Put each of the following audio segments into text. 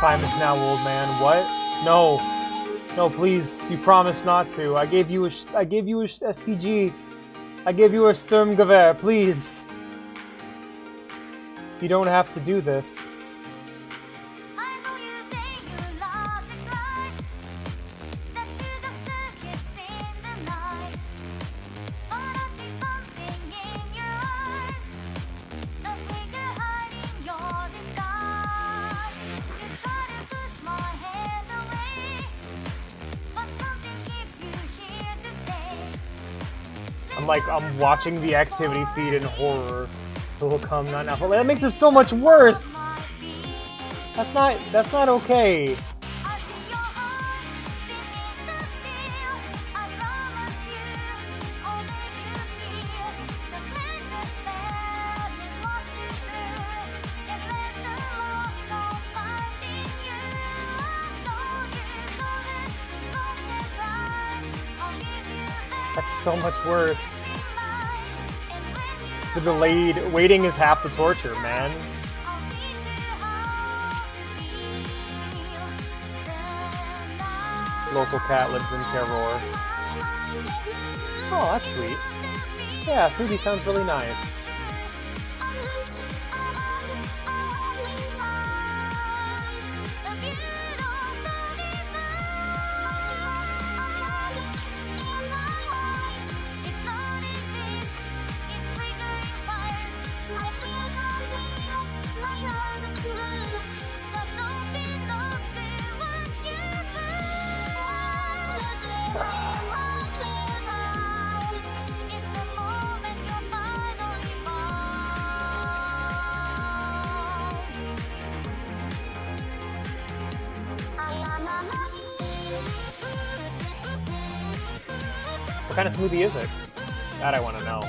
Time is now, old man. What? No. No, please. You promised not to. I gave you a STG. I gave you a Sturmgewehr. Please. You don't have to do this. I'm watching the activity feed in horror. It will come not now. That makes it so much worse. That's not okay. That's so much worse. The delayed waiting is half the torture, man. Local cat lives in terror. Oh, that's sweet. Yeah, Smoothie sounds really nice. What kind of smoothie is it? That I want to know.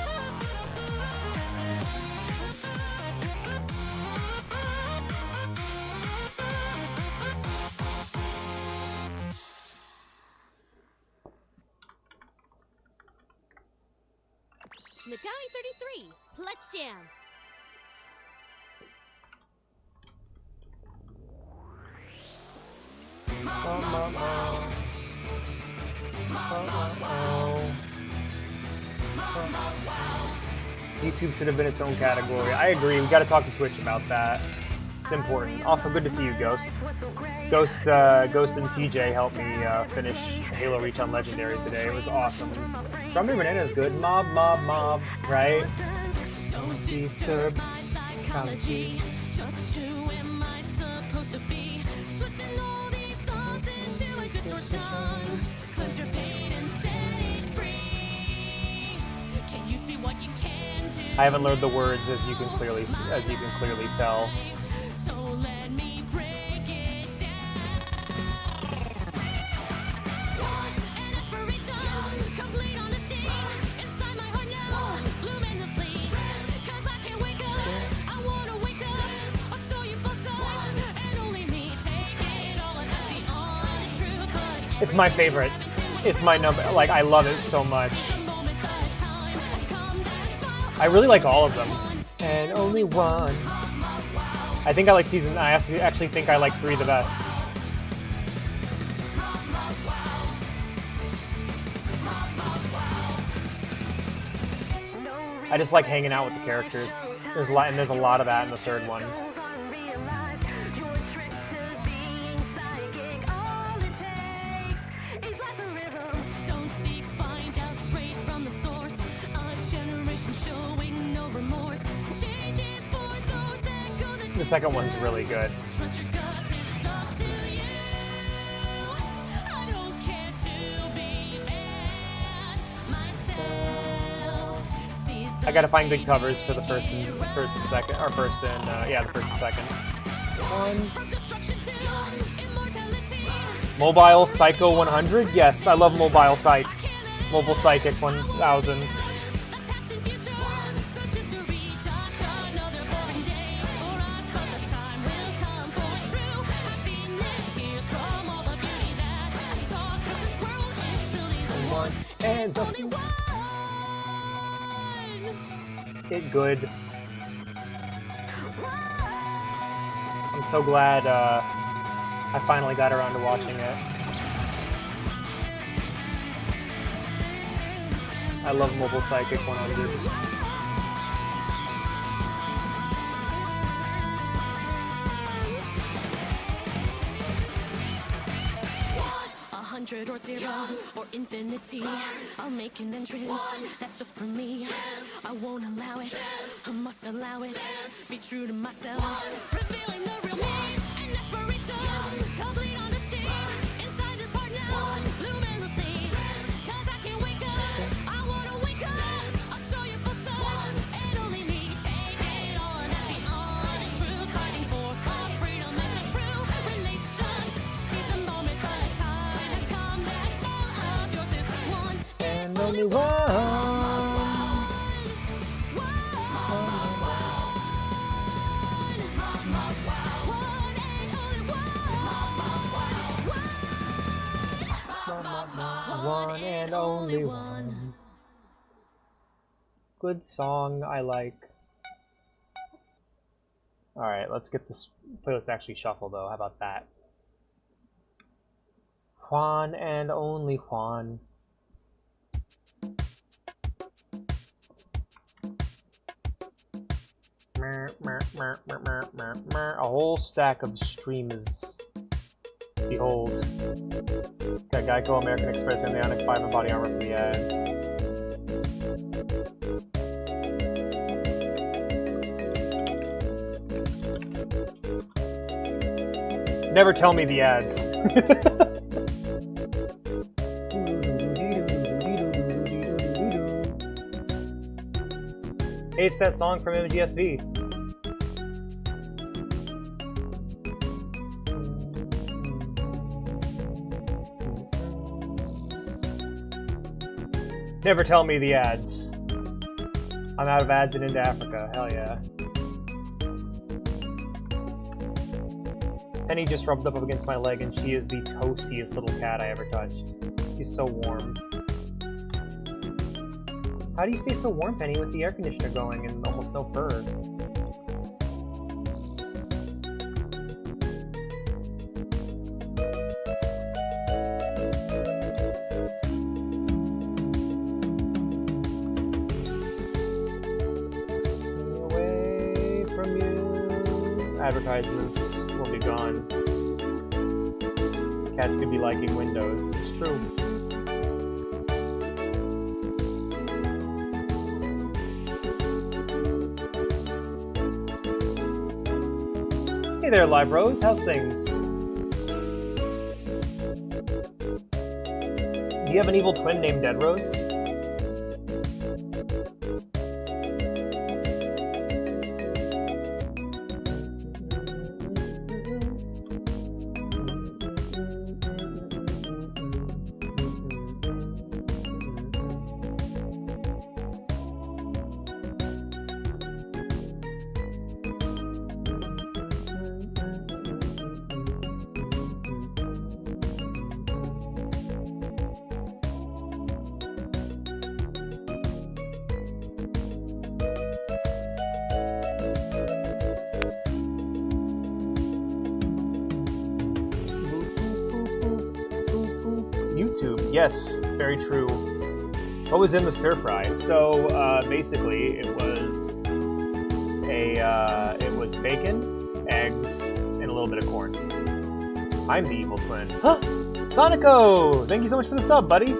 Nagami 33, let's jam. YouTube should have been its own category. I agree. We got to talk to Twitch about that. It's important. Also, good to see you, Ghost. Ghost and TJ helped me finish Halo Reach on Legendary today. It was awesome. Strawberry Banana is good. Mob, mob, mob. Right? Don't disturb quality. I haven't learned the words, as you can clearly tell. So let me break it down. Want an inspiration, complete honesty inside my heart now, luminously. 'Cause I can't wake up, I wanna wake up. I'll show you both sides, and only me take it all and be honest, true cut. It's my favorite. It's my number. Like, I love it so much. I really like all of them. And only one. I think I like season. I actually think I like 3 the best. I just like hanging out with the characters. There's a lot of that in the 3rd one. The 2nd one's really good. I gotta find good covers for the first and second, or first and yeah, the first and second. One. Mobile Psycho 100? Yes, I love Mobile Psych. Mobile Psychic 1000. And it good. I'm so glad I finally got around to watching it. I love Mobile Psychic 100. 100 or 0 or infinity. I'll make an entrance. That's just for me. I won't allow it. I must allow it. Be true to myself. Revealing the real me and aspirations. Complete honesty. Inside this heart now. Luminously. Cause I can't wake up. I wanna wake up. I'll show you full signs. And only me. Take it on. That's the honest truth. Fighting for our freedom. That's a true relation. Seize the moment. The time has come. That's all of yours is one. And only one. One and only one. Good song, I like. Alright, let's get this playlist to actually shuffle though. How about that? Juan and only Juan. A whole stack of streamers. Behold. Got Geico, American Express, and the Onyx 5 and body armor for the ads. Never tell me the ads. Hey, it's that song from MGSV. Never tell me the ads. I'm out of ads and into Africa. Hell yeah. Penny just rubbed up against my leg, and she is the toastiest little cat I ever touched. She's so warm. How do you stay so warm, Penny, with the air conditioner going and almost no fur? Away from you. Advertisements will be gone. Cats do be liking Windows. It's true. Hey there, Live Rose. How's things? Do you have an evil twin named Dead Rose? Mewtube, yes, very true. What was in the stir fry? So basically, it was bacon, eggs, and a little bit of corn. I'm the evil twin. Huh? Sonico! Thank you so much for the sub, buddy.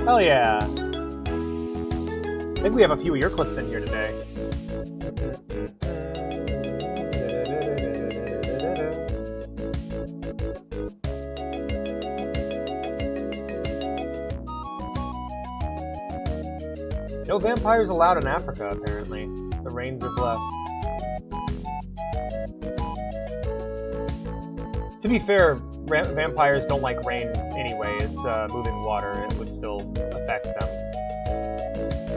Hell yeah. I think we have a few of your clips in here today. No vampires allowed in Africa, apparently. The rains are blessed. To be fair, vampires don't like rain anyway. It's moving water. It would still affect them.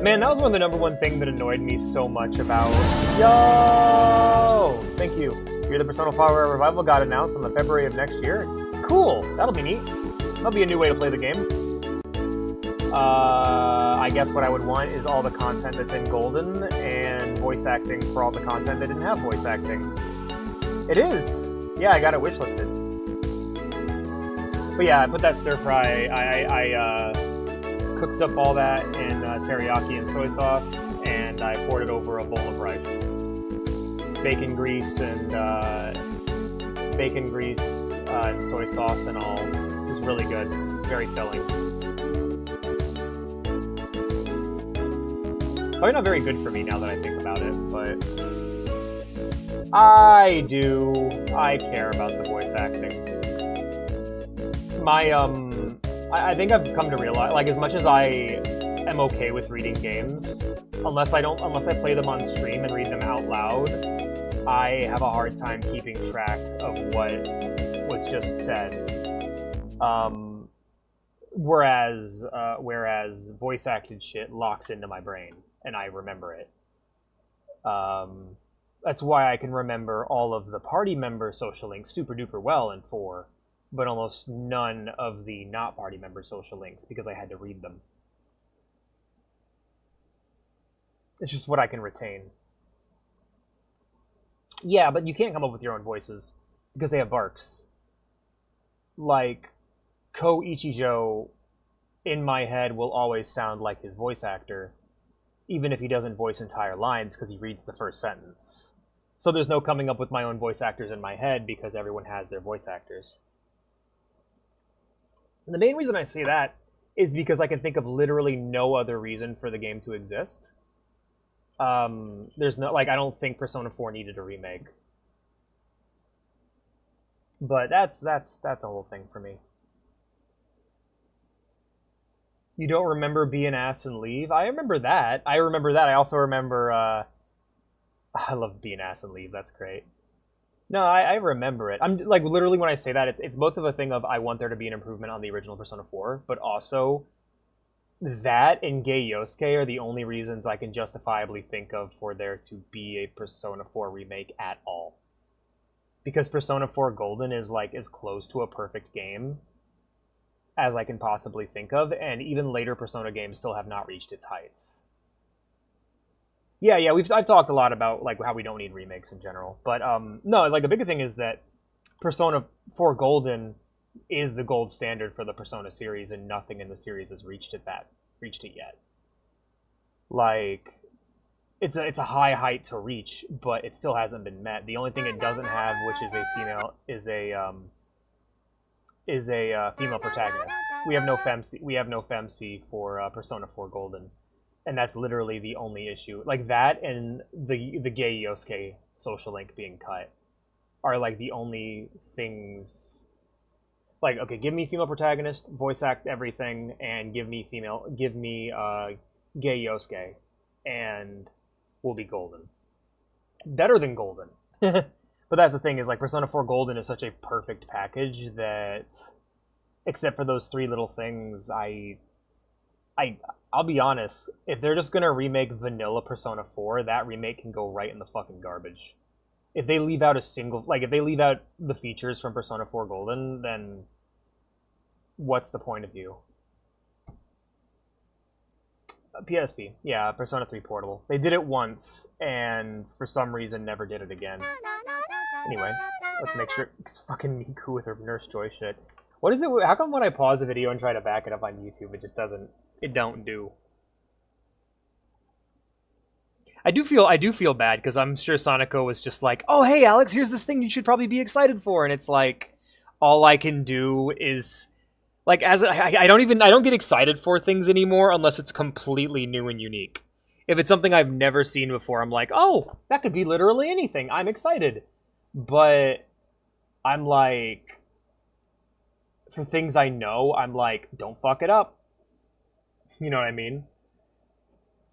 Man, that was one of the #1 thing that annoyed me so much about... Yo! Thank you. You're the Persona 5 Revival got announced on the February of next year. Cool! That'll be neat. That'll be a new way to play the game. I guess what I would want is all the content that's in Golden and voice acting for all the content that didn't have voice acting. It is! Yeah, I got it wishlisted. But yeah, I put that stir fry. I cooked up all that in teriyaki and soy sauce, and I poured it over a bowl of rice. Bacon grease and soy sauce and all. It was really good. Very filling. Probably not very good for me now that I think about it, but I care about the voice acting. I think I've come to realize, like, as much as I am okay with reading games, unless I play them on stream and read them out loud, I have a hard time keeping track of what was just said. Whereas voice acted shit locks into my brain and I remember it. That's why I can remember all of the party member social links super duper well in 4, but almost none of the not party member social links because I had to read them. It's just what I can retain. Yeah, but you can't come up with your own voices because they have barks. Like, Ko Ichijo in my head will always sound like his voice actor, even if he doesn't voice entire lines because he reads the first sentence. So there's no coming up with my own voice actors in my head because everyone has their voice actors. And the main reason I say that is because I can think of literally no other reason for the game to exist. There's no, like, I don't think Persona 4 needed a remake. But that's a whole thing for me. You don't remember Be an Ass and Leave? I remember that. I also remember, I love Be an Ass and Leave. That's great. No, I remember it. I'm, like, literally when I say that, it's both of a thing of I want there to be an improvement on the original Persona 4, but also that and Gay Yosuke are the only reasons I can justifiably think of for there to be a Persona 4 remake at all. Because Persona 4 Golden is, like, as close to a perfect game as I can possibly think of, and even later Persona games still have not reached its heights. Yeah, I've talked a lot about, like, how we don't need remakes in general, but no, like, a bigger thing is that Persona 4 Golden is the gold standard for the Persona series, and nothing in the series has reached it yet. Like, it's a high height to reach, but it still hasn't been met. The only thing it doesn't have, which is a female protagonist. We have no femc for Persona 4 Golden. And that's literally the only issue. Like, that and the Gay Yosuke social link being cut are, like, the only things. Like, okay, give me female protagonist, voice act everything, and give me Gay Yosuke, and we'll be golden. Better than golden. But that's the thing, is, like, Persona 4 Golden is such a perfect package that, except for those 3 little things, I'll be honest, if they're just gonna remake vanilla Persona 4, that remake can go right in the fucking garbage. If they leave out if they leave out the features from Persona 4 Golden, then what's the point of you? PSP, yeah, Persona 3 Portable. They did it once, and for some reason never did it again. Anyway, let's make sure, it's fucking Miku with her Nurse Joy shit. What is it, how come when I pause a video and try to back it up on YouTube, it just doesn't, it don't do? I do feel bad, because I'm sure Sonico was just like, oh, hey, Alex, here's this thing you should probably be excited for, and it's like, all I can do is, like, I don't get excited for things anymore unless it's completely new and unique. If it's something I've never seen before, I'm like, oh, that could be literally anything, I'm excited. But I'm like, for things I know, I'm like, don't fuck it up. You know what I mean?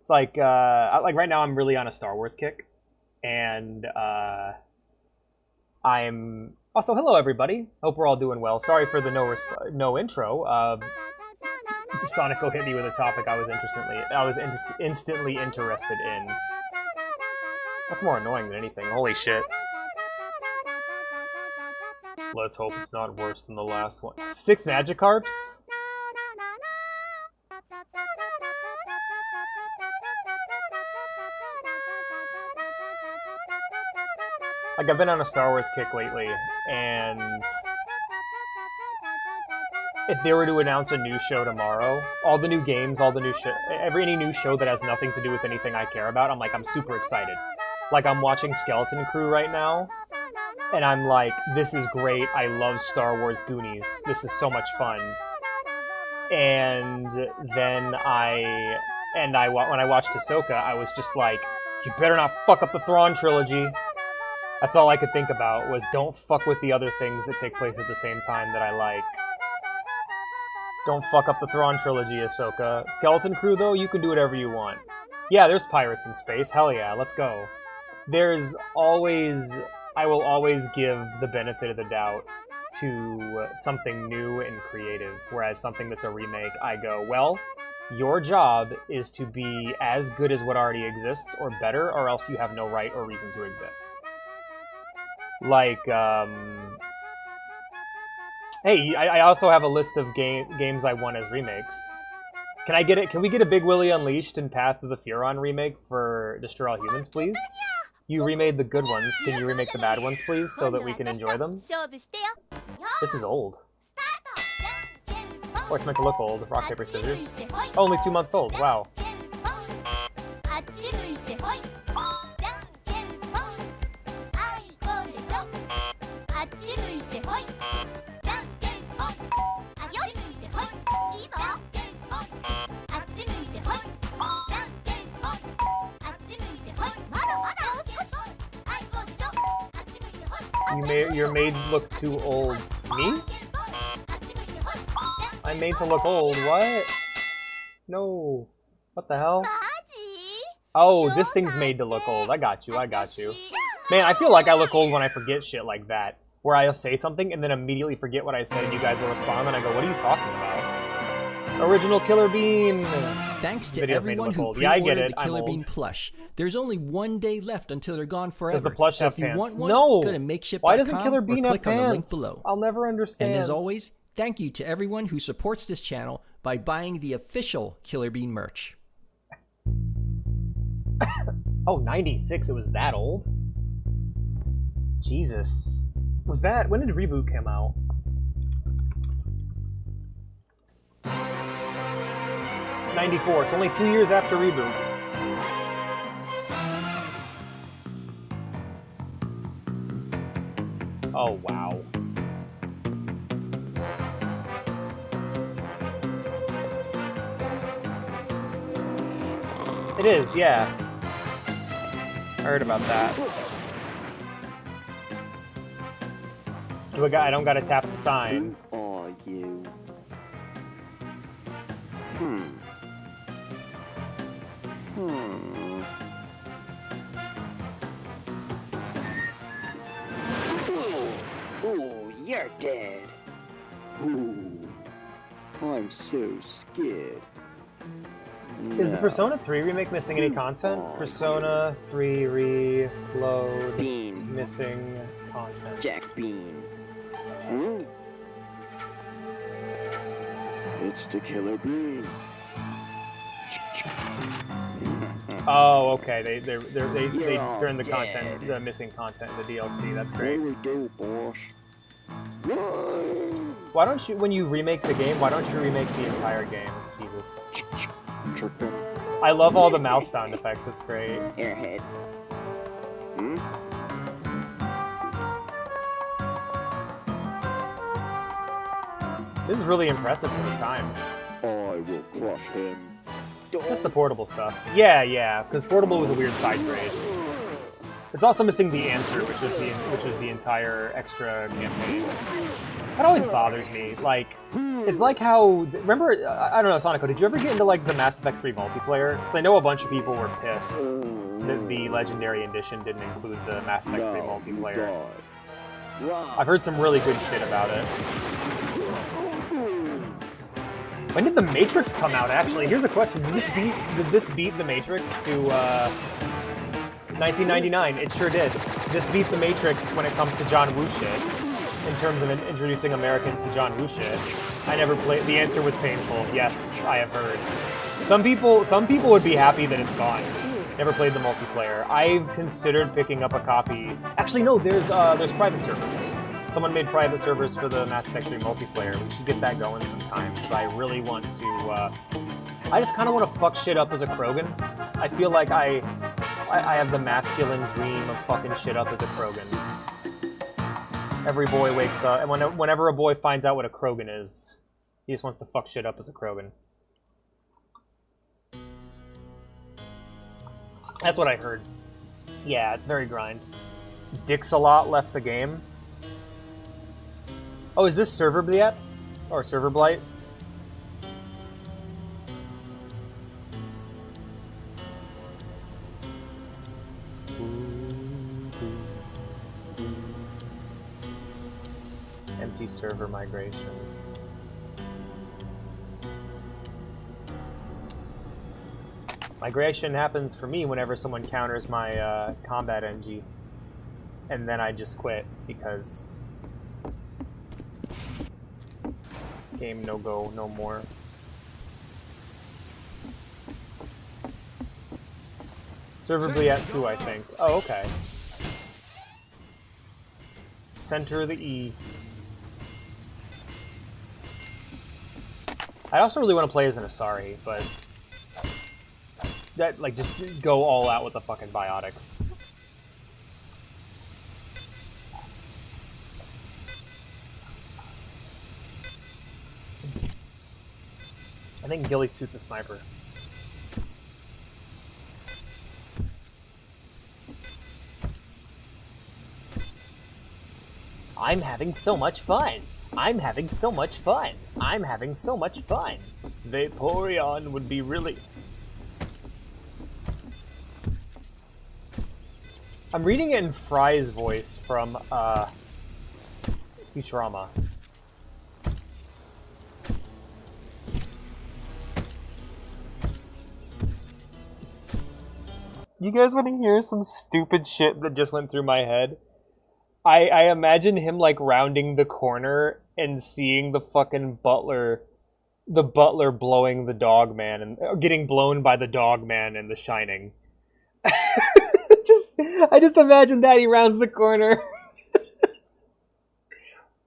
It's like right now I'm really on a Star Wars kick, and I'm Also, hello everybody. Hope we're all doing well. Sorry for the no intro. Sonico hit me with a topic I was instantly interested in. That's more annoying than anything. Holy shit. Let's hope it's not worse than the last one. 6 Magikarps? Like, I've been on a Star Wars kick lately, and if they were to announce a new show tomorrow, all the new games, all the new any new show that has nothing to do with anything I care about, I'm super excited. Like, I'm watching Skeleton Crew right now, and I'm like, this is great, I love Star Wars Goonies, this is so much fun. And then when I watched Ahsoka, I was just like, you better not fuck up the Thrawn trilogy. That's all I could think about, was don't fuck with the other things that take place at the same time that I like. Don't fuck up the Thrawn trilogy, Ahsoka. Skeleton Crew, though, you can do whatever you want. Yeah, there's pirates in space. Hell yeah, let's go. I will always give the benefit of the doubt to something new and creative, whereas something that's a remake, I go, well, your job is to be as good as what already exists, or better, or else you have no right or reason to exist. Like, hey, I also have a list of games I want as remakes. Can I get it? Can we get a Big Willy Unleashed and Path of the Furon remake for Destroy All Humans, please? You remade the good ones. Can you remake the bad ones, please, so that we can enjoy them? This is old. Or it's meant to look old. Rock, paper, scissors. Only 2 months old. Wow. You're made look too old. Me? I'm made to look old. What? No. What the hell? Oh, this thing's made to look old. I got you. Man, I feel like I look old when I forget shit like that. Where I'll say something and then immediately forget what I said and you guys will respond and I go, what are you talking about? Original Killer Bean! Thanks to everyone who pre-ordered the Killer Bean plush. There's only 1 day left until they're gone forever. Does the plush have if you pants? want one, No! go to makeship.com. Why doesn't Killer Bean or have click on the link pants? below. I'll never understand. And as always, thank you to everyone who supports this channel by buying the official Killer Bean merch. Oh, 96, it was that old? Jesus. Was that... When did Reboot come out? '94. It's only 2 years after Reboot. Oh, wow. It is, yeah. I heard about that. I don't gotta tap the sign. Who are you? Oh, you're dead. Ooh, I'm so scared. Is the Persona 3 remake missing any content? Persona 3 Reload Bean. missing content. Jack Bean. It's the Killer Bean. Oh, okay. They You're turned the dead. content, the missing content, the DLC. That's great. What do we do, boss? Why don't you, when you remake the game, why don't you remake the entire game? Jesus. Tripping. I love all the mouth sound effects. It's great. Airhead. This is really impressive for the time. I will crush him. That's the portable stuff. Yeah, because portable was a weird side grade. It's also missing the answer, which was the entire extra campaign. That always bothers me. Like, it's like how, remember, I don't know, Sonico, did you ever get into like the Mass Effect 3 multiplayer? Because I know a bunch of people were pissed that the Legendary Edition didn't include the Mass Effect 3 multiplayer. I've heard some really good shit about it. When did The Matrix come out, actually? Here's a question. Did this beat The Matrix to 1999? It sure did. This beat The Matrix when it comes to John Woo shit. In terms of introducing Americans to John Woo shit. I never played. The answer was painful. Yes, I have heard. Some people would be happy that it's gone. Never played the multiplayer. I've considered picking up a copy. Actually, no. There's private servers. Someone made private servers for the Mass Effect 3 multiplayer. We should get that going sometime because I really want to. I just kind of want to fuck shit up as a Krogan. I feel like I have the masculine dream of fucking shit up as a Krogan. Every boy wakes up, and whenever a boy finds out what a Krogan is, he just wants to fuck shit up as a Krogan. That's what I heard. Yeah, it's very grind. Dix-a-lot left the game. Oh, is this Server Blight? Or Server Blight? Empty server migration. Migration happens for me whenever someone counters my combat NG. And then I just quit because game no go, no more. Server Bliat 2, I think. Oh, okay. Center the E. I also really want to play as an Asari, but that just go all out with the fucking biotics. I think Gilly suits a sniper. I'm having so much fun. I'm having so much fun. I'm having so much fun. Vaporeon would be really... I'm reading it in Fry's voice from, Futurama. You guys want to hear some stupid shit that just went through my head? I imagine him, like, rounding the corner and seeing the fucking butler blowing the dog man and getting blown by the dog man in The Shining. I just imagine that he rounds the corner.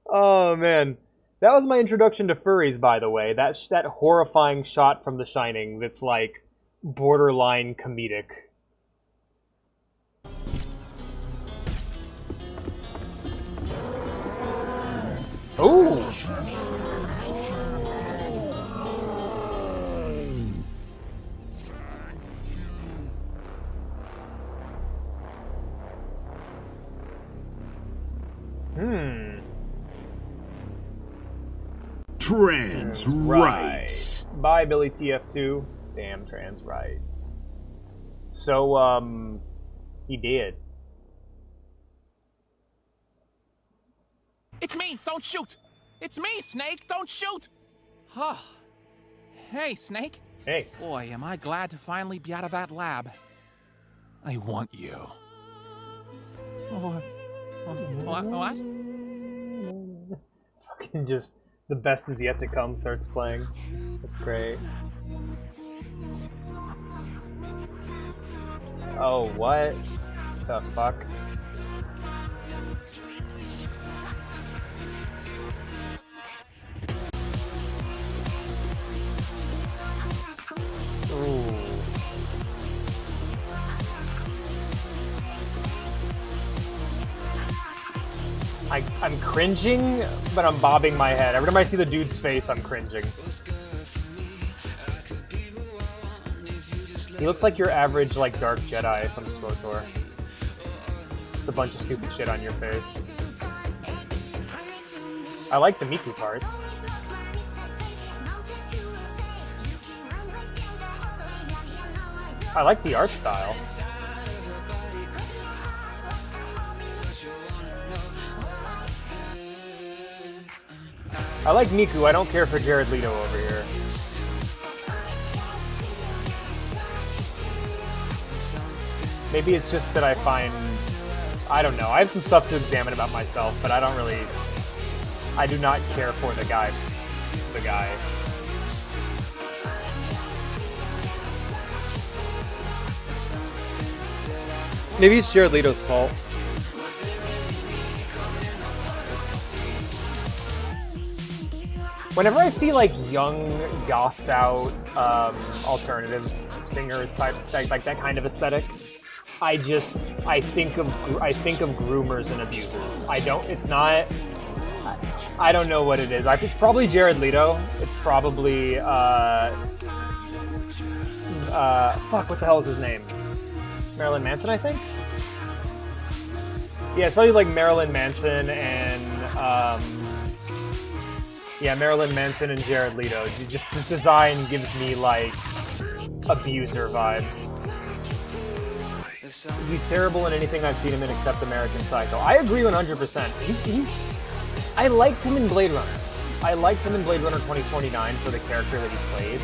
Oh man, that was my introduction to furries, by the way. That horrifying shot from The Shining that's like borderline comedic. Ooh. Trans rights. Bye, Billy TF2. Damn trans rights. So, he did. It's me! Don't shoot! It's me, Snake! Don't shoot! Huh. Hey, Snake. Hey. Boy, am I glad to finally be out of that lab. I want you. What? Fucking just The Best Is Yet to Come starts playing. That's great. Oh, what the fuck? Ooh. I'm cringing, but I'm bobbing my head. Every time I see the dude's face, I'm cringing. He looks like your average, like, Dark Jedi from SWTOR. With a bunch of stupid shit on your face. I like the Miku parts. I like the art style. I like Miku, I don't care for Jared Leto over here. Maybe it's just that I find... I don't know, I have some stuff to examine about myself, but I don't really... I do not care for the guy. Maybe it's Jared Leto's fault. Whenever I see like young, gothed out, alternative singers type, like that kind of aesthetic, I think of groomers and abusers. I don't know what it is. It's probably Jared Leto. It's probably fuck, what the hell is his name? Marilyn Manson, I think? Yeah, it's probably like Marilyn Manson and Marilyn Manson and Jared Leto. Just this design gives me like abuser vibes. He's terrible in anything I've seen him in except American Psycho. I agree 100%. I liked him in Blade Runner. I liked him in Blade Runner 2049 for the character that he played.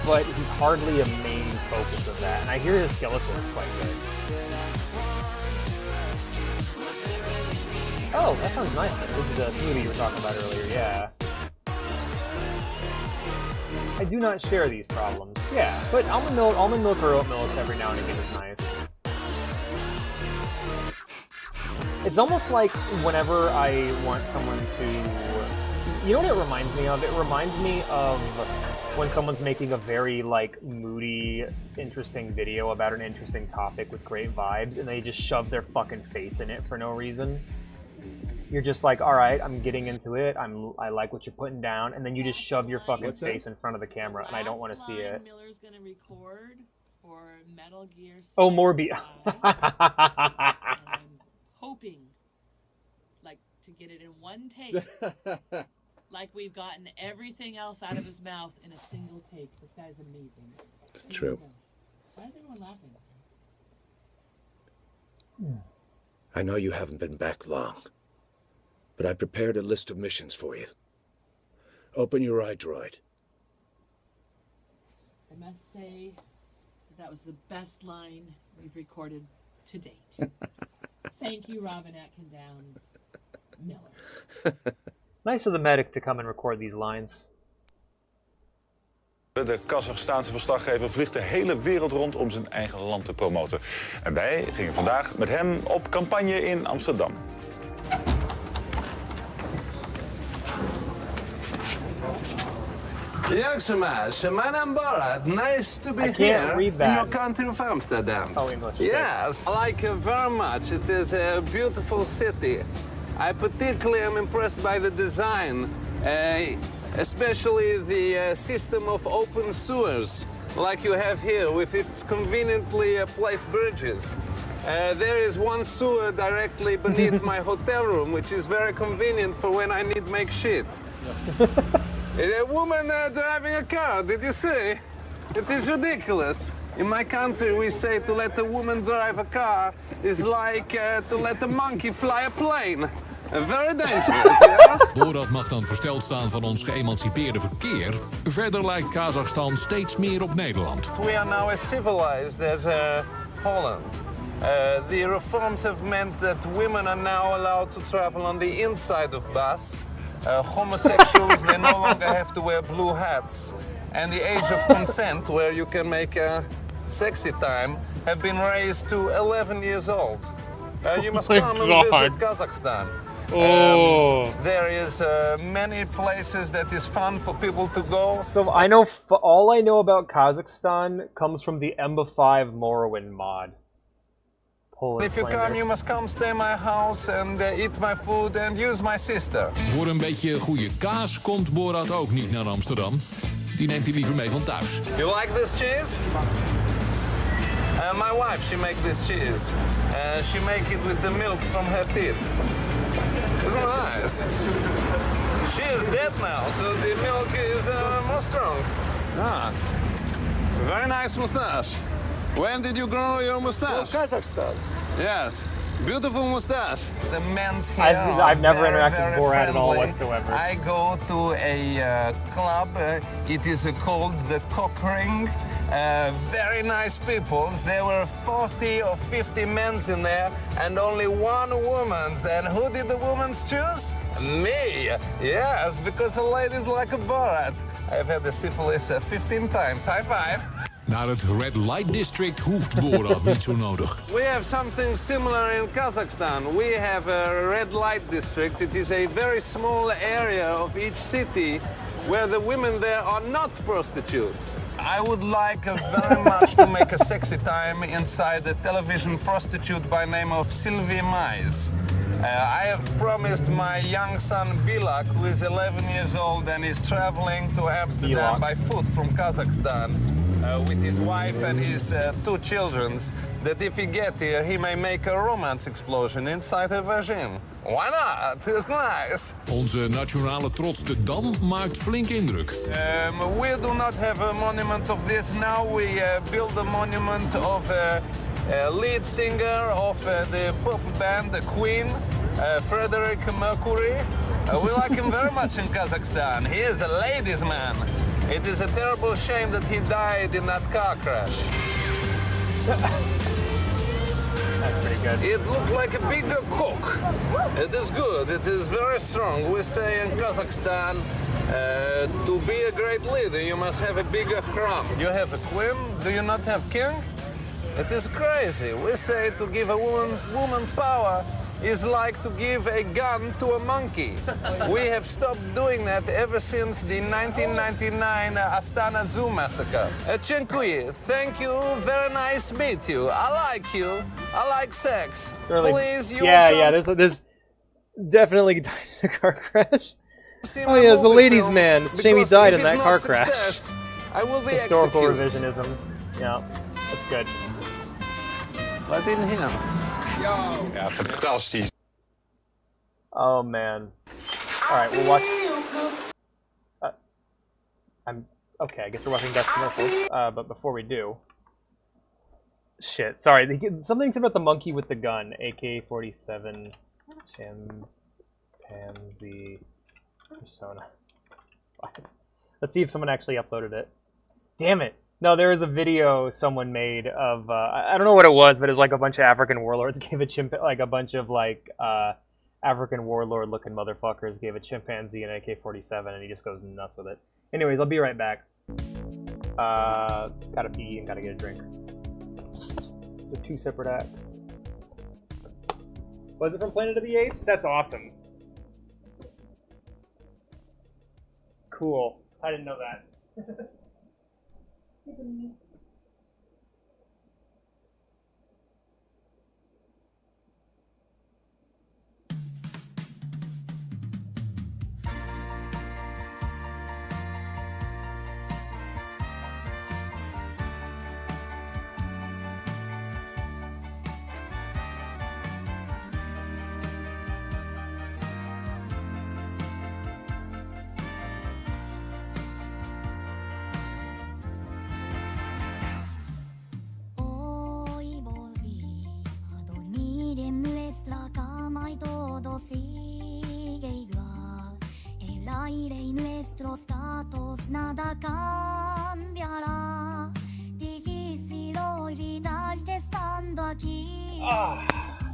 But he's hardly a main focus of that. And I hear his Skeletor is quite good. Oh, that sounds nice. This is the smoothie you were talking about earlier, yeah. I do not share these problems. Yeah, but almond milk or oat milk every now and again is nice. It's almost like whenever I want someone to... You know what it reminds me of? It reminds me of when someone's making a very, like, moody, interesting video about an interesting topic with great vibes, and they just shove their fucking face in it for no reason. You're just like, alright, I'm getting into it, I like what you're putting down, and then you just shove your fucking face in front of the camera, and I don't want to see it. Miller's gonna record for Metal Gear Solid. Oh, Morbi. I'm hoping, like, to get it in one take. Like we've gotten everything else out of his mouth in a single take. This guy's amazing. It's true. Why is everyone laughing? I know you haven't been back long, but I prepared a list of missions for you. Open your iDroid. I must say that was the best line we've recorded to date. Thank you, Robin Atkin Downs Miller. Nice of the medic to come and record these lines. De Kazachstaanse verslaggever vliegt de hele wereld rond om zijn eigen land te promoten. En wij gingen vandaag met hem op campagne in Amsterdam. Jag som är Shemanan Barat. Nice to be here in your country of Amsterdam. Oh, English. Yes, I like it very much. It is a beautiful city. I particularly am impressed by the design, especially the system of open sewers, like you have here, with its conveniently placed bridges. There is one sewer directly beneath my hotel room, which is very convenient for when I need to make shit. A woman driving a car, did you see? It is ridiculous. In my country, we say to let a woman drive a car is like to let a monkey fly a plane. Very dangerous, yes? Borat mag dan versteld staan van ons geëmancipeerde verkeer. Verder lijkt Kazachstan steeds meer op Nederland. We are now as civilized as Holland. The reforms have meant that women are now allowed to travel on the inside of bus. Homosexuals, they no longer have to wear blue hats. And the age of consent, where you can make a sexy time, have been raised to 11 years old. You must come and visit Kazakhstan. There is many places that is fun for people to go. So I know all I know about Kazakhstan comes from the Emba 5 Morrowind mod. If you come, you must come stay in my house and eat my food and use my sister. Voor een beetje goede kaas komt Borat ook niet naar Amsterdam. Die neemt hij liever mee van thuis. You like this cheese? My wife, she make this cheese. She make it with the milk from her teeth. Isn't it nice? She is dead now, so the milk is more strong. Ah, very nice mustache. When did you grow your mustache? Kazakhstan. Yes. Beautiful mustache. The men's here I've never very, interacted very with Borat at all friendly. whatsoever. I go to a club. It is called the Cock Ring. Very nice people. There were 40 or 50 men in there and only one woman's. And who did the woman's choose? Me. Yes, because the ladies like a Borat. I've had the syphilis 15 times. High five. Naar het Red Light District hoeft Borat niet zo nodig. We have something similar in Kazakhstan. We have a red light district. It is a very small area of each city where the women there are not prostitutes. I would like very much to make a sexy time inside a television prostitute by name of Sylvie Mais. I have promised my young son Bilak, who is 11 years old and is traveling to Amsterdam by foot from Kazakhstan with his wife and his 2 children, that if he gets here, he may make a romance explosion inside her vagina. Why not? It's nice. Onze nationale trots de Dam maakt flink indruk. We do not have a monument of this now. We build a monument of a lead singer of the pop band, the Queen, Frederick Mercury. We like him very much in Kazakhstan. He is a ladies' man. It is a terrible shame that he died in that car crash. That's pretty good. It looked like a big cock. It is good. It is very strong. We say in Kazakhstan, to be a great leader, you must have a bigger khram. You have a queen. Do you not have king? It is crazy. We say to give a woman power is like to give a gun to a monkey. We have stopped doing that ever since the 1999 Astana Zoo massacre. Dziękuję. Thank you. Very nice meet you. I like you. I like sex. Really, Please, you yeah. There's definitely died in a car crash. Oh yeah, it's a ladies' man. It's a shame he died in that car crash. I will be Historical executed. revisionism. Yeah, that's good. Wat in him? Ja, fantastisch. Oh man. Alright, we'll watch. I'm okay, I guess we're watching Dutch commercials. But before we do. Shit, sorry. Something about the monkey with the gun. AK-47 chimpanzee persona. Let's see if someone actually uploaded it. Damn it! No, there was a video someone made of, I don't know what it was, but it was like a bunch of African warlords gave a bunch of like, African warlord-looking motherfuckers gave a chimpanzee an AK-47, and he just goes nuts with it. Anyways, I'll be right back. Gotta pee and gotta get a drink. So 2 separate acts. Was it from Planet of the Apes? That's awesome. Cool. I didn't know that.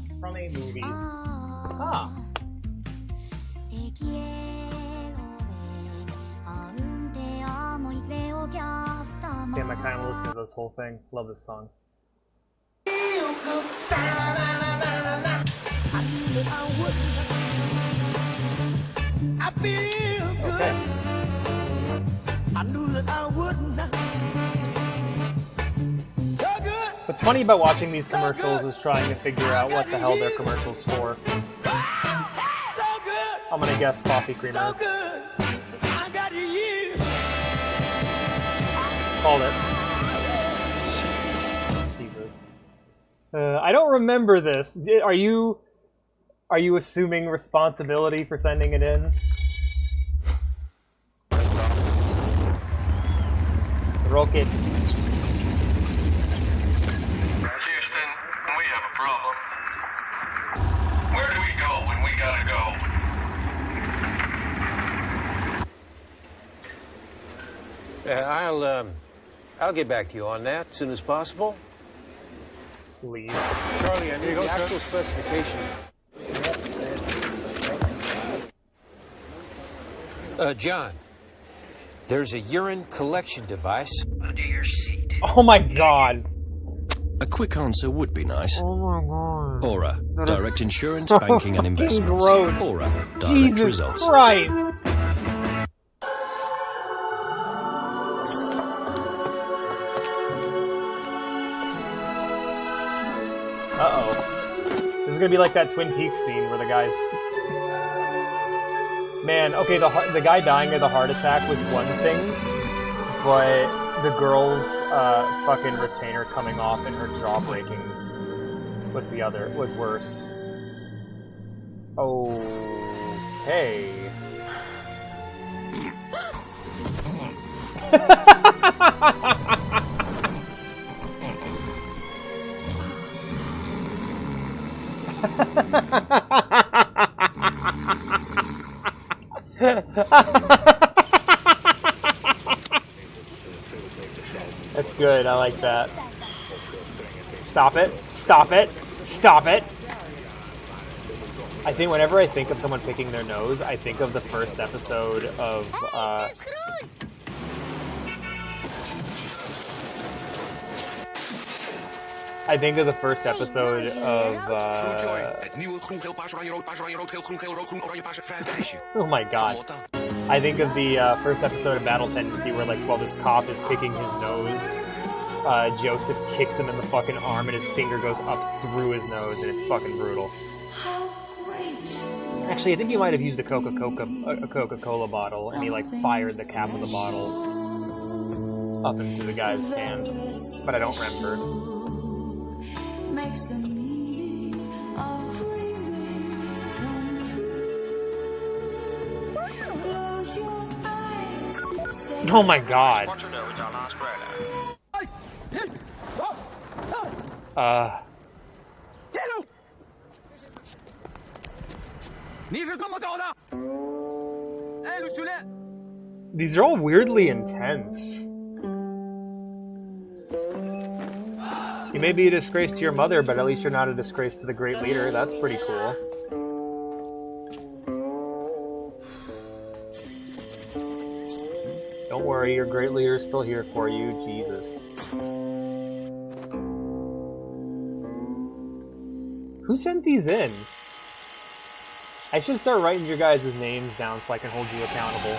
It's from a movie. Ah. Damn, I kind of listened to this whole thing. Love this song. I feel good. I knew that I wouldn't. So good. What's funny about watching these commercials is trying to figure out what the hell they're commercials for. I'm gonna guess coffee creamer. So good. I got you. Called it. Jesus. I don't remember this. Are you assuming responsibility for sending it in? Rocket. Houston, we have a problem. I'll get back to you on that as soon as possible. Leaves. Charlie, I need the actual specification. John, there's a urine collection device under your seat. Oh my god. A quick answer would be nice. Oh my god. Aura, direct insurance, so banking and investments. Gross. Aura, direct Jesus results. Christ. Uh-oh. This is gonna be like that Twin Peaks scene where the guy's... Man, okay, the guy dying of the heart attack was one thing, but the girl's fucking retainer coming off and her jaw breaking was the other, was worse. Okay. That's good, I like that. Stop it, stop it, stop it! I think whenever I think of someone picking their nose, I think of the first episode of, I think of the first episode of, oh my god. I think of the first episode of Battle Tendency where, like, while this cop is picking his nose, Joseph kicks him in the fucking arm and his finger goes up through his nose and it's fucking brutal. Actually, I think he might have used a Coca-Cola bottle and he, like, fired the cap of the bottle up into the guy's hand. But I don't remember. Makes the meaning of dreaming come true. Close your eyes. Oh my god. These are all weirdly intense. You may be a disgrace to your mother, but at least you're not a disgrace to the great leader. That's pretty cool. Don't worry, your great leader is still here for you, Jesus. Who sent these in? I should start writing your guys' names down so I can hold you accountable.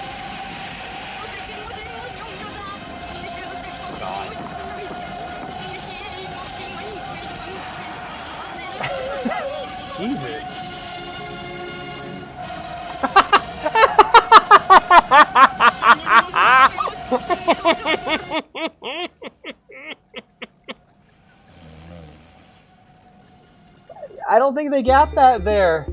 God. Jesus. I don't think they got that there.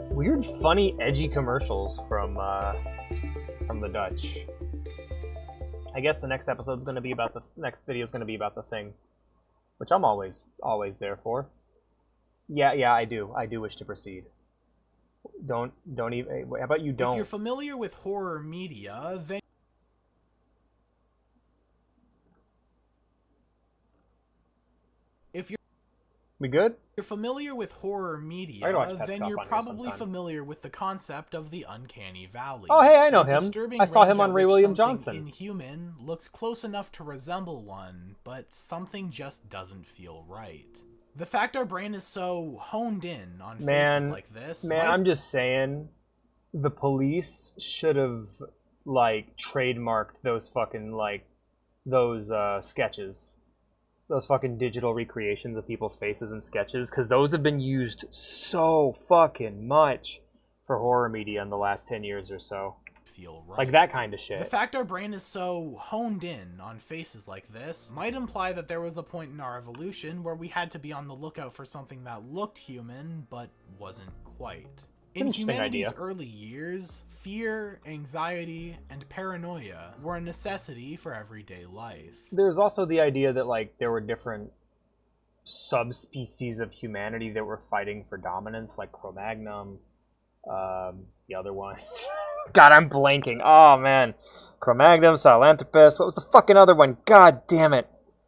Weird, funny, edgy commercials from the Dutch. I guess the next episode's going to be about the next video's going to be about the Thing, which I'm always there for. Yeah, I do wish to proceed. Don't even. How about you don't? If you're familiar with horror media, then we good? You're familiar with horror media, then you're probably familiar with the concept of the uncanny valley. Oh, hey, I know him. I saw him on Ray William Johnson. Inhuman looks close enough to resemble one, but something just doesn't feel right. The fact our brain is so honed in on faces like this... Man, I'm just saying, the police should have, like, trademarked those fucking, like, those sketches. Those fucking digital recreations of people's faces and sketches, because those have been used so fucking much for horror media in the last 10 years or so. Feel right. Like that kind of shit. The fact our brain is so honed in on faces like this might imply that there was a point in our evolution where we had to be on the lookout for something that looked human, but wasn't quite. In humanity's early years, fear, anxiety, and paranoia were a necessity for everyday life. There's also the idea that, like, there were different subspecies of humanity that were fighting for dominance, like Cro-Magnon, the other ones. God, I'm blanking. Oh, man. Cro-Magnon, Sahelanthropus. What was the fucking other one? God damn it.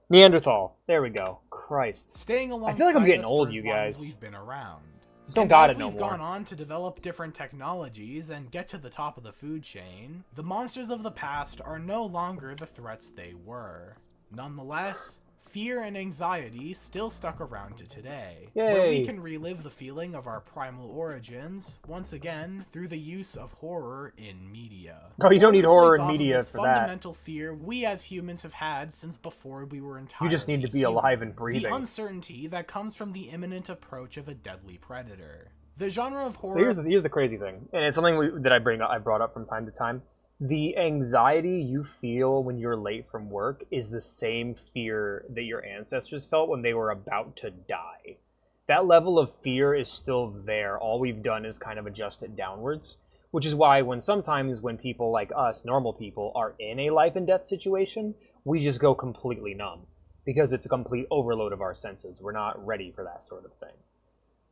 Neanderthal. There we go. Christ. Staying alongside I feel like I'm getting us old, for you as long as guys. we've been around. Just don't And got as it no we've more. gone on to develop different technologies and get to the top of the food chain, the monsters of the past are no longer the threats they were. Nonetheless, fear and anxiety still stuck around to today, where we Yay. can relive the feeling of our primal origins, once again, through the use of horror in media. Oh, you don't need horror plays in off of media this for that. fundamental fear we as humans have had since before we were entirely You just need to be alive and breathing. The uncertainty that comes from the imminent approach of a deadly predator. The genre of horror... So here's the crazy thing, and it's something that I brought up from time to time. The anxiety you feel when you're late from work is the same fear that your ancestors felt when they were about to die. That level of fear is still there. All we've done is kind of adjust it downwards, which is why sometimes when people like us, normal people, are in a life and death situation, we just go completely numb because it's a complete overload of our senses. We're not ready for that sort of thing.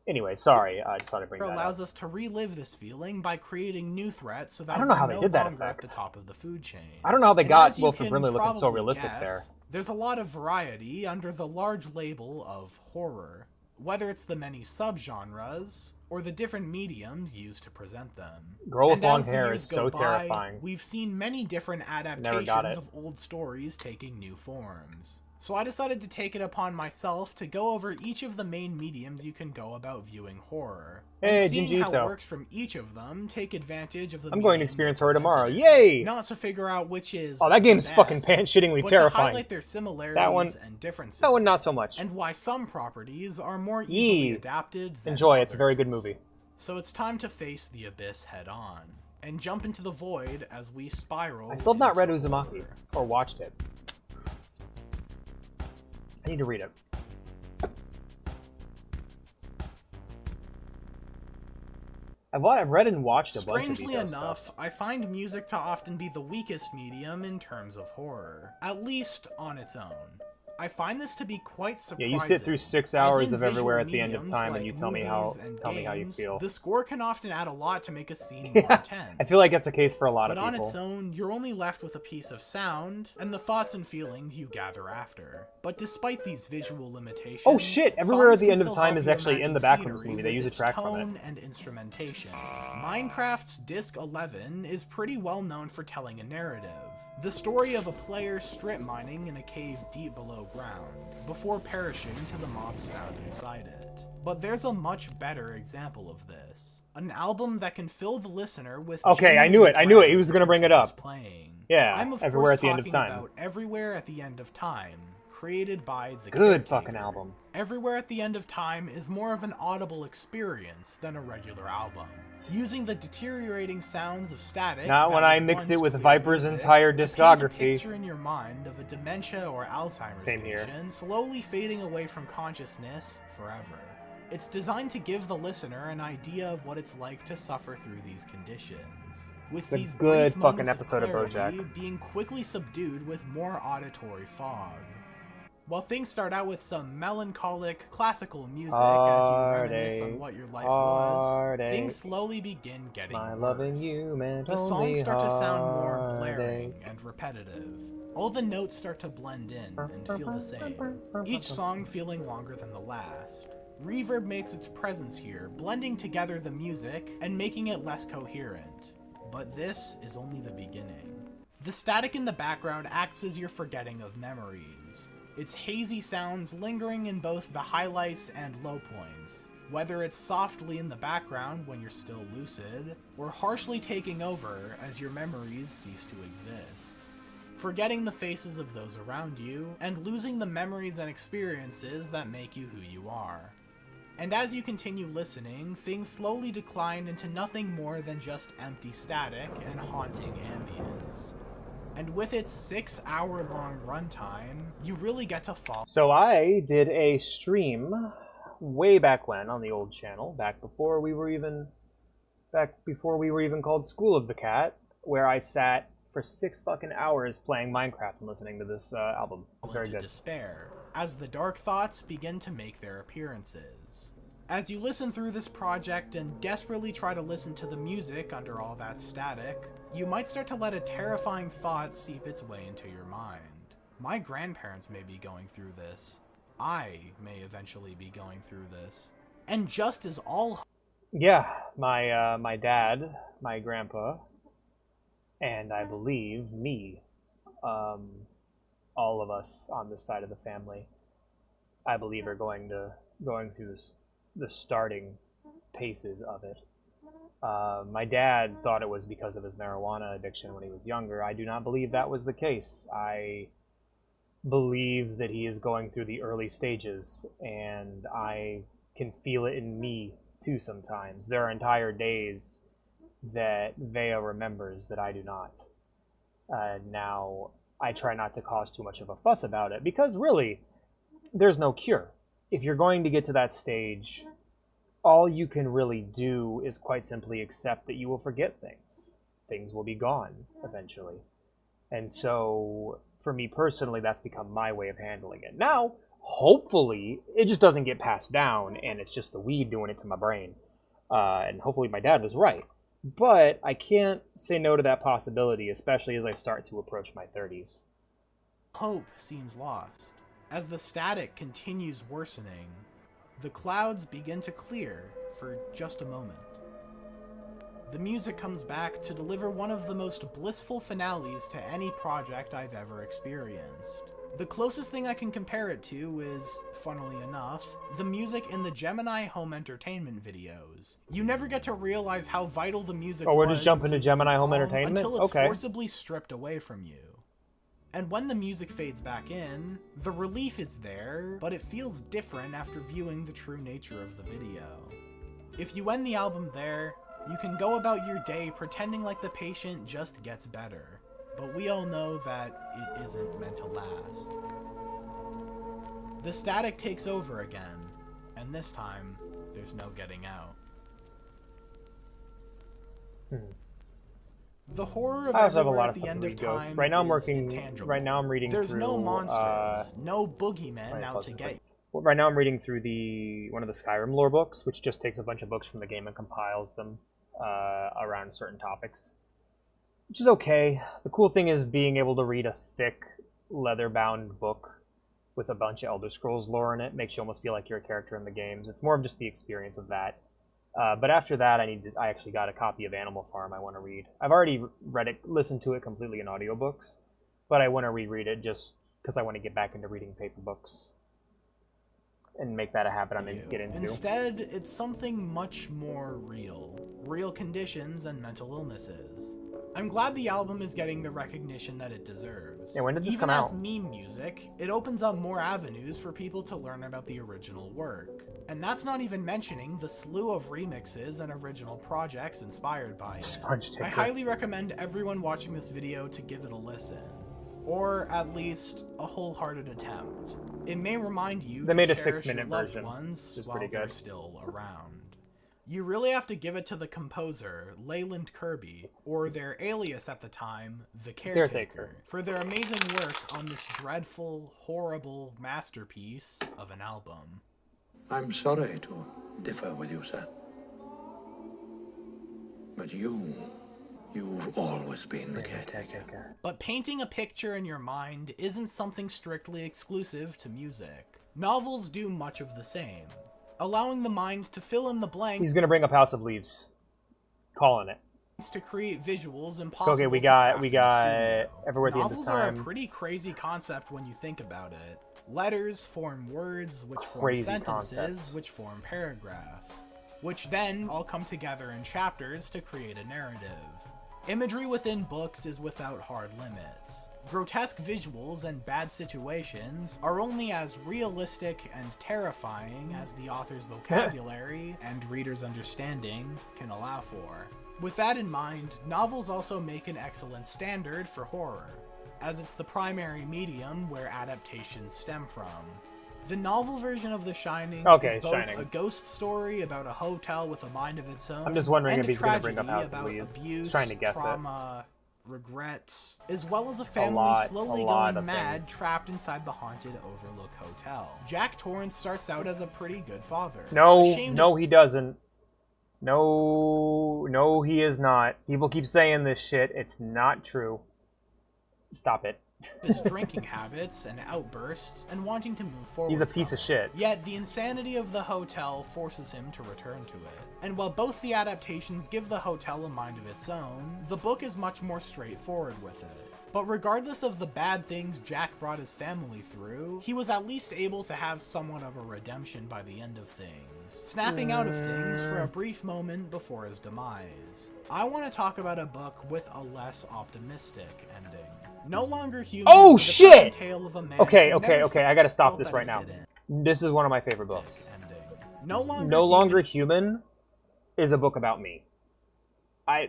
Anyway, sorry, I just thought I'd bring that up. allows us to relive this feeling by creating new threats so that I don't know we're how they no did that longer effect. at the top of the food chain. I don't know how they And got as you Wilford can Brimley looking so probably realistic guess, there. There's a lot of variety under the large label of horror, whether it's the many subgenres or the different mediums used to present them. Girl with And long as the hair years is go so by, terrifying. We've seen many different Never got adaptations it. of old stories taking new forms. So I decided to take it upon myself to go over each of the main mediums you can go about viewing horror. Hey, And seeing how Jinjito. it works from each of them, take advantage of the I'm going to medium experience that horror tomorrow. presented it. Yay! Not to figure out which is Oh, that game's the fucking best, pants-shittingly but terrifying. to highlight their similarities That one- and differences. that one not so much. And why some properties are more easily Yee. adapted than Enjoy, it's a others. very good movie. So it's time to face the abyss head on and jump into the void as we spiral. I still have not read into Uzumaki, or watched it. I need to read it. I've read and watched a bunch of Strangely these enough, stuff. I find music to often be the weakest medium in terms of horror, at least on its own. I find this to be quite Yeah, surprising. you sit through 6 as hours in of Everywhere visual at the End of mediums Time, and like you tell me how movies and how you games, feel. The score can often add a lot to make a scene more Yeah, intense. I feel like that's the case for a lot But of on people. its own, you're only left with a piece of sound and the thoughts and feelings you gather after. But despite these visual limitations, Oh shit! Everywhere at songs the can End of still Time help is you actually in imagine the back from this scenery movie. They with use a its track from it. tone and instrumentation. Minecraft's Disc 11 is pretty well known for telling a narrative. The story of a player strip mining in a cave deep below ground, before perishing to the mobs found inside it. But there's a much better example of this. An album that can fill the listener with Okay, I knew it. I knew it. He was gonna bring it up. Playing. Yeah, I'm of Everywhere course at the End of talking Time. about Everywhere at the End of Time, created by the Good Caretaker. fucking album. Everywhere at the End of Time is more of an audible experience than a regular album, using the deteriorating sounds of static. Not that when was I mix once it with clear Viper's music entire to paint a discography. picture in your mind of a dementia or Alzheimer's Same here. patient slowly fading away from consciousness forever. It's designed to give the listener an idea of what it's like to suffer through these conditions. With It's a these good brief fucking moments episode of clarity BoJack. being quickly subdued with more auditory fog. While things start out with some melancholic, classical music as you reminisce on what your life was, things slowly begin getting My worse. loving you meant The songs only start to sound more blaring heartache. and repetitive. All the notes start to blend in and feel the same, each song feeling longer than the last. Reverb makes its presence here, blending together the music and making it less coherent. But this is only the beginning. The static in the background acts as your forgetting of memories. Its hazy sounds lingering in both the highlights and low points, whether it's softly in the background when you're still lucid, or harshly taking over as your memories cease to exist. Forgetting the faces of those around you, and losing the memories and experiences that make you who you are. And as you continue listening, things slowly decline into nothing more than just empty static and haunting ambience. And with its 6-hour-long runtime, you really get to fall. So I did a stream way back when on the old channel, back before we were even called School of the Cat, where I sat for 6 fucking hours playing Minecraft and listening to this album. Very good. Despair, as the dark thoughts begin to make their appearances. As you listen through this project and desperately try to listen to the music under all that static, you might start to let a terrifying thought seep its way into your mind. My grandparents may be going through this. I may eventually be going through this. And just as all... Yeah, my dad, my grandpa, and I believe me, all of us on this side of the family, I believe are going through the starting paces of it. My dad thought it was because of his marijuana addiction when he was younger. I do not believe that was the case. I believe that he is going through the early stages, and I can feel it in me too sometimes. There are entire days that Vea remembers that I do not. Now, I try not to cause too much of a fuss about it, because really, there's no cure. If you're going to get to that stage, all you can really do is quite simply accept that you will forget things. Things will be gone eventually. And so, for me personally, that's become my way of handling it. Now, hopefully, it just doesn't get passed down, and it's just the weed doing it to my brain. And hopefully my dad was right. But I can't say no to that possibility, especially as I start to approach my 30s. Hope seems lost. As the static continues worsening, the clouds begin to clear for just a moment. The music comes back to deliver one of the most blissful finales to any project I've ever experienced. The closest thing I can compare it to is, funnily enough, the music in the Gemini home entertainment videos. You never get to realize how vital the music was. Oh, we're just jumping to Gemini home entertainment? Until it's Okay. forcibly stripped away from you. And when the music fades back in, the relief is there, but it feels different after viewing the true nature of the video. If you end the album there, you can go about your day pretending like the patient just gets better. But we all know that it isn't meant to last. The static takes over again, and this time, there's no getting out. The horror of I also have a everywhere lot at of the stuff end to of read, Ghost. time Right now I'm is working. intangible. Right now I'm reading There's through. no monsters, no boogeymen right, out to get you. Well, right now I'm reading through one of the Skyrim lore books, which just takes a bunch of books from the game and compiles them around certain topics, which is okay. The cool thing is being able to read a thick, leather-bound book with a bunch of Elder Scrolls lore in it makes you almost feel like you're a character in the games. It's more of just the experience of that. But after that, I actually got a copy of Animal Farm I want to read. I've already read it, listened to it completely in audiobooks, but I want to reread it just because I want to get back into reading paper books and make that a habit I'm going to get into. Instead, it's something much more real. Real conditions and mental illnesses. I'm glad the album is getting the recognition that it deserves. Yeah, when did this come out? Even as meme music, it opens up more avenues for people to learn about the original work. And that's not even mentioning the slew of remixes and original projects inspired by it. I highly recommend everyone watching this video to give it a listen. Or at least a wholehearted attempt. It may remind you they made a cherish 6-minute your loved version, ones which is while pretty they're good. still around. You really have to give it to the composer, Leyland Kirby, or their alias at the time, The Caretaker, for their amazing work on this dreadful, horrible masterpiece of an album. I'm sorry to differ with you, sir. But you've always been the caretaker. But painting a picture in your mind isn't something strictly exclusive to music. Novels do much of the same, allowing the mind to fill in the blanks. He's going to bring up House of Leaves. Calling it. To create visuals impossible. Okay, we to got craft in the studio. Everywhere at the End of Novels Time. are a pretty crazy concept when you think about it. Letters form words, which Crazy form sentences, concept. which form paragraphs, which then all come together in chapters to create a narrative. Imagery within books is without hard limits. Grotesque visuals and bad situations are only as realistic and terrifying as the author's vocabulary and reader's understanding can allow for. With that in mind, novels also make an excellent standard for horror, as it's the primary medium where adaptations stem from. The novel version of The Shining is both a ghost story about a hotel with a mind of its own. I'm just wondering and if he's going to bring up House of Leaves. Abuse, Trying to guess trauma, regret, as well as a family slowly going mad trapped inside the haunted Overlook Hotel. Jack Torrance starts out as a pretty good father. No, he doesn't. No, he is not. People keep saying this shit. It's not true. Stop it. His drinking habits and outbursts and wanting to move forward. He's a piece of shit. Yet the insanity of the hotel forces him to return to it. And while both the adaptations give the hotel a mind of its own, the book is much more straightforward with it. But regardless of the bad things Jack brought his family through, he was at least able to have somewhat of a redemption by the end of things, snapping out of things for a brief moment before his demise. I want to talk about a book with a less optimistic ending. No Longer Human. Oh shit! Tale of a man Okay, I gotta stop this right now. This is one of my favorite books. No Longer Human is a book about me. I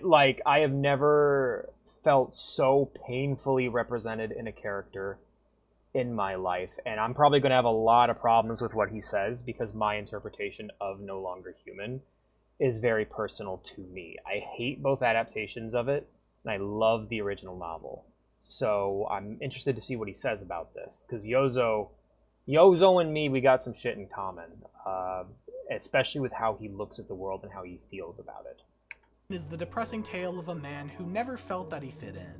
have never felt so painfully represented in a character in my life, and I'm probably going to have a lot of problems with what he says because my interpretation of No Longer Human is very personal to me. I hate both adaptations of it, and I love the original novel. So I'm interested to see what he says about this, because Yozo and me, we got some shit in common, especially with how he looks at the world and how he feels about it. Is the depressing tale of a man who never felt that he fit in.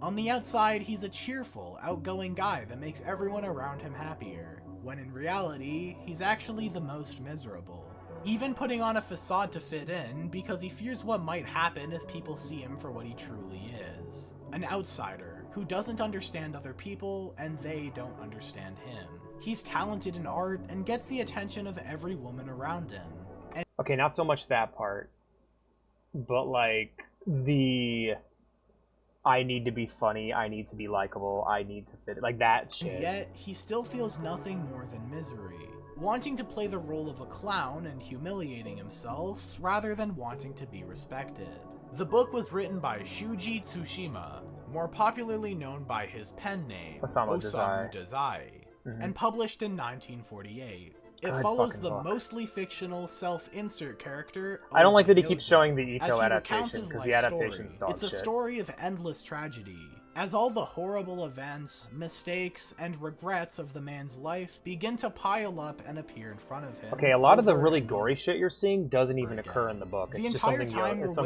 On the outside, he's a cheerful, outgoing guy that makes everyone around him happier, when in reality, he's actually the most miserable. Even putting on a facade to fit in because he fears what might happen if people see him for what he truly is. An outsider who doesn't understand other people and they don't understand him. He's talented in art and gets the attention of every woman around him. Okay, not so much that part. But, like, I need to be funny, I need to be likable, I need to fit, like, that shit. And yet, he still feels nothing more than misery, wanting to play the role of a clown and humiliating himself, rather than wanting to be respected. The book was written by Shuji Tsushima, more popularly known by his pen name, Osamu Dazai, and published in 1948. It follows the mostly fictional self-insert character. I don't like that he keeps showing the Ito adaptation, because the adaptation's dog shit. It's a story of endless tragedy, as all the horrible events, mistakes, and regrets of the man's life begin to pile up and appear in front of him. Okay, a lot of the really gory shit you're seeing doesn't even occur in the book. It's just something Ito added.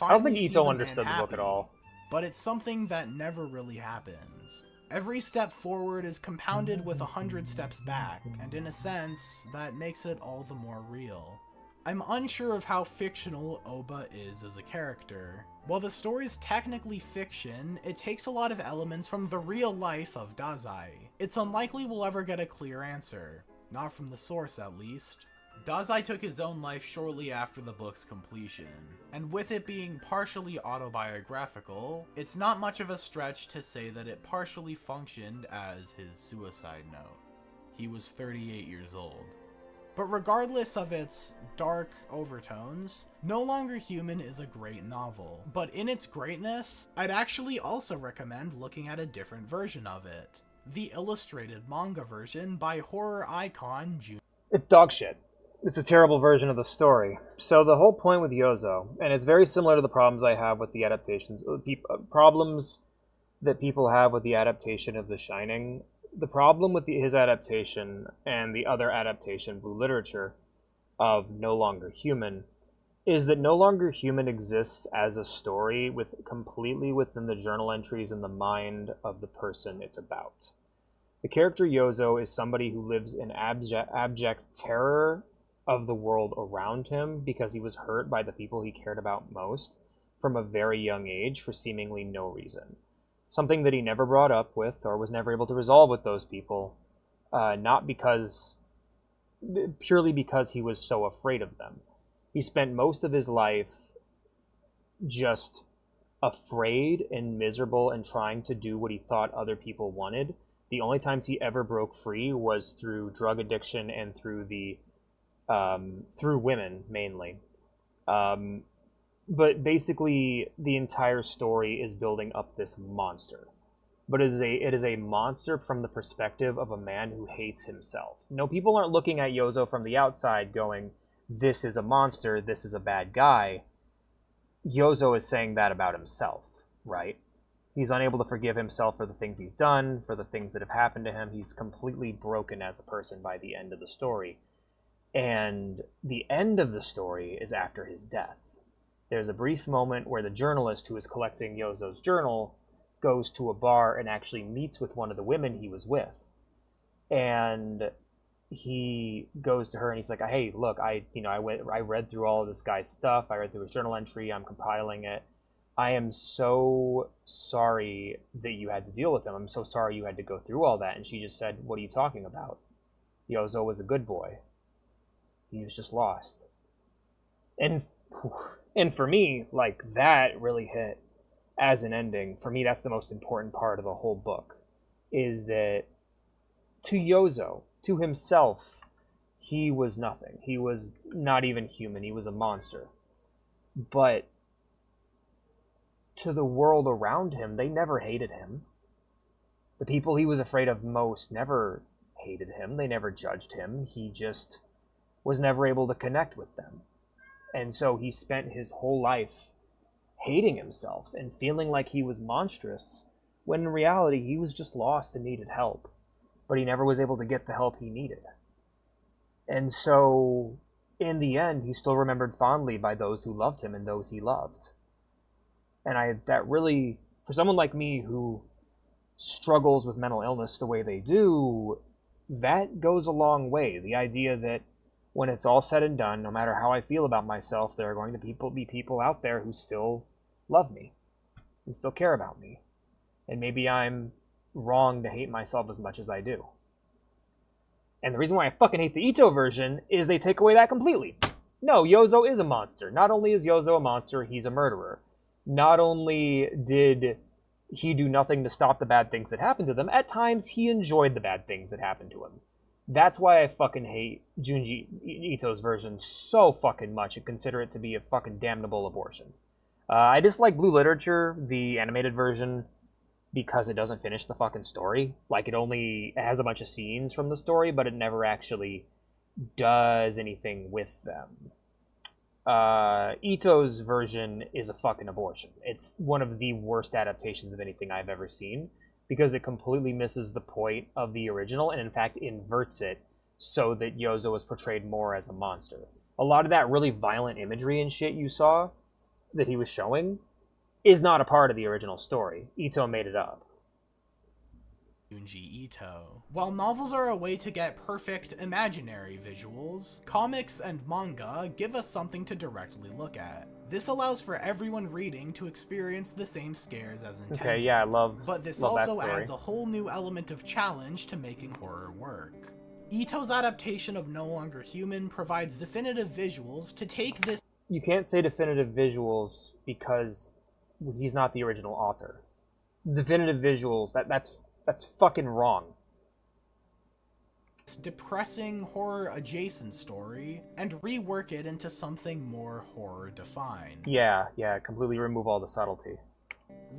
I don't think Ito understood the book at all. But it's something that never really happens. Every step forward is compounded with 100 steps back, and in a sense, that makes it all the more real. I'm unsure of how fictional Oba is as a character. While the story's technically fiction, it takes a lot of elements from the real life of Dazai. It's unlikely we'll ever get a clear answer. Not from the source, at least. Dazai took his own life shortly after the book's completion, and with it being partially autobiographical, it's not much of a stretch to say that it partially functioned as his suicide note. He was 38 years old. But regardless of its dark overtones, No Longer Human is a great novel. But in its greatness, I'd actually also recommend looking at a different version of it. The illustrated manga version by horror icon Jun. It's dog shit. It's a terrible version of the story. So the whole point with Yozo, and it's very similar to the problems I have with the adaptations, problems that people have with the adaptation of The Shining. The problem with his adaptation and the other adaptation, Blue Literature, of No Longer Human, is that No Longer Human exists as a story completely within the journal entries in the mind of the person it's about. The character Yozo is somebody who lives in abject terror of the world around him because he was hurt by the people he cared about most from a very young age for seemingly no reason. Something that he never brought up with or was never able to resolve with those people, purely because he was so afraid of them. He spent most of his life just afraid and miserable and trying to do what he thought other people wanted. The only times he ever broke free was through drug addiction and through women, mainly. But basically, the entire story is building up this monster. But it is a monster from the perspective of a man who hates himself. No, people aren't looking at Yozo from the outside going, this is a monster, this is a bad guy. Yozo is saying that about himself, right? He's unable to forgive himself for the things he's done, for the things that have happened to him. He's completely broken as a person by the end of the story. And the end of the story is after his death. There's a brief moment where the journalist who is collecting Yozo's journal goes to a bar and actually meets with one of the women he was with. And he goes to her and he's like, hey, look, I read through all of this guy's stuff. I read through his journal entry. I'm compiling it. I am so sorry that you had to deal with him. I'm so sorry you had to go through all that. And she just said, what are you talking about? Yozo was a good boy. He was just lost. And for me, like, that really hit as an ending. For me, that's the most important part of the whole book, is that to Yozo, to himself, he was nothing. He was not even human. He was a monster. But to the world around him, they never hated him. The people he was afraid of most never hated him. They never judged him. He just was never able to connect with them. And so he spent his whole life hating himself and feeling like he was monstrous, when in reality he was just lost and needed help. But he never was able to get the help he needed. And so, in the end, he's still remembered fondly by those who loved him and those he loved. And that really, for someone like me who struggles with mental illness the way they do, that goes a long way. The idea that when it's all said and done, no matter how I feel about myself, there are going to be people out there who still love me and still care about me. And maybe I'm wrong to hate myself as much as I do. And the reason why I fucking hate the Ito version is they take away that completely. No, Yozo is a monster. Not only is Yozo a monster, he's a murderer. Not only did he do nothing to stop the bad things that happened to them, at times he enjoyed the bad things that happened to him. That's why I fucking hate Junji Ito's version so fucking much and consider it to be a fucking damnable abortion. I dislike Blue Literature, the animated version, because it doesn't finish the fucking story. Like, it has a bunch of scenes from the story, but it never actually does anything with them. Ito's version is a fucking abortion. It's one of the worst adaptations of anything I've ever seen, because it completely misses the point of the original and in fact inverts it so that Yozo is portrayed more as a monster. A lot of that really violent imagery and shit you saw that he was showing is not a part of the original story. Ito made it up. Junji Ito. While novels are a way to get perfect imaginary visuals, comics and manga give us something to directly look at. This allows for everyone reading to experience the same scares as intended. Okay, yeah, I love But this love also that story. adds a whole new element of challenge to making horror work. Ito's adaptation of No Longer Human provides definitive visuals to take this... You can't say definitive visuals because he's not the original author. Definitive visuals, that's fucking wrong. Depressing horror adjacent story and rework it into something more horror defined. Yeah, completely remove all the subtlety.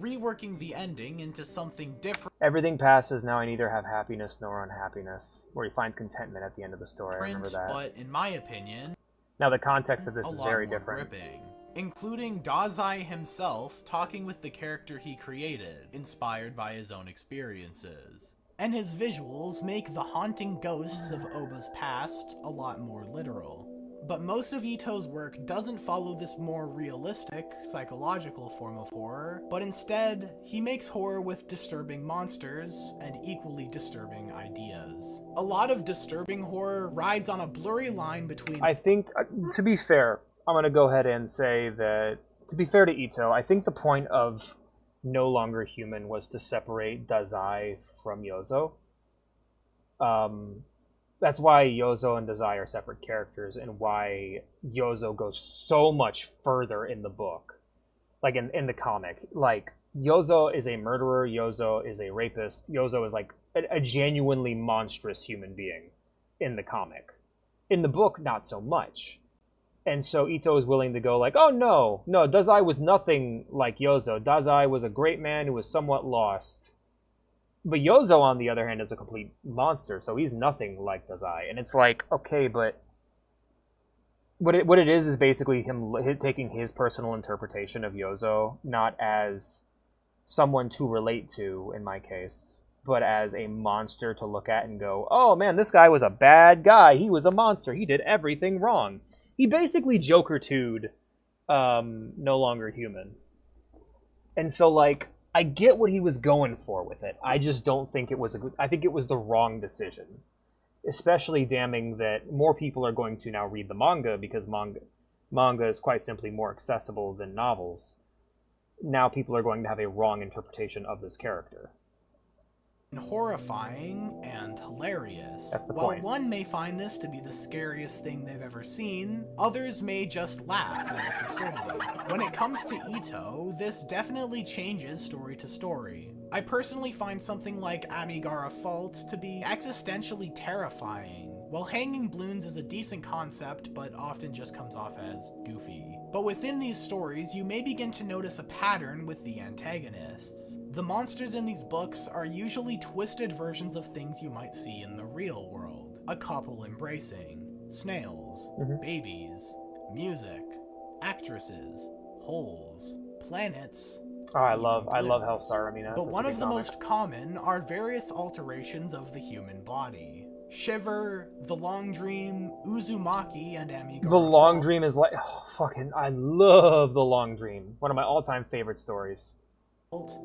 Reworking the ending into something different. Everything passes, now I neither have happiness nor unhappiness, where he finds contentment at the end of the story. I remember that. But in my opinion, now the context of this is very different. Gripping, including Dazai himself talking with the character he created, inspired by his own experiences. And his visuals make the haunting ghosts of Oba's past a lot more literal. But most of Ito's work doesn't follow this more realistic, psychological form of horror, but instead, he makes horror with disturbing monsters and equally disturbing ideas. A lot of disturbing horror rides on a blurry line between... I think, to be fair, I'm going to go ahead and say that, to be fair to Ito, I think the point of No Longer Human was to separate Dazai from Yozo. That's why Yozo and Dazai are separate characters, and why Yozo goes so much further in the book. Like, in the comic. Like, Yozo is a murderer, Yozo is a rapist, Yozo is, like, a genuinely monstrous human being in the comic. In the book, not so much. And so Ito is willing to go like, oh no, Dazai was nothing like Yozo. Dazai was a great man who was somewhat lost. But Yozo, on the other hand, is a complete monster, so he's nothing like Dazai. And it's like, okay, but what it is basically him taking his personal interpretation of Yozo, not as someone to relate to, in my case, but as a monster to look at and go, oh man, this guy was a bad guy. He was a monster. He did everything wrong. He basically Joker 2'd No Longer Human. And so, like, I get what he was going for with it. I just don't think it was a good... I think it was the wrong decision. Especially damning that more people are going to now read the manga, because manga is quite simply more accessible than novels. Now people are going to have a wrong interpretation of this character. Horrifying and hilarious. That's the While point. one may find this to be the scariest thing they've ever seen, others may just laugh at its absurdity. When it comes to Ito, this definitely changes story to story. I personally find something like Amigara Fault to be existentially terrifying, while Hanging Balloons is a decent concept, but often just comes off as goofy. But within these stories, you may begin to notice a pattern with the antagonists. The monsters in these books are usually twisted versions of things you might see in the real world. A couple embracing, snails, babies, music, actresses, holes, planets. Oh, I love Hellstar. I mean, that's But one of the comic. most common are various alterations of the human body. Shiver, The Long Dream, Uzumaki, and Amigara. The Long Dream is like... Oh, fucking... I love The Long Dream. One of my all-time favorite stories.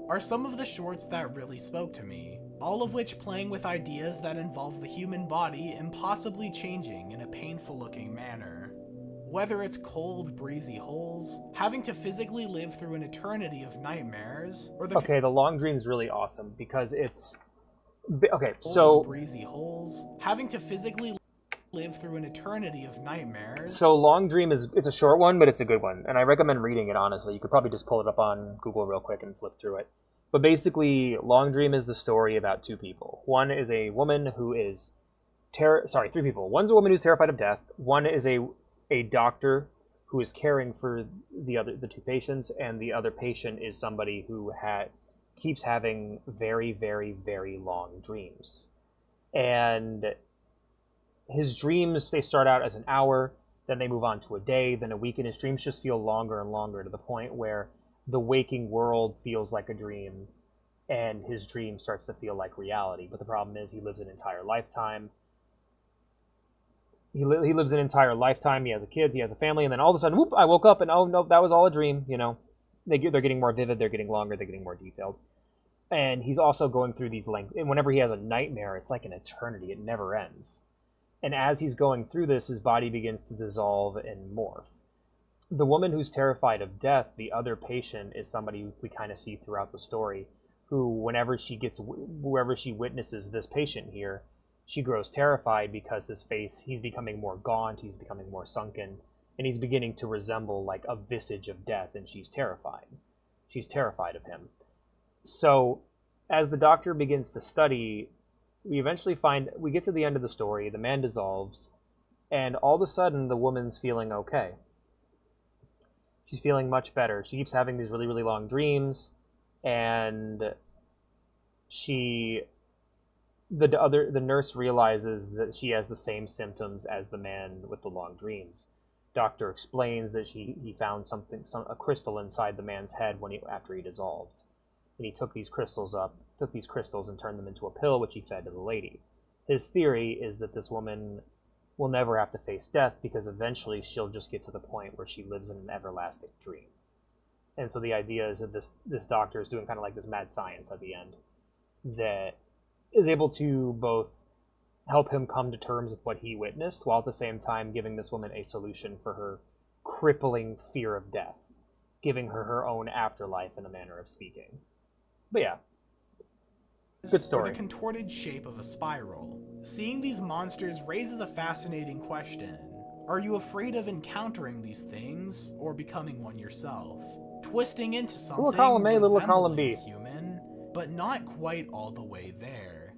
Are some of the shorts that really spoke to me, all of which playing with ideas that involve the human body impossibly changing in a painful-looking manner. Whether it's cold, breezy holes, having to physically live through an eternity of nightmares, or the... Okay, The Long Dream's really awesome, because it's... Okay, so... breezy holes, having to physically live through an eternity of nightmares. So Long Dream it's a short one, but it's a good one, and I recommend reading it, honestly. You could probably just pull it up on Google real quick and flip through it. But basically, Long Dream is the story about two people. One is a woman who is... Sorry, three people. One's a woman who's terrified of death. One is a doctor who is caring for the two patients, and the other patient is somebody who keeps having very, very, very long dreams. And his dreams, they start out as an hour, then they move on to a day, then a week, and his dreams just feel longer and longer, to the point where the waking world feels like a dream, and his dream starts to feel like reality. But the problem is he lives an entire lifetime. He lives an entire lifetime, he has kids, he has a family, and then all of a sudden, whoop, I woke up, and oh no, that was all a dream, you know. They're getting more vivid, they're getting longer, they're getting more detailed. And he's also going through these lengths, and whenever he has a nightmare, it's like an eternity, it never ends. And as he's going through this, his body begins to dissolve and morph. The woman who's terrified of death, the other patient, is somebody we kind of see throughout the story, who wherever she witnesses this patient here, she grows terrified because his face, he's becoming more gaunt, he's becoming more sunken, and he's beginning to resemble like a visage of death, and she's terrified. She's terrified of him. So, as the doctor begins to study, we eventually we get to the end of the story, the man dissolves, and all of a sudden the woman's feeling okay. She's feeling much better. She keeps having these really, really long dreams, and the nurse realizes that she has the same symptoms as the man with the long dreams. Doctor explains that he found a crystal inside the man's head after he dissolved. And he took these crystals and turned them into a pill, which he fed to the lady. His theory is that this woman will never have to face death, because eventually she'll just get to the point where she lives in an everlasting dream. And so the idea is that this doctor is doing kind of like this mad science at the end that is able to both help him come to terms with what he witnessed, while at the same time giving this woman a solution for her crippling fear of death, giving her own afterlife, in a manner of speaking. But yeah, good story. Or the contorted shape of a spiral. Seeing these monsters raises a fascinating question. Are you afraid of encountering these things, or becoming one yourself? Twisting into something little column A, little column B. Human, but not quite all the way there.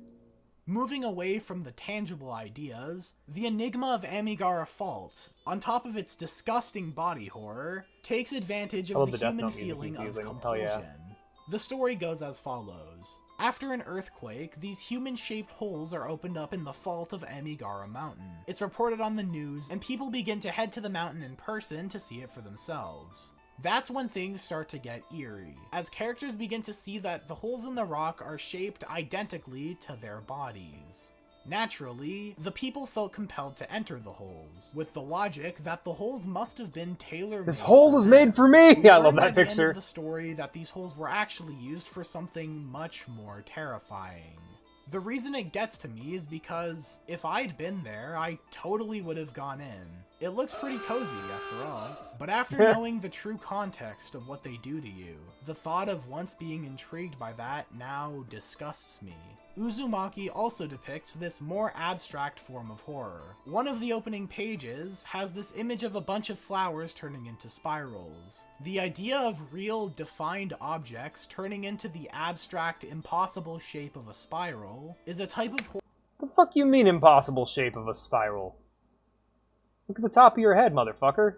Moving away from the tangible ideas, the enigma of Amigara Fault, on top of its disgusting body horror, takes advantage of the human feeling of compulsion. The story goes as follows. After an earthquake, these human-shaped holes are opened up in the fault of Amigara Mountain. It's reported on the news, and people begin to head to the mountain in person to see it for themselves. That's when things start to get eerie, as characters begin to see that the holes in the rock are shaped identically to their bodies. Naturally, the people felt compelled to enter the holes, with the logic that the holes must have been tailor-made. This hole was made for me! I love that picture. By the end of the story that these holes were actually used for something much more terrifying. The reason it gets to me is because if I'd been there, I totally would have gone in. It looks pretty cozy after all. But after knowing the true context of what they do to you, the thought of once being intrigued by that now disgusts me. Uzumaki also depicts this more abstract form of horror. One of the opening pages has this image of a bunch of flowers turning into spirals. The idea of real, defined objects turning into the abstract, impossible shape of a spiral is a type of horror. The fuck you mean impossible shape of a spiral? Look at the top of your head, motherfucker.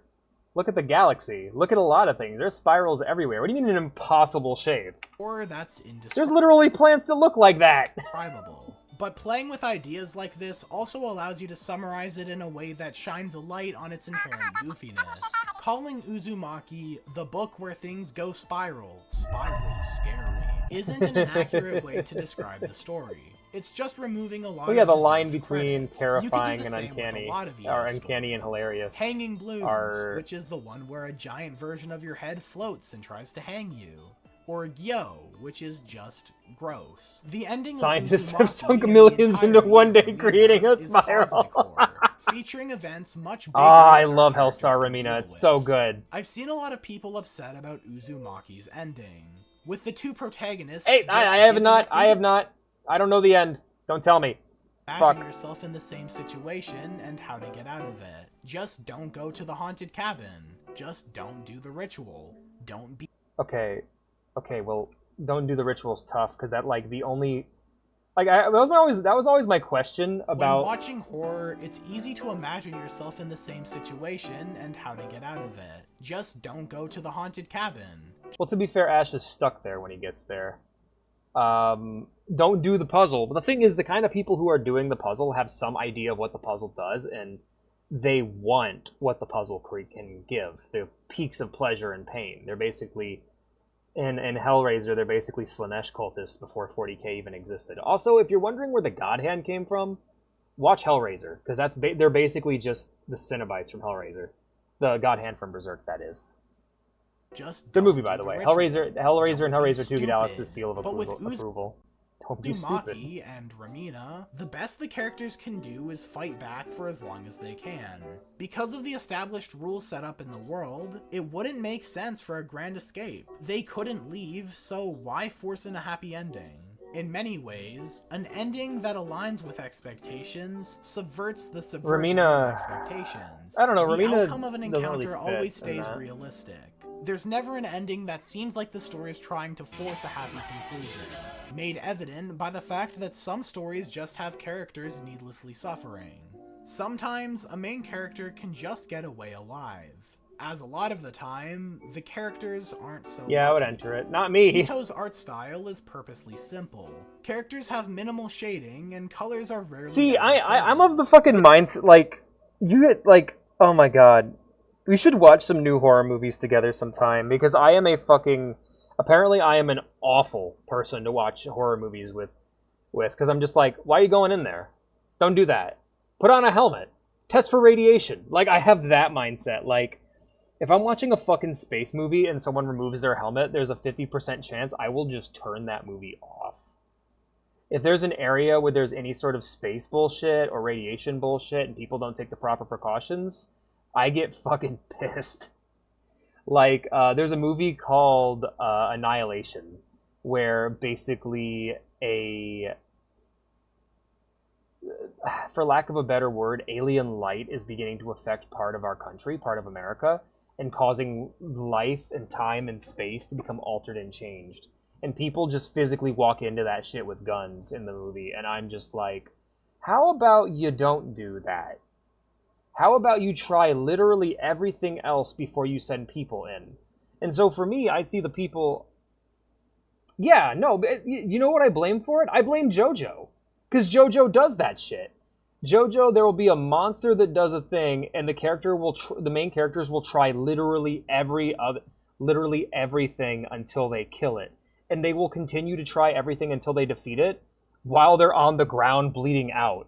Look at the galaxy. Look at a lot of things. There's spirals everywhere. What do you mean an impossible shape? Or that's indescribable. There's literally plants that look like that. But playing with ideas like this also allows you to summarize it in a way that shines a light on its inherent goofiness. Calling Uzumaki the book where things go spiral scary, isn't an inaccurate way to describe the story. It's just removing a lot well, yeah, of the line between credit. terrifying and uncanny, or uncanny and hilarious. Hanging Blooms, which is the one where a giant version of your head floats and tries to hang you. Or Gyo, which is just gross. The ending Scientists of have sunk millions into one day creating a spiral. Featuring events much bigger. I love Hellstar Ramina. It's so good. I've seen a lot of people upset about Uzumaki's ending. With the two protagonists... Hey, I have not. I don't know the end. Don't tell me. Imagine yourself in the same situation and how to get out of it. Just don't go to the haunted cabin. Just don't do the ritual. Don't be... Okay, well, don't do the ritual's tough, because that, like, the only... Like, that was always my question about... When watching horror, it's easy to imagine yourself in the same situation and how to get out of it. Just don't go to the haunted cabin. Well, to be fair, Ash is stuck there when he gets there. Don't do the puzzle. But the thing is, the kind of people who are doing the puzzle have some idea of what the puzzle does, and they want what the puzzle can give. The peaks of pleasure and pain. They're basically... In Hellraiser, they're basically Slanesh cultists before 40k even existed. Also, if you're wondering where the God Hand came from, watch Hellraiser, because they're basically just the Cenobites from Hellraiser. The God Hand from Berserk, that is. Good movie, by the way. Hellraiser and Hellraiser 2 get Alex's seal of approval. Don't be stupid. Uzumaki and Ramina, the best the characters can do is fight back for as long as they can. Because of the established rules set up in the world, it wouldn't make sense for a grand escape. They couldn't leave, so why force in a happy ending? In many ways, an ending that aligns with expectations subverts the subversion of expectations. I don't know, Ramina the outcome of an encounter really always stays realistic. There's never an ending that seems like the story is trying to force a happy conclusion, made evident by the fact that some stories just have characters needlessly suffering. Sometimes, a main character can just get away alive, as a lot of the time, the characters aren't so Yeah, I would enter it. Not me. Ito's art style is purposely simple. Characters have minimal shading, and colors are rarely... See, I'm of the fucking mindset, like, you get, like, oh my god. We should watch some new horror movies together sometime, because I am a fucking... Apparently, I am an awful person to watch horror movies with, because I'm just like, why are you going in there? Don't do that. Put on a helmet. Test for radiation. Like, I have that mindset. Like, if I'm watching a fucking space movie and someone removes their helmet, there's a 50% chance I will just turn that movie off. If there's an area where there's any sort of space bullshit or radiation bullshit and people don't take the proper precautions, I get fucking pissed. Like, there's a movie called Annihilation, where basically for lack of a better word, alien light is beginning to affect part of our country, part of America, and causing life and time and space to become altered and changed. And people just physically walk into that shit with guns in the movie, and I'm just like, how about you don't do that? How about you try literally everything else before you send people in? And so for me, I see the people... Yeah, no, you know what I blame for it? I blame JoJo. Because JoJo does that shit. JoJo, there will be a monster that does a thing, and the main characters will try literally every other... literally everything until they kill it. And they will continue to try everything until they defeat it while they're on the ground bleeding out.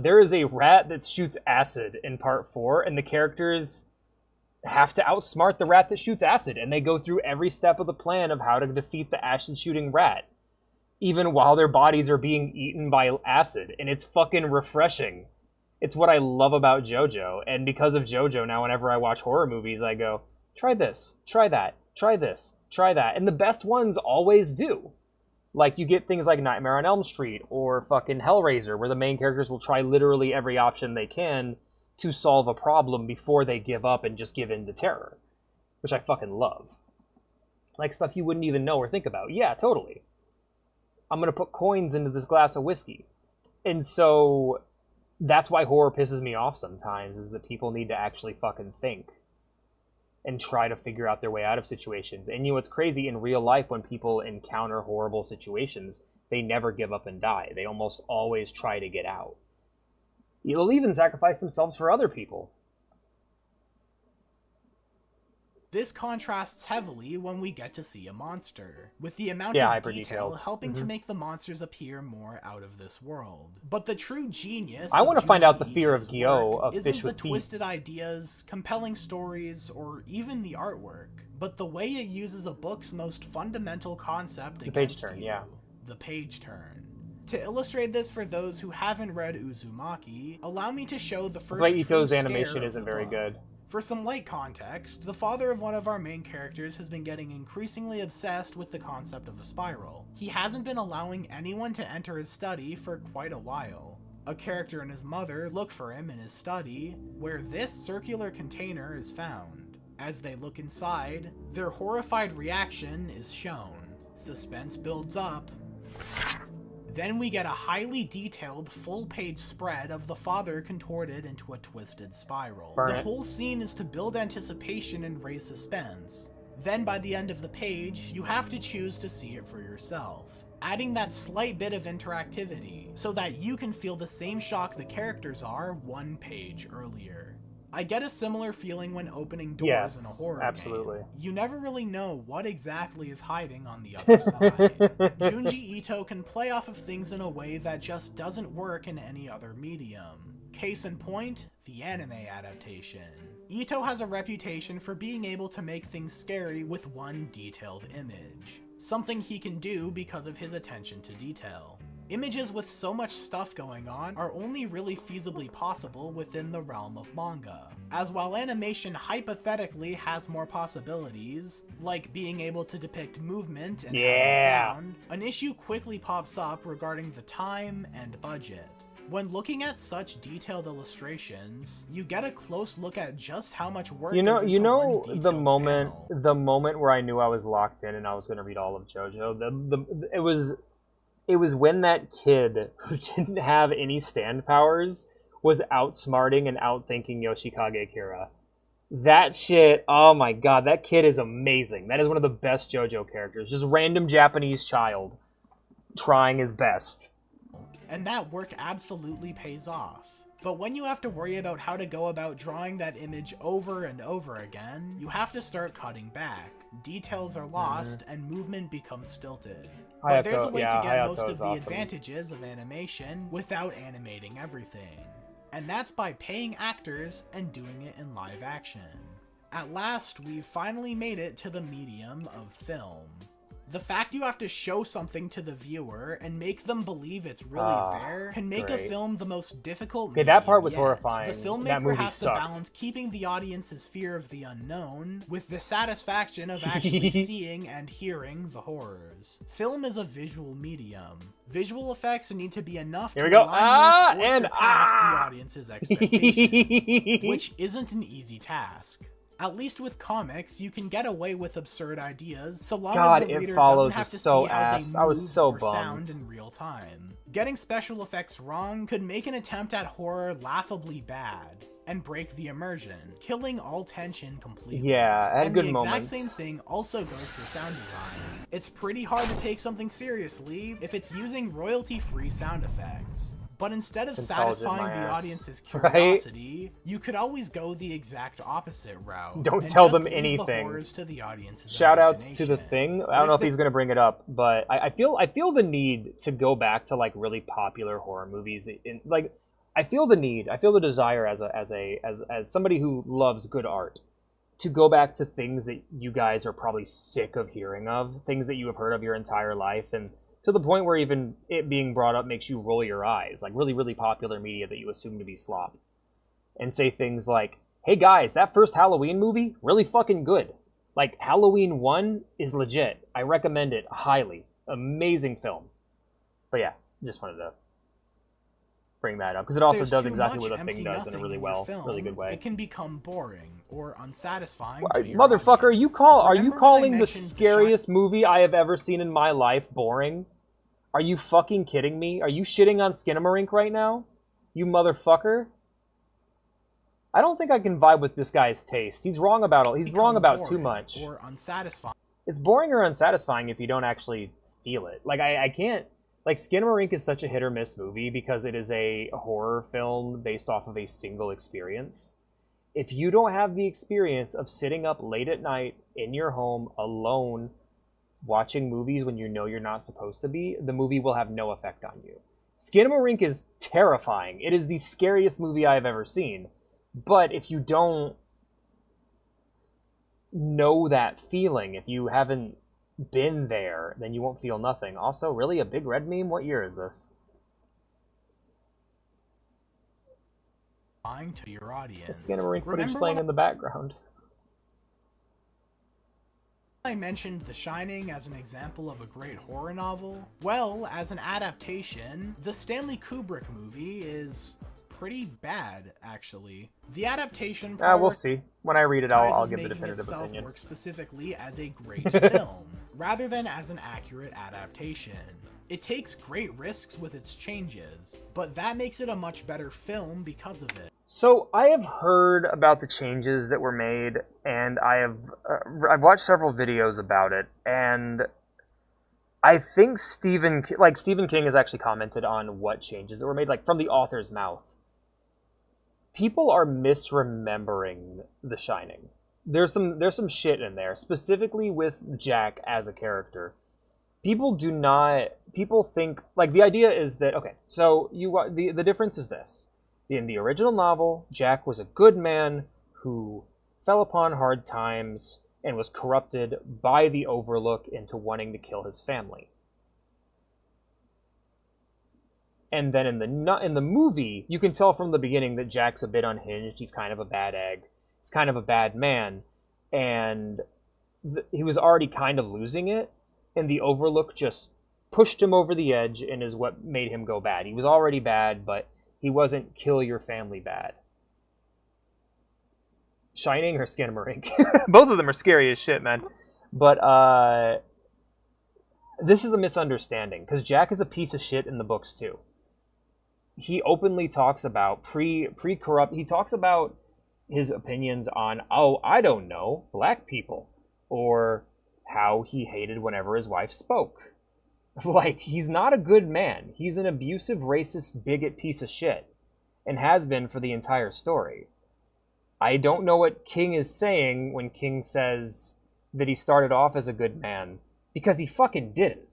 There is a rat that shoots acid in part 4, and the characters have to outsmart the rat that shoots acid, and they go through every step of the plan of how to defeat the acid-shooting rat, even while their bodies are being eaten by acid, and it's fucking refreshing. It's what I love about JoJo, and because of JoJo, now whenever I watch horror movies, I go, try this, try that, try this, try that, and the best ones always do. Like, you get things like Nightmare on Elm Street, or fucking Hellraiser, where the main characters will try literally every option they can to solve a problem before they give up and just give in to terror, which I fucking love. Like stuff you wouldn't even know or think about. Yeah, totally. I'm gonna put coins into this glass of whiskey. And so that's why horror pisses me off sometimes, is that people need to actually fucking think and try to figure out their way out of situations. And you know what's crazy, in real life, when people encounter horrible situations, they never give up and die. They almost always try to get out. They'll even sacrifice themselves for other people. This contrasts heavily when we get to see a monster, with the amount of detail helping to make the monsters appear more out of this world. But the true genius I want to find out the fear of Gyo of isn't Fish the with Teeth. twisted ideas, compelling stories, or even the artwork, but the way it uses a book's most fundamental concept The page turn, yeah. The page turn. To illustrate this for those who haven't read Uzumaki, allow me to show the first That's why Ito's true animation scare of isn't the very book. good. For some light context, the father of one of our main characters has been getting increasingly obsessed with the concept of a spiral. He hasn't been allowing anyone to enter his study for quite a while. A character and his mother look for him in his study, where this circular container is found. As they look inside, their horrified reaction is shown. Suspense builds up. Then we get a highly detailed full-page spread of the father contorted into a twisted spiral. Burn The it. whole scene is to build anticipation and raise suspense. Then by the end of the page, you have to choose to see it for yourself, adding that slight bit of interactivity so that you can feel the same shock the characters are one page earlier. I get a similar feeling when opening doors in a horror absolutely. game. You never really know what exactly is hiding on the other side. Junji Ito can play off of things in a way that just doesn't work in any other medium. Case in point, the anime adaptation. Ito has a reputation for being able to make things scary with one detailed image. Something he can do because of his attention to detail. Images with so much stuff going on are only really feasibly possible within the realm of manga, as while animation hypothetically has more possibilities, like being able to depict movement and having sound, an issue quickly pops up regarding the time and budget. When looking at such detailed illustrations, you get a close look at just how much work You know is into one the detailed moment panel. the moment where I knew I was locked in and I was going to read all of JoJo. It was when that kid who didn't have any stand powers was outsmarting and outthinking Yoshikage Kira. That shit, oh my god, that kid is amazing. That is one of the best JoJo characters. Just random Japanese child trying his best. And that work absolutely pays off. But when you have to worry about how to go about drawing that image over and over again, you have to start cutting back. Details are lost, and movement becomes stilted. But there's a way to get most of the advantages of animation without animating everything. And that's by paying actors and doing it in live action. At last, we've finally made it to the medium of film. The fact you have to show something to the viewer and make them believe it's really there can make a film the most difficult medium that part was yet. horrifying. The filmmaker That movie has sucked. to balance keeping the audience's fear of the unknown with the satisfaction of actually seeing and hearing the horrors. Film is a visual medium. Visual effects need to be enough Here to we go. align with or And surpass the audience's expectations, which isn't an easy task. At least with comics, you can get away with absurd ideas so long as the reader doesn't have to see how they move or sound in real time. Getting special effects wrong could make an attempt at horror laughably bad and break the immersion, killing all tension completely. Yeah, it had and good the moments. exact same thing also goes for sound design. It's pretty hard to take something seriously if it's using royalty-free sound effects. But instead of Intelligent, satisfying my the ass. audience's Right? curiosity, you could always go the exact opposite route. Don't and tell just them leave the anything. horrors to the audience's Shoutouts to The imagination. Thing. I don't know if he's gonna bring it up, but I feel the need to go back to like really popular horror movies. I feel the need. I feel the desire as somebody who loves good art to go back to things that you guys are probably sick of hearing of, things that you have heard of your entire life, and to the point where even it being brought up makes you roll your eyes, like really, really popular media that you assume to be slop, and say things like, hey guys, that first Halloween movie, really fucking good. Like, Halloween 1 is legit. I recommend it highly. Amazing film. But yeah, just wanted to bring that up, because it also There's does too exactly much what The Thing empty does in a nothing really your film, really good way. It can become boring or unsatisfying. Are- to your Motherfucker, are you Remember when I calling the mentioned scariest movie I have ever seen in my life boring? Are you fucking kidding me? Are you shitting on Skinamarink right now? You motherfucker? I don't think I can vibe with this guy's taste. He's wrong about too much. Or unsatisfying. It's boring or unsatisfying if you don't actually feel it. Like, I can't... Like, Skinamarink is such a hit-or-miss movie because it is a horror film based off of a single experience. If you don't have the experience of sitting up late at night in your home alone watching movies when you know you're not supposed to be, the movie will have no effect on you. Skinamarink is terrifying. It is the scariest movie I have ever seen. But if you don't know that feeling, if you haven't been there, then you won't feel nothing. Also, really, a big red meme? What year is this? To your audience. It's Skinamarink footage Remember playing when in the background. I mentioned The Shining as an example of a great horror novel? Well, as an adaptation, the Stanley Kubrick movie is pretty bad, actually. The adaptation We'll see. When I read it, I'll give the making definitive itself opinion. work specifically as a great film, rather than as an accurate adaptation. It takes great risks with its changes, but that makes it a much better film because of it. So I have heard about the changes that were made, and I've watched several videos about it, and I think Stephen King has actually commented on what changes that were made, like from the author's mouth. People are misremembering The Shining. There's some shit in there, specifically with Jack as a character. People think, like, the idea is that, okay, so the difference is this. In the original novel, Jack was a good man who fell upon hard times and was corrupted by the Overlook into wanting to kill his family. And then in the movie, you can tell from the beginning that Jack's a bit unhinged. He's kind of a bad egg. He's kind of a bad man. And he was already kind of losing it. And the Overlook just pushed him over the edge and is what made him go bad. He was already bad, but he wasn't kill your family bad. Shining or Skinamarink? Both of them are scary as shit, man. But this is a misunderstanding, because Jack is a piece of shit in the books too. He openly talks about pre-corrupt. He talks about his opinions on, I don't know, black people, or how he hated whenever his wife spoke. Like, he's not a good man. He's an abusive, racist, bigot piece of shit, and has been for the entire story. I don't know what King is saying when King says that he started off as a good man, because he fucking didn't.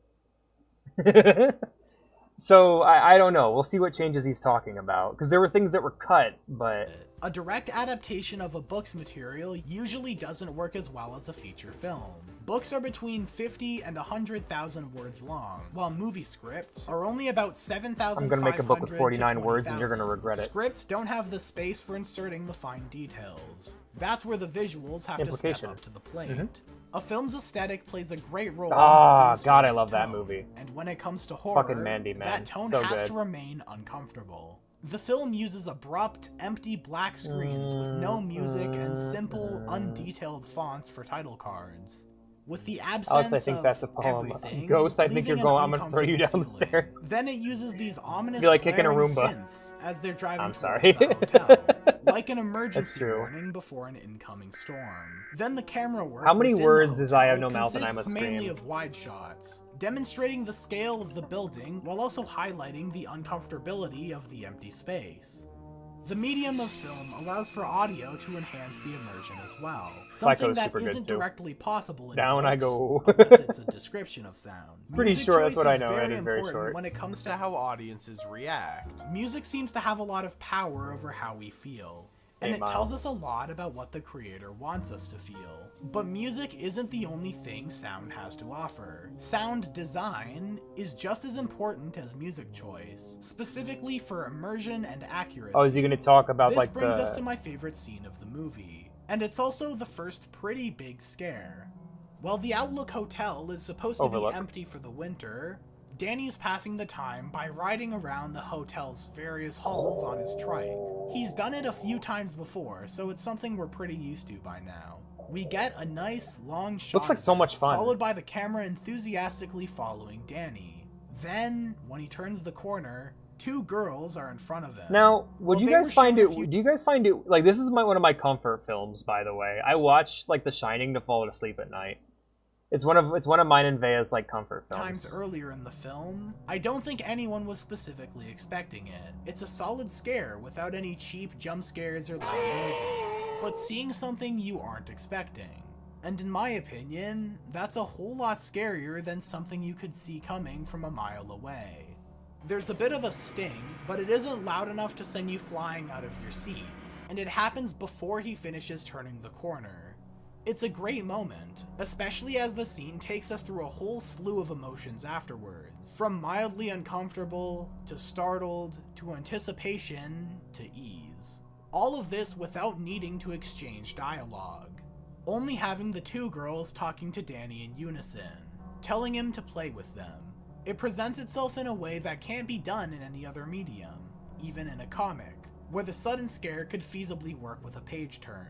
So, I don't know. We'll see what changes he's talking about, because there were things that were cut, but... A direct adaptation of a book's material usually doesn't work as well as a feature film. Books are between 50 and 100,000 words long, while movie scripts are only about 7,500 I'm gonna make a book with 49 to words and you're 20,000. gonna regret it. Scripts don't have the space for inserting the fine details. That's where the visuals have to step up to the plate. A film's aesthetic plays a great role. Ah, in the God, I story's love that tone. movie. And when it comes to horror, Fucking Mandy, man. that tone So has good. to remain uncomfortable. The film uses abrupt, empty black screens with no music and simple, undetailed fonts for title cards. With the absence Alex, I think of that's a poem. everything, Ghost, I think leaving you're going. I'm an gonna throw you down the uncomfortable stairs. feeling. Then it uses these ominous Be like kicking a blaring Roomba. synths as they're driving I'm towards sorry. the hotel, like an emergency true. warning before an incoming storm. Then the camera work How many within words the is I Have hotel No Mouth and I'm a consists mainly Scream? of wide shots. demonstrating the scale of the building while also highlighting the uncomfortability of the empty space. The medium of film allows for audio to enhance the immersion as well, something that isn't directly possible in Down books, I go. unless it's a description of sound. It's pretty Music short, that's choice what I is know, very it is very important short. when it comes to how audiences react. Music seems to have a lot of power over how we feel, and it tells us a lot about what the creator wants us to feel. But music isn't the only thing sound has to offer. Sound design is just as important as music choice, specifically for immersion and accuracy. Oh, is he going to talk about This like brings us to my favorite scene of the movie, and it's also the first pretty big scare. While the Outlook Hotel is supposed to be empty for the winter, Danny's passing the time by riding around the hotel's various halls on his trike. He's done it a few times before, so it's something we're pretty used to by now. We get a nice, long shot. Looks like so much fun. Followed by the camera enthusiastically following Danny. Then, when he turns the corner, two girls are in front of him. Now, would you guys find it? Do you guys find it like this is one of my comfort films? By the way, I watch like The Shining to fall asleep at night. It's one of mine and Vea's like comfort films. Times earlier in the film, I don't think anyone was specifically expecting it. It's a solid scare without any cheap jump scares or loud noises, but seeing something you aren't expecting. And in my opinion, that's a whole lot scarier than something you could see coming from a mile away. There's a bit of a sting, but it isn't loud enough to send you flying out of your seat, and it happens before he finishes turning the corner. It's a great moment, especially as the scene takes us through a whole slew of emotions afterwards, from mildly uncomfortable, to startled, to anticipation, to ease. All of this without needing to exchange dialogue, only having the two girls talking to Danny in unison, telling him to play with them. It presents itself in a way that can't be done in any other medium, even in a comic, where the sudden scare could feasibly work with a page turn.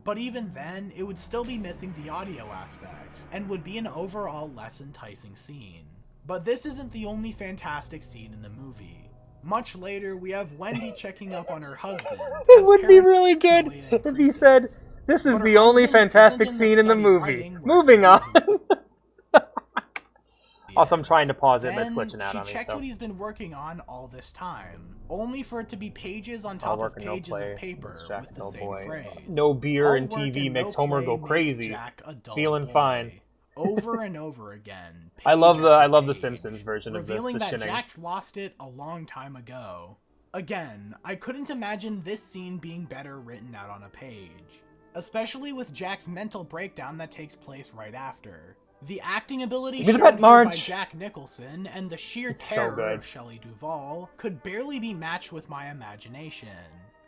But even then, it would still be missing the audio aspects, and would be an overall less enticing scene. But this isn't the only fantastic scene in the movie. Much later, we have Wendy checking up on her husband. It would be really good if he said, "This is the only fantastic scene in the movie." Moving on. Also, I'm trying to pause it, but it's glitching out on me. She checks what he's been working on all this time, only for it to be pages on top of pages of paper with the same phrase. No beer and TV makes Homer go crazy. Feeling fine. Over and over again. I love the Simpsons version of this. Revealing that Jack's lost it a long time ago. Again, I couldn't imagine this scene being better written out on a page, especially with Jack's mental breakdown that takes place right after. The acting ability shown here by Jack Nicholson and the sheer terror of Shelley Duvall could barely be matched with my imagination.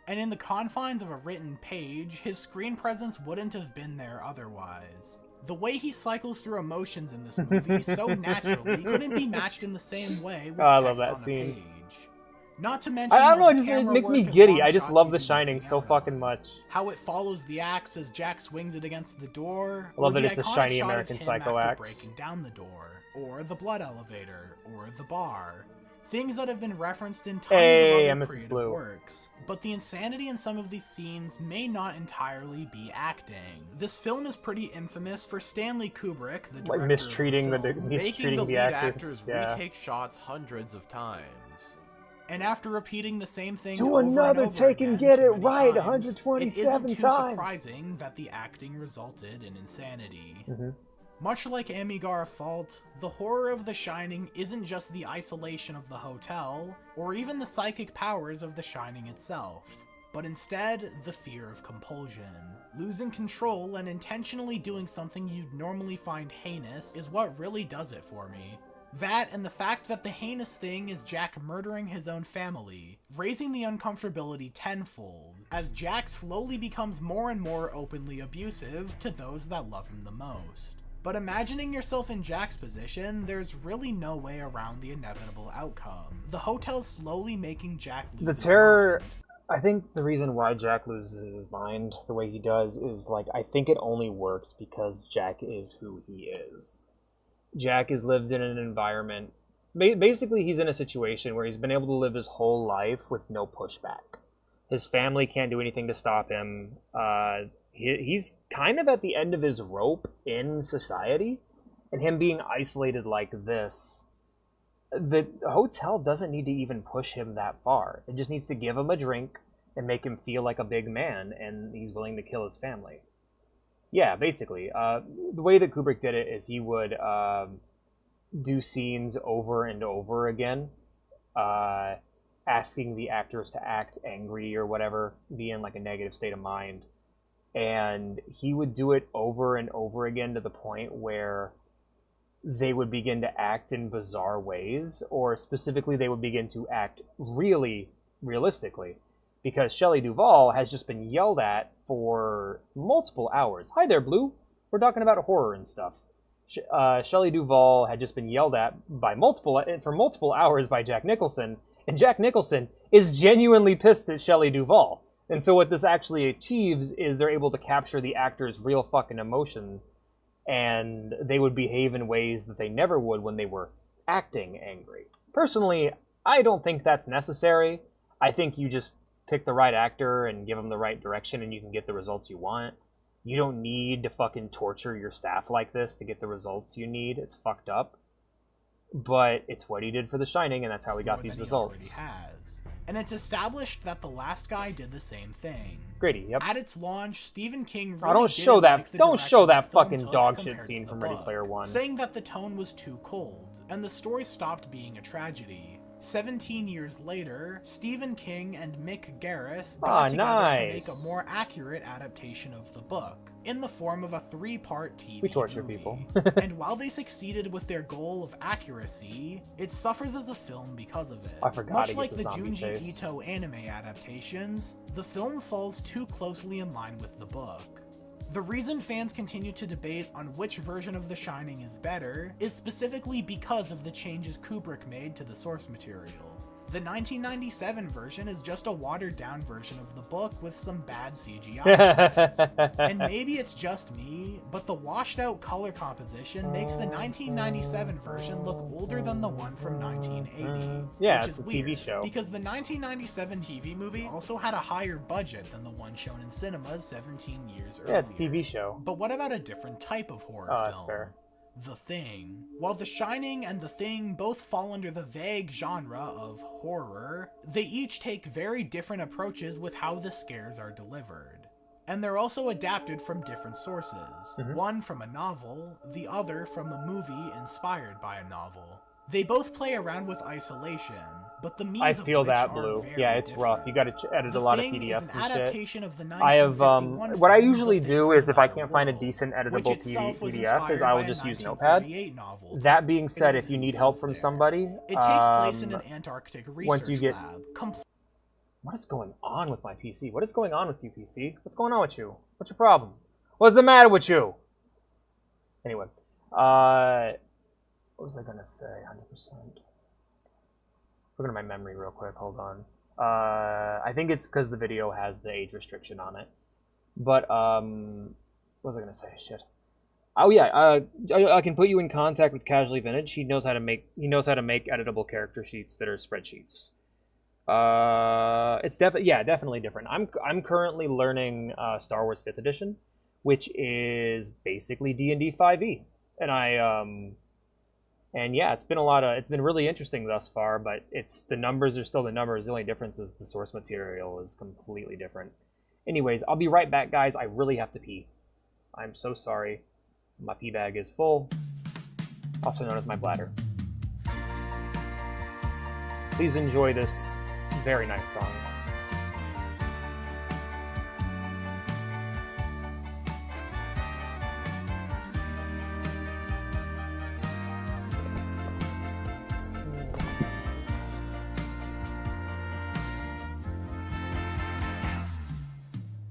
And in the confines of a written page, his screen presence wouldn't have been there otherwise. The way he cycles through emotions in this movie so naturally couldn't be matched in the same way with I love that scene. page. Not to mention, I don't know, it makes me giddy. I just love The Shining so fucking much. How it follows the axe as Jack swings it against the door. I love that it's a shiny American Psycho axe. Breaking down the door, or the blood elevator, or the bar. Things that have been referenced in tons of other creative works. But the insanity in some of these scenes may not entirely be acting. This film is pretty infamous for Stanley Kubrick, the director, like mistreating the lead actors. Retake shots hundreds of times. And after repeating the same thing do another take and get it right 127 times. It isn't too surprising that the acting resulted in insanity. Much like Amigar Fault, the horror of The Shining isn't just the isolation of the hotel, or even the psychic powers of The Shining itself, but instead the fear of compulsion. Losing control and intentionally doing something you'd normally find heinous is what really does it for me. That, and the fact that the heinous thing is Jack murdering his own family, raising the uncomfortability tenfold, as Jack slowly becomes more and more openly abusive to those that love him the most. But imagining yourself in Jack's position, there's really no way around the inevitable outcome. The hotel's slowly making Jack lose his mind. I think the reason why Jack loses his mind the way he does is, like, I think it only works because Jack is who he is. Jack has lived in an environment, basically he's in a situation where he's been able to live his whole life with no pushback. His family can't do anything to stop him. He's kind of at the end of his rope in society. And him being isolated like this, the hotel doesn't need to even push him that far. It just needs to give him a drink and make him feel like a big man, and he's willing to kill his family. Yeah, basically. The way that Kubrick did it is he would do scenes over and over again, asking the actors to act angry or whatever, be in like a negative state of mind. And he would do it over and over again to the point where they would begin to act in bizarre ways, or specifically they would begin to act really realistically. Because Shelley Duvall has just been yelled at for multiple hours. Hi there, Blue. We're talking about horror and stuff. Shelley Duvall had just been yelled at for multiple hours by Jack Nicholson, and Jack Nicholson is genuinely pissed at Shelley Duvall. And so what this actually achieves is they're able to capture the actor's real fucking emotion, and they would behave in ways that they never would when they were acting angry. Personally, I don't think that's necessary. I think you just pick the right actor and give them the right direction and you can get the results you want. You don't need to fucking torture your staff like this to get the results you need. It's fucked up. But it's what he did for The Shining, and that's how we got these results. And it's established that The Last Guy did the same thing. Grady, yep. At its launch, Stephen King really don't show that fucking dog shit scene from Ready Player One. Saying that the tone was too cold, and the story stopped being a tragedy. 17 years later, Stephen King and Mick Garris got together to make a more accurate adaptation of the book, in the form of a 3-part TV We torture movie. people. And while they succeeded with their goal of accuracy, it suffers as a film because of it. I forgot Much he like gets the a zombie Junji face. Ito anime adaptations, the film falls too closely in line with the book. The reason fans continue to debate on which version of The Shining is better is specifically because of the changes Kubrick made to the source material. The 1997 version is just a watered-down version of the book with some bad CGI. And maybe it's just me, but the washed-out color composition makes the 1997 version look older than the one from 1980. Yeah, which it's is a weird, TV show. because the 1997 TV movie also had a higher budget than the one shown in cinemas 17 years earlier. Yeah, it's a TV show. But what about a different type of horror Oh, film? that's fair. The Thing. While The Shining and The Thing both fall under the vague genre of horror, they each take very different approaches with how the scares are delivered. And they're also adapted from different sources. One from a novel, the other from a movie inspired by a novel. They both play around with isolation, but the means I of feel which that, are Blue. very Yeah, it's different. rough. You gotta edit The a lot of Thing is PDFs an and adaptation shit. of the I have, 1951 what I film usually The do Thing is if from I Another can't find a World, decent which editable itself was PDF, inspired is I will by a just use 1938 Notepad. novel. That being said, if you need help from somebody, It takes place in an Antarctic research once you get... lab. What is going on with my PC? What is going on with you, PC? What's going on with you? What's your problem? What's the matter with you? Anyway, what was I gonna say? 100%. Look at my memory real quick. Hold on. I think it's because the video has the age restriction on it. But what was I gonna say? Shit. Oh yeah. I can put you in contact with Casually Vintage. He knows how to make editable character sheets that are spreadsheets. It's definitely different. I'm currently learning Star Wars 5th edition, which is basically D&D 5e, and yeah, it's been really interesting thus far. But the numbers are still the numbers. The only difference is the source material is completely different. Anyways, I'll be right back, guys. I really have to pee. I'm so sorry. My pee bag is full, also known as my bladder. Please enjoy this very nice song.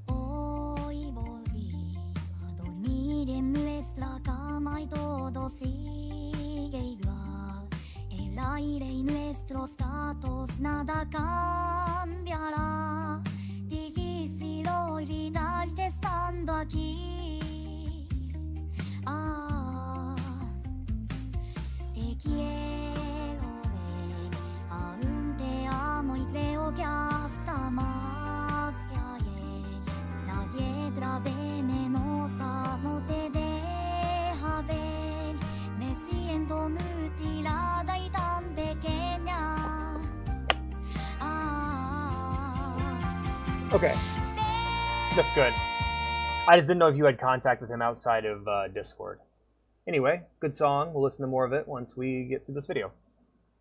Hoy volví a dormir en nuestra cama y todo sigue igual. El aire y nuestros gatos nada cambiará. Difícil olvidarte estando aquí. Ah, te quiero ver, aún te amo y creo que hasta más que ayer. La hiedra venenosa no te deja ver Okay. That's good. I just didn't know if you had contact with him outside of Discord. Anyway, good song. We'll listen to more of it once we get through this video.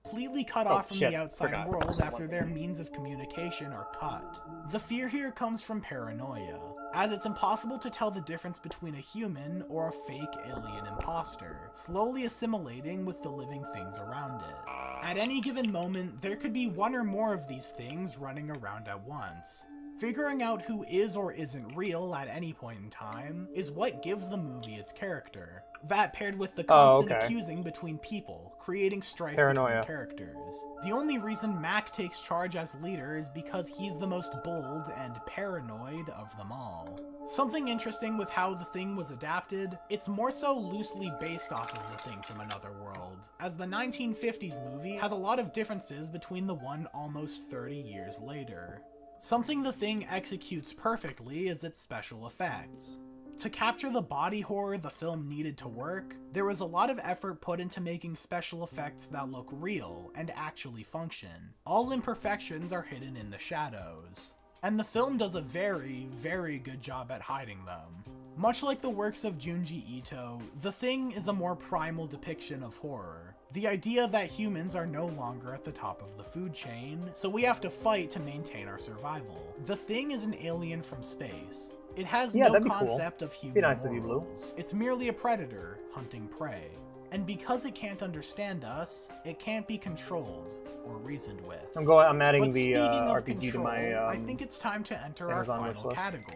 Completely cut off from the outside world after their means of communication are cut. The fear here comes from paranoia, as it's impossible to tell the difference between a human or a fake alien imposter, slowly assimilating with the living things around it. At any given moment, there could be one or more of these things running around at once. Figuring out who is or isn't real at any point in time is what gives the movie its character. That paired with the constant accusing between people, creating strife between characters. The only reason Mac takes charge as leader is because he's the most bold and paranoid of them all. Something interesting with how The Thing was adapted, it's more so loosely based off of The Thing from Another World, as the 1950s movie has a lot of differences between the one almost 30 years later. Something The Thing executes perfectly is its special effects. To capture the body horror the film needed to work, there was a lot of effort put into making special effects that look real and actually function. All imperfections are hidden in the shadows, and the film does a very, very good job at hiding them. Much like the works of Junji Ito, The Thing is a more primal depiction of horror. The idea that humans are no longer at the top of the food chain, so we have to fight to maintain our survival. The Thing is an alien from space. It has no concept of human morals. It's merely a predator hunting prey. And because it can't understand us, it can't be controlled or reasoned with. I'm adding the RPG control, to my I think it's time to enter our final category.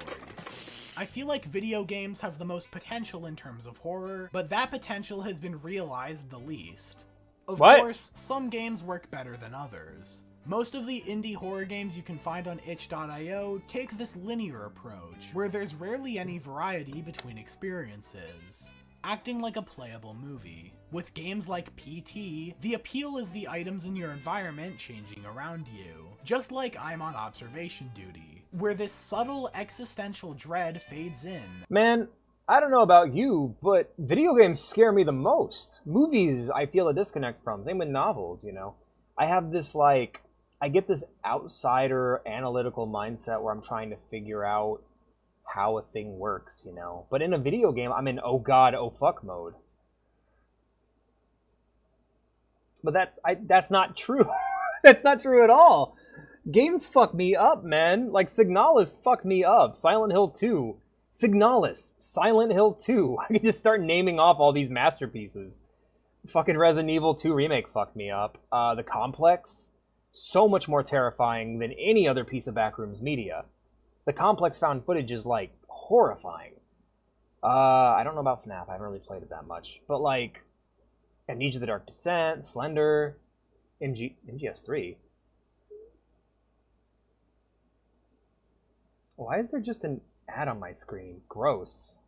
I feel like video games have the most potential in terms of horror, but that potential has been realized the least. Of course, some games work better than others. Most of the indie horror games you can find on itch.io take this linear approach, where there's rarely any variety between experiences, acting like a playable movie. With games like PT, the appeal is the items in your environment changing around you, just like I'm on observation duty, where this subtle existential dread fades in. Man, I don't know about you, but video games scare me the most. Movies, I feel a disconnect from. Same with novels, you know. I have this, like, I get this outsider analytical mindset where I'm trying to figure out how a thing works, you know. But in a video game, I'm in oh god, oh fuck mode. But that's not true. That's not true at all. Games fuck me up, man. Like Signalis fucked me up. Silent Hill 2. Signalis. Silent Hill 2. I can just start naming off all these masterpieces. Fucking Resident Evil 2 Remake fucked me up. The Complex. So much more terrifying than any other piece of Backrooms media. The Complex found footage is, like, horrifying. I don't know about FNAF. I haven't really played it that much. But, like, Amnesia: The Dark Descent, Slender, MGS3. Why is there just an ad on my screen? Gross.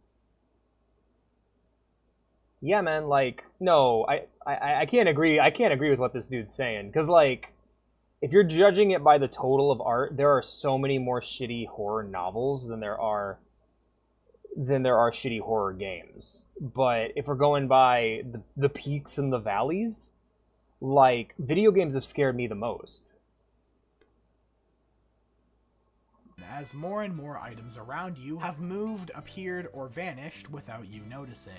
Yeah, man, like, no, I can't agree. I can't agree with what this dude's saying. Because, like, if you're judging it by the total of art, there are so many more shitty horror novels than there are shitty horror games. But if we're going by the peaks and the valleys, like, video games have scared me the most. As more and more items around you have moved, appeared, or vanished without you noticing.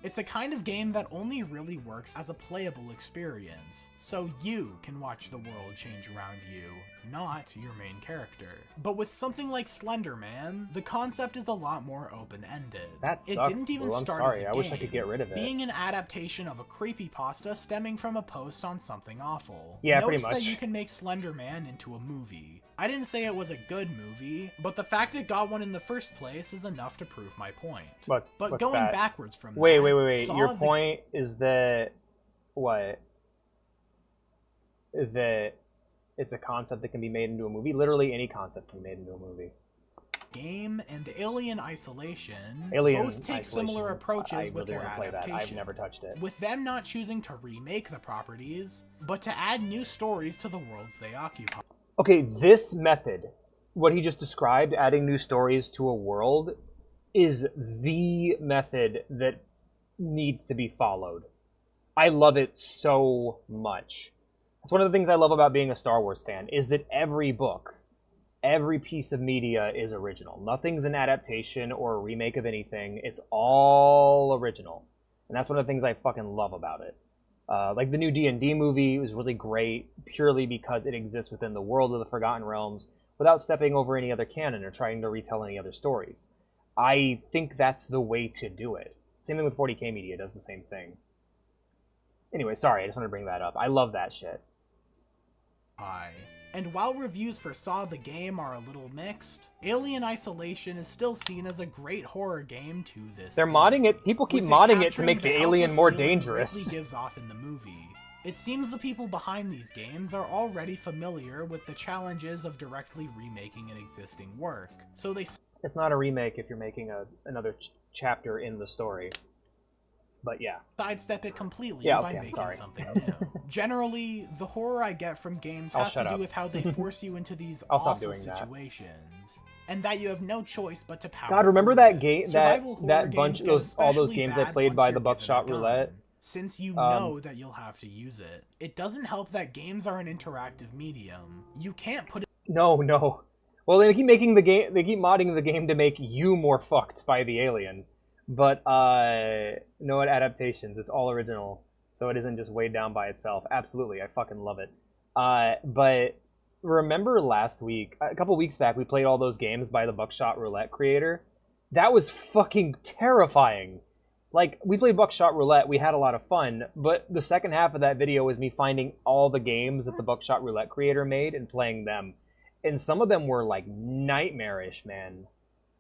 It's a kind of game that only really works as a playable experience, so you can watch the world change around you, not your main character. But with something like Slender Man, the concept is a lot more open-ended. That sucks, It didn't even I'm start sorry. as a I game, wish I could get rid of it. being an adaptation of a creepypasta stemming from a post on Something Awful. Yeah, Notes pretty much. that you can make Slender Man into a movie. I didn't say it was a good movie, but the fact it got one in the first place is enough to prove my point. But going that? backwards from wait, that, wait. Saw Your the- point is that what? That it's a concept that can be made into a movie. Literally any concept can be made into a movie. Game and Alien Isolation Alien both take Isolation, similar approaches I with really their want to play that. adaptation. I've never touched it. With them not choosing to remake the properties, but to add new stories to the worlds they occupy. Okay, this method, what he just described, adding new stories to a world, is the method that needs to be followed. I love it so much. It's one of the things I love about being a Star Wars fan, is that every book, every piece of media is original. Nothing's an adaptation or a remake of anything. It's all original. And that's one of the things I fucking love about it. Like the new D&D movie was really great purely because it exists within the world of the Forgotten Realms without stepping over any other canon or trying to retell any other stories. I think that's the way to do it. Same thing with 40K Media, does the same thing. Anyway, sorry, I just wanted to bring that up. I love that shit. And while reviews for Saw the game are a little mixed, Alien Isolation is still seen as a great horror game to this They're day. modding it. People keep With modding it to capturing make the helpless alien more feeling dangerous. Ripley gives off in the movie. It seems the people behind these games are already familiar with the challenges of directly remaking an existing work, so they... It's not a remake if you're making another chapter in the story. But yeah. Sidestep it completely by making something new. Generally, the horror I get from games has to do with how they force you into these awful situations, and that you have no choice but to power. God, remember that game, that bunch, all those games I played by the Buckshot Roulette? Since you know that you'll have to use it. It doesn't help that games are an interactive medium. You can't put it... No. Well, they keep making the game. They keep modding the game to make you more fucked by the alien. But no adaptations. It's all original, so it isn't just weighed down by itself. Absolutely, I fucking love it. But remember last week, a couple weeks back, we played all those games by the Buckshot Roulette creator. That was fucking terrifying. Like, we played Buckshot Roulette, we had a lot of fun, but the second half of that video was me finding all the games that the Buckshot Roulette creator made and playing them. And some of them were, like, nightmarish, man.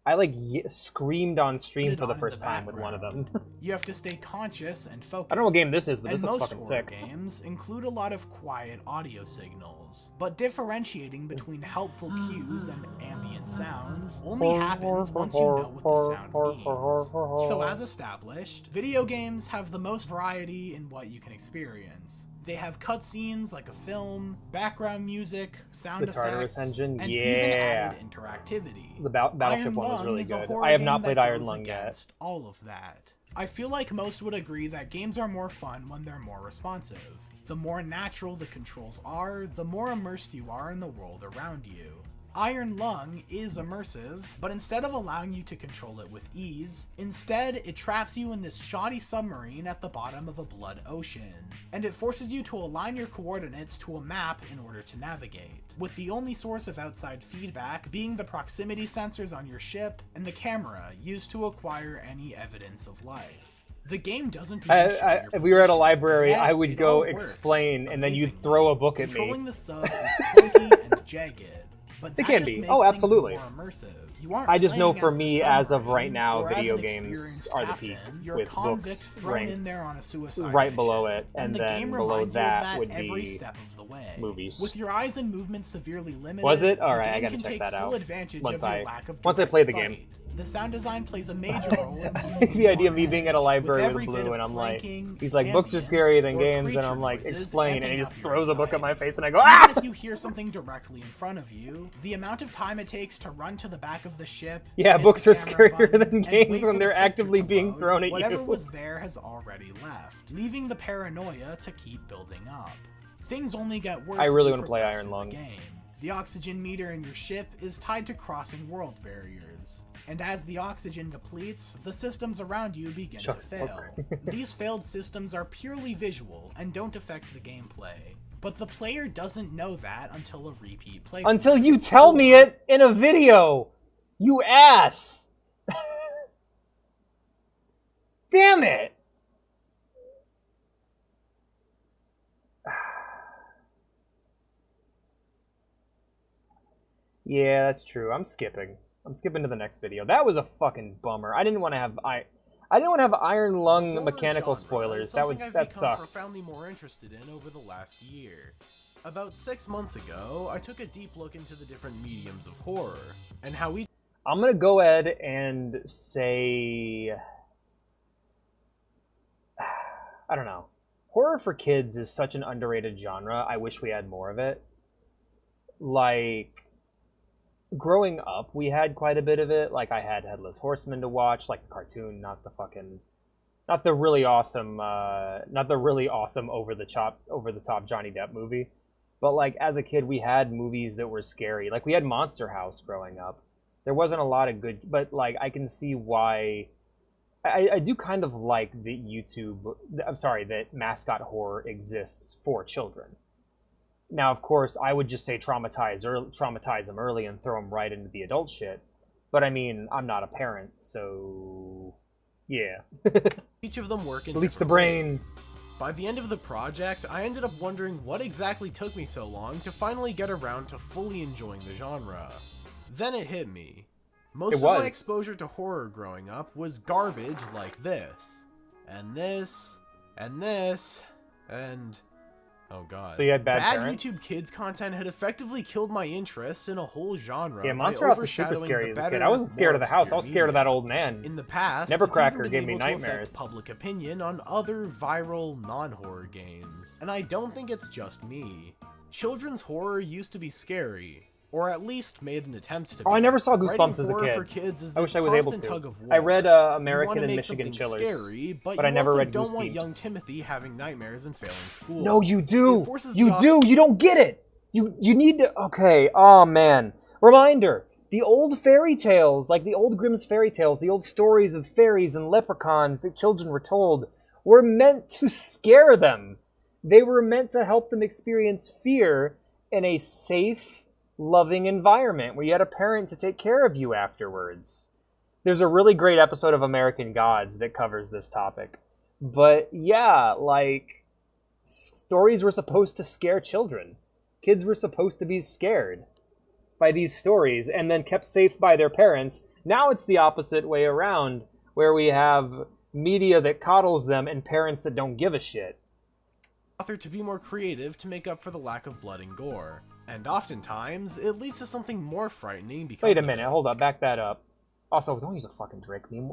I, like, screamed on stream for the first time with one of them. You have to stay conscious and focused. I don't know what game this is, but this looks fucking sick. Games include a lot of quiet audio signals, but differentiating between helpful cues and ambient sounds only happens once you know what the sound means. So as established, video games have the most variety in what you can experience. They have cutscenes like a film, background music, sound effects, Tartarus engine, and even added interactivity. The Battleship one was really good. I have not played Iron Lung yet. All of that. I feel like most would agree that games are more fun when they're more responsive. The more natural the controls are, the more immersed you are in the world around you. Iron Lung is immersive, but instead of allowing you to control it with ease, instead it traps you in this shoddy submarine at the bottom of a blood ocean, and it forces you to align your coordinates to a map in order to navigate, with the only source of outside feedback being the proximity sensors on your ship and the camera used to acquire any evidence of life. The game doesn't even show your if we were at a position, library, yet I would it go all works explain, and then you'd throw a book at me. Controlling the sub is clunky and jagged. But It can be. Oh, absolutely. I just know for me, as of right now, video games are the peak, with books ranked right below it, and then below that would be movies. With your eyes and movements severely limited, Was it? All right, I the game gotta can check take that full out advantage once of your I lack of play the direct game. sight. The sound design plays a major role in The idea of me being at a library with Blue, and I'm like, he's like, books are scarier than games, and I'm like, explain, and he just throws a book at my face, and I go, ah! Even if you hear something directly in front of you, the amount of time it takes to run to the back of the ship, yeah, books are scarier than games when they're actively being thrown at whatever you. was there has already left, leaving the paranoia to keep building up. Things only get worse. I really want to play Iron Lung. The oxygen meter in your ship is tied to crossing world barriers. And as the oxygen depletes, the systems around you begin to fail. These failed systems are purely visual and don't affect the gameplay. But the player doesn't know that until a repeat playthrough. Until you tell me it in a video! You ass! Damn it! Yeah, that's true. I'm skipping to the next video. That was a fucking bummer. I didn't want to have Iron Lung mechanical spoilers. That sucked. Profoundly more interested in over the last year. About 6 months ago, I took a deep look into the different mediums of horror and how we. I'm gonna go ahead and say, I don't know. Horror for kids is such an underrated genre. I wish we had more of it. Like, growing up, we had quite a bit of it. Like, I had Headless Horseman to watch, like the cartoon, not the really awesome over the top Johnny Depp movie. But, like, as a kid, we had movies that were scary. Like, we had Monster House growing up. There wasn't a lot of good... But, like, I can see why... I do kind of like that mascot horror exists for children. Now, of course, I would just say traumatize them early and throw them right into the adult shit. But, I mean, I'm not a parent, so... Yeah. Each of them work in Bleach the brain. ways. By the end of the project, I ended up wondering what exactly took me so long to finally get around to fully enjoying the genre. Then it hit me. Most of my exposure to horror growing up was garbage like this. And this. And this. And... oh god. So you had bad Bad parents? YouTube Kids content had effectively killed my interest in a whole genre. Yeah, by Monster House was super overshadowing scary the as a kid. better, I wasn't scared of the more house. I was scared of obscure that old man. In the past, Nevercracker it's even gave me been able to nightmares. affect public opinion on other viral non-horror games. And I don't think it's just me. Children's horror used to be scary. Or at least made an attempt to be. Oh, I never saw Goosebumps Writing as a horror kid. for kids is I wish this I was able constant to. tug of war. I read You American wanna and make Michigan something Chillers, scary, but you I never also read don't want Goosebumps. young Timothy having nightmares and failing school. No, you do. It forces You the do. You don't get it. You need to. Okay. Oh man. Reminder: the old fairy tales, like the old Grimm's fairy tales, the old stories of fairies and leprechauns that children were told, were meant to scare them. They were meant to help them experience fear in a safe, loving environment where you had a parent to take care of you afterwards. There's a really great episode of American Gods that covers this topic. But yeah, like, stories were supposed to scare children. Kids were supposed to be scared by these stories and then kept safe by their parents. Now it's the opposite way around, where we have media that coddles them and parents that don't give a shit. Author to be more creative to make up for the lack of blood and gore. And oftentimes, it leads to something more frightening because Wait a minute, hold up, back that up. Also, don't use a fucking Drake meme.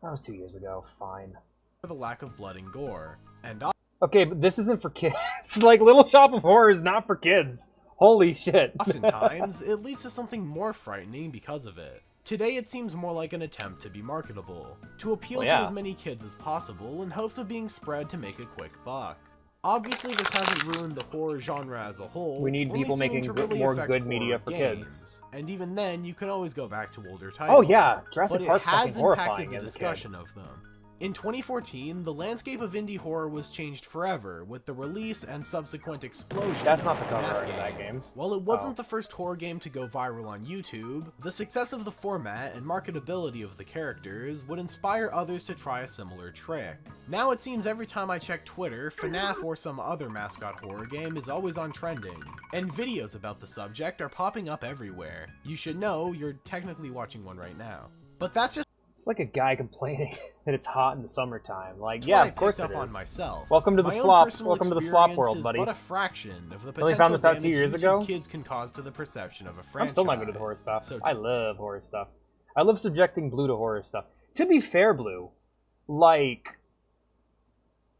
That was 2 years ago, fine. For the lack of blood and gore. And okay, but this isn't for kids. It's like Little Shop of Horror is not for kids. Holy shit. oftentimes, it leads to something more frightening because of it. Today it seems more like an attempt to be marketable, to appeal to as many kids as possible in hopes of being spread to make a quick buck. Obviously this hasn't ruined the horror genre as a whole. We need only people seeming making to really more affect good media horror for games. kids. And even then, you can always go back to older titles. Oh yeah, Jurassic but Park's it fucking has horrifying impacted the as a kid. discussion of them. In 2014, the landscape of indie horror was changed forever with the release and subsequent explosion That's not of the cover FNAF art of that game. While it wasn't the first horror game to go viral on YouTube, the success of the format and marketability of the characters would inspire others to try a similar trick. Now it seems every time I check Twitter, FNAF or some other mascot horror game is always on trending, and videos about the subject are popping up everywhere. You should know you're technically watching one right now. But that's just It's like a guy complaining that it's hot in the summertime. Like, That's yeah, what I of course picked it up is. on myself. Welcome to the My own slop. personal Welcome to the slop experience world, is buddy. but a fraction of the I only potential found this out 2 damage years YouTube ago. Kids can cause to the perception of a franchise. I'm still not good at horror stuff. So I love horror stuff. I love subjecting Blue to horror stuff. To be fair, Blue, like,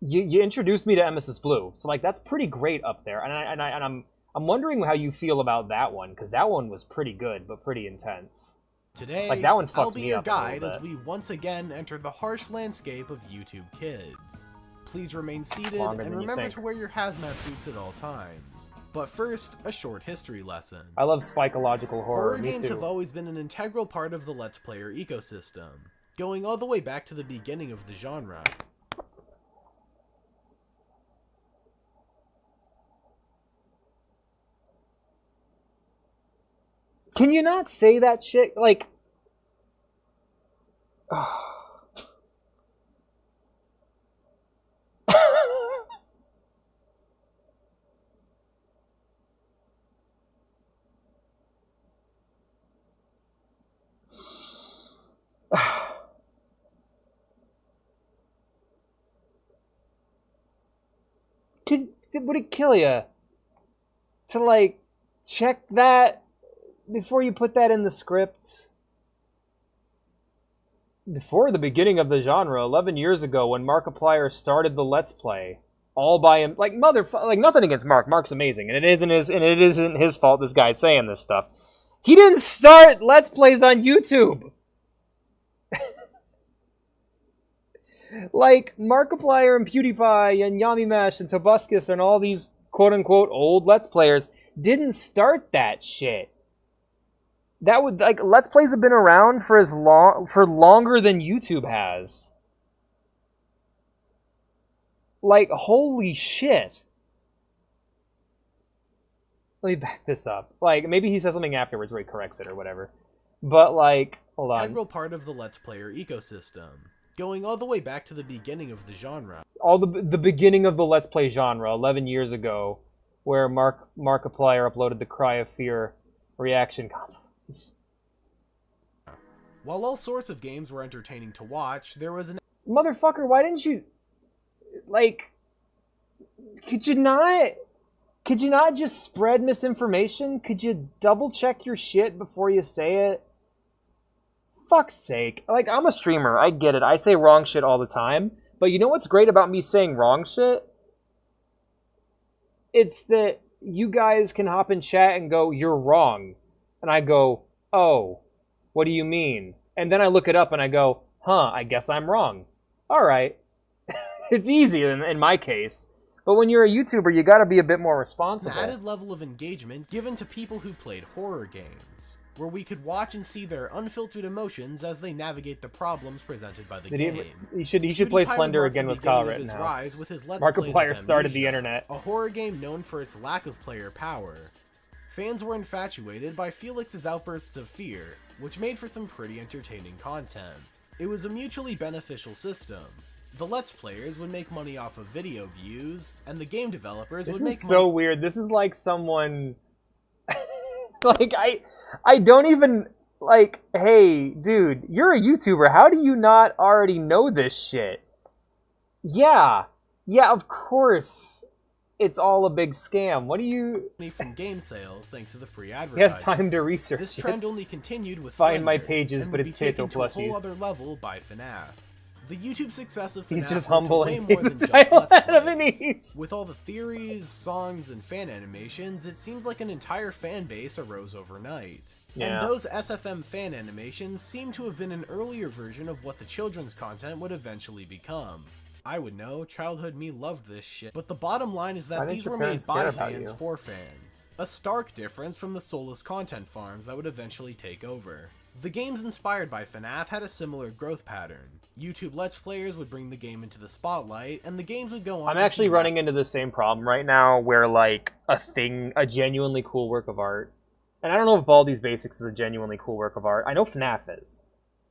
you introduced me to Emesis Blue, so like that's pretty great up there. And I'm wondering how you feel about that one, because that one was pretty good but pretty intense. Today, like that one I'll fucked be me your up a little guide as bit. we once again enter the harsh landscape of YouTube Kids. Please remain seated Longer and than you remember think. to wear your hazmat suits at all times. But first, a short history lesson. I love psychological horror. Me games too. have always been an integral part of the Let's Player ecosystem, going all the way back to the beginning of the genre. Can you not say that shit? Like, would it kill you to like check that before you put that in the script? Before the beginning of the genre, 11 years ago, when Markiplier started the Let's Play, all by him, like like nothing against Mark. Mark's amazing, and it isn't his fault. This guy's saying this stuff. He didn't start Let's Plays on YouTube. Like Markiplier and PewDiePie and Yami Mesh and Tobuscus and all these quote-unquote old Let's Players didn't start that shit. That would, like, Let's Plays have been around for longer than YouTube has. Like, holy shit. Let me back this up. Like, maybe he says something afterwards where he corrects it or whatever. But, like, hold on. Integral part of the Let's Player ecosystem, going all the way back to the beginning of the genre. All the beginning of the Let's Play genre, 11 years ago, where Markiplier uploaded the Cry of Fear reaction comment. While all sorts of games were entertaining to watch, there was an... Motherfucker, why didn't you... Like... Could you not just spread misinformation? Could you double check your shit before you say it? Fuck's sake. Like, I'm a streamer, I get it. I say wrong shit all the time. But you know what's great about me saying wrong shit? It's that you guys can hop in chat and go, you're wrong. And I go, oh, what do you mean? And then I look it up and I go, huh, I guess I'm wrong. Alright. It's easy in my case. But when you're a YouTuber, you gotta be a bit more responsible. An added level of engagement given to people who played horror games, where we could watch and see their unfiltered emotions as they navigate the problems presented by the game. He should play Slender again with Kyle Rittenhouse. Markiplier started the internet. A horror game known for its lack of player power. Fans were infatuated by Felix's outbursts of fear, which made for some pretty entertaining content. It was a mutually beneficial system. The Let's Players would make money off of video views, and the game developers would make money... This is so weird. This is like someone... like, I don't even... Like, hey, dude, you're a YouTuber. How do you not already know this shit? Yeah, of course. It's all a big scam. What do you... from game sales thanks to the free advertising. He has time to research This trend only continued with Find Slender, my pages, and but would it's be taken Tato to a whole plushies. other level by FNAF. The YouTube success of FNAF He's just went humble to way and more takes than the just title Let's out of Play. an Eve. With all the theories, songs, and fan animations, it seems like an entire fan base arose overnight. Yeah. And those SFM fan animations seem to have been an earlier version of what the children's content would eventually become. I would know, childhood me loved this shit, but the bottom line is that these were made by fans for fans. A stark difference from the soulless content farms that would eventually take over. The games inspired by FNAF had a similar growth pattern. YouTube Let's Players would bring the game into the spotlight, and the games would go on I'm actually running into the same problem right now where, like, a genuinely cool work of art, and I don't know if Baldi's Basics is a genuinely cool work of art. I know FNAF is.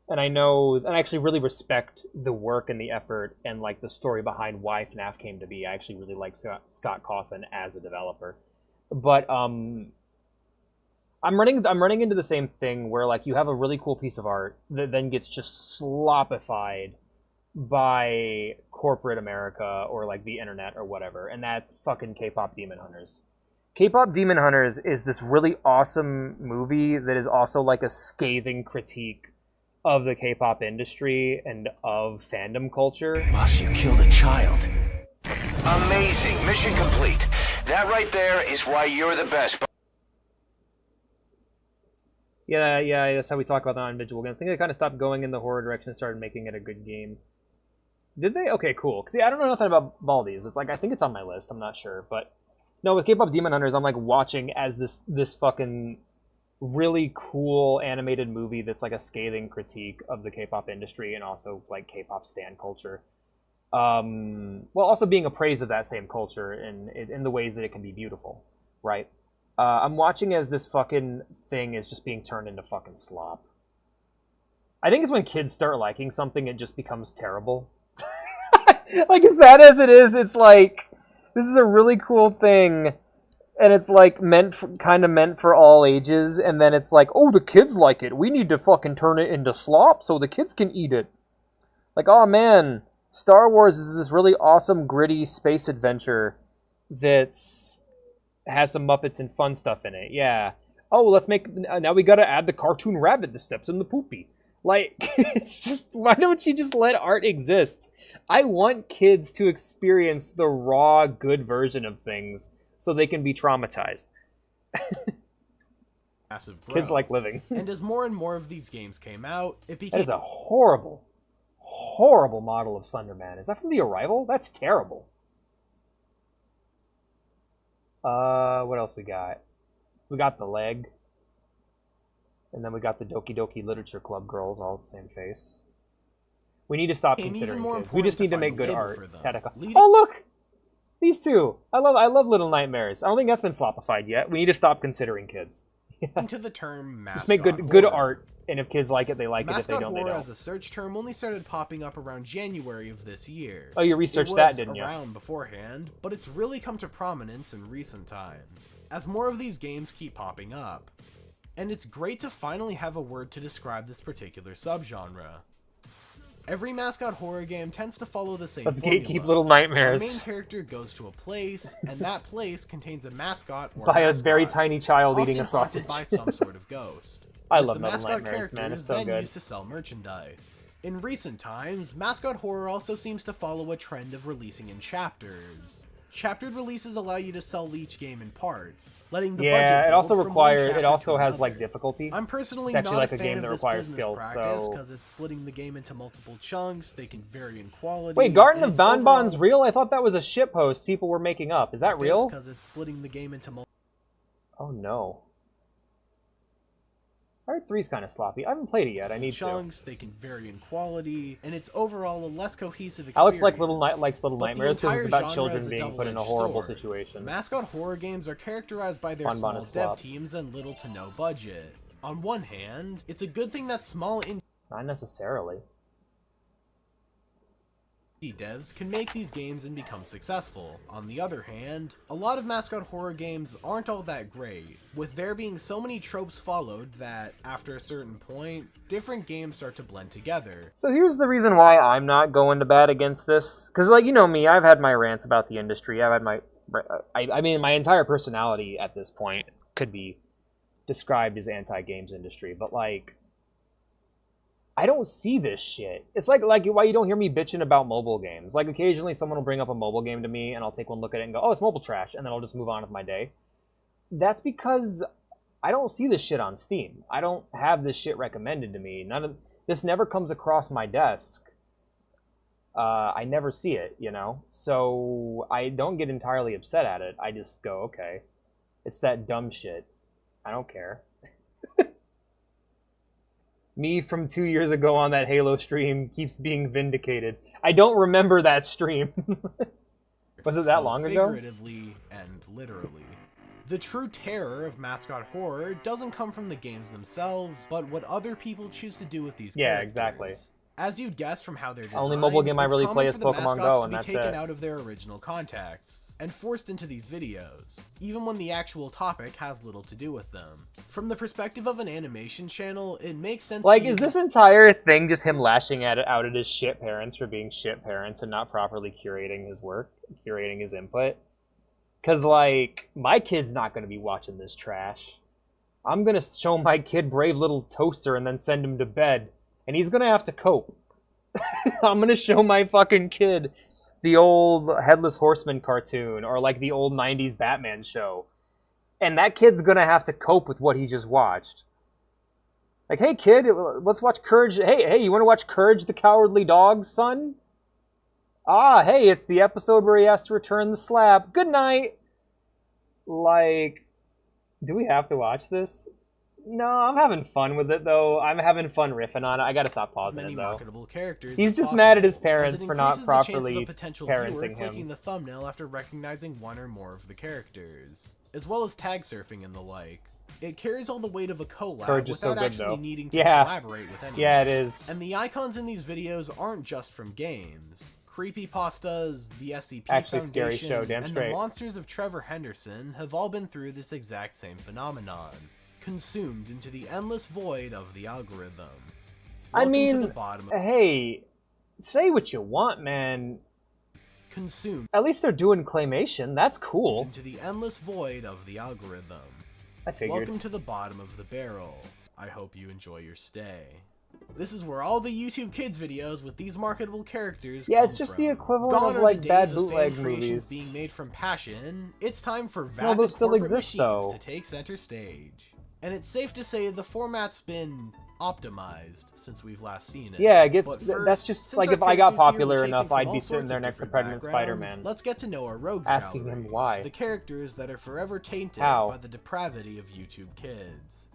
And I actually really respect the work and the effort and, like, the story behind why FNAF came to be. I actually really like Scott Cawthon as a developer. But, I'm running into the same thing where, like, you have a really cool piece of art that then gets just slopified by corporate America or, like, the internet or whatever. And that's fucking K-pop Demon Hunters. K-pop Demon Hunters is this really awesome movie that is also, like, a scathing critique of the K-pop industry and of fandom culture. Boss, you killed a child. Amazing. Mission complete. That right there is why you're the best. Yeah, that's how we talk about the non-visual game. I think they kind of stopped going in the horror direction and started making it a good game. Did they? Okay, cool. Because, I don't know nothing about Baldi's. It's like, I think it's on my list. I'm not sure. But, no, with K-pop Demon Hunters, I'm, like, watching as this fucking really cool animated movie that's like a scathing critique of the K-pop industry and also like K-pop stan culture, while also being a praise of that same culture in the ways that it can be beautiful, right? I'm watching as this fucking thing is just being turned into fucking slop. I think it's when kids start liking something, it just becomes terrible. Like, as sad as it is, it's like, this is a really cool thing, and it's like kind of meant for all ages, and then it's like, oh, the kids like it. We need to fucking turn it into slop so the kids can eat it. Like, oh man, Star Wars is this really awesome, gritty space adventure that's has some Muppets and fun stuff in it. Yeah. Oh, let's make now we gotta add the cartoon rabbit that steps in the poopy. Like, it's just, why don't you just let art exist? I want kids to experience the raw, good version of things so they can be traumatized. Massive growth. Kids like living. And as more and more of these games came out, it became... That is a horrible, horrible model of Slender Man. Is that from The Arrival? That's terrible. What else we got? We got the leg. And then we got the Doki Doki Literature Club girls, all the same face. We need to stop considering kids. We just need to make good art. Oh, look! These two! I love Little Nightmares. I don't think that's been slopified yet. We need to stop considering kids. Into the term mascot just make good art, and if kids like it, they like it. If they don't, they don't. Mascot horror as a search term only started popping up around January of this year. Oh, you researched that, didn't you? It was around beforehand, but it's really come to prominence in recent times, as more of these games keep popping up. And it's great to finally have a word to describe this particular subgenre. Every mascot horror game tends to follow the same formula. Let's gatekeep Little Nightmares. The main character goes to a place, and that place contains a mascot or by a very tiny child eating a sausage. By some sort of ghost. I love Little Nightmares, man. It's so good. Used to sell merchandise. In recent times, mascot horror also seems to follow a trend of releasing in chapters. Chaptered releases allow you to sell each game in parts, letting the budget build it also from requires one chapter it also to has another. like difficulty. I'm personally it's actually not like a a fan game of that this requires business skill. practice So because it's splitting the game into multiple chunks. They can vary in quality. wait, Garden of Bonbon's real? I thought that was a shitpost people were making up. Is that real? Because it's splitting the game into multiple. Oh no. I heard 3's kind of sloppy. I haven't played it yet. I need chunks. They can vary in quality, and it's overall a less cohesive experience. Alex likes Little Nightmares because it's about children being put in a horrible situation. Mascot horror games are characterized by their small dev teams and little to no budget. On one hand, it's a good thing that small indie not necessarily. devs can make these games and become successful. On the other hand, a lot of mascot horror games aren't all that great, with there being so many tropes followed that, after a certain point, different games start to blend together. So here's the reason why I'm not going to bat against this. Because, like, you know me, I've had my rants about the industry. I've had my... I mean, my entire personality at this point could be described as anti-games industry, but, like... I don't see this shit. It's like why you don't hear me bitching about mobile games. Like, occasionally someone will bring up a mobile game to me, and I'll take one look at it and go, oh, it's mobile trash, and then I'll just move on with my day. That's because I don't see this shit on Steam. I don't have this shit recommended to me. This never comes across my desk. I never see it, you know? So I don't get entirely upset at it. I just go, okay, it's that dumb shit. I don't care. Me from 2 years ago on that Halo stream keeps being vindicated. I don't remember that stream. Was it that long ago? Figuratively and literally. The true terror of mascot horror doesn't come from the games themselves, but what other people choose to do with these characters. Yeah, exactly. As you'd guess from how they're designed, only mobile game I really play is Pokemon Go, and that's it. Taken out of their original contexts and forced into these videos, even when the actual topic has little to do with them. From the perspective of an animation channel, it makes sense. Like, is this entire thing just him lashing out at his shit parents for being shit parents and not properly curating his work, curating his input? Because, like, my kid's not going to be watching this trash. I'm going to show my kid Brave Little Toaster and then send him to bed. And he's going to have to cope. I'm going to show my fucking kid the old Headless Horseman cartoon or like the old 90s Batman show. And that kid's going to have to cope with what he just watched. Like, hey kid, let's watch Courage. Hey, you want to watch Courage the Cowardly Dog, son? Ah, hey, it's the episode where he has to return the slab. Good night. Like, do we have to watch this? No, I'm having fun with it, though. I'm having fun riffing on it. I gotta stop pausing it, though. He's just mad at his parents for not properly parenting him. Clicking the thumbnail after recognizing one or more of the characters, as well as tag surfing and the like. It carries all the weight of a collab without actually needing to collaborate with anyone. Yeah, it is. And the icons in these videos aren't just from games. Creepypastas, the SCP Actually, Foundation, scary show, damn and straight. the monsters of Trevor Henderson have all been through this exact same phenomenon. Consumed into the endless void of the algorithm. I mean, hey, say what you want, man. Consumed. At least they're doing claymation. That's cool. Into the endless void of the algorithm. I figured. Welcome to the bottom of the barrel. I hope you enjoy your stay. This is where all the YouTube Kids videos with these marketable characters Yeah, it's just the equivalent of like bad bootleg movies being made from passion. It's time for those still exist, though. to take center stage. And it's safe to say the format's been optimized since we've last seen it. Yeah, it gets. But first, that's just since like our if I got characters here were popular taken enough, from I'd all be sorts sitting of there next to different Pregnant backgrounds, Spider-Man, let's get to know our rogues asking gallery, him why. the characters that are forever tainted How? by the depravity of YouTube Kids.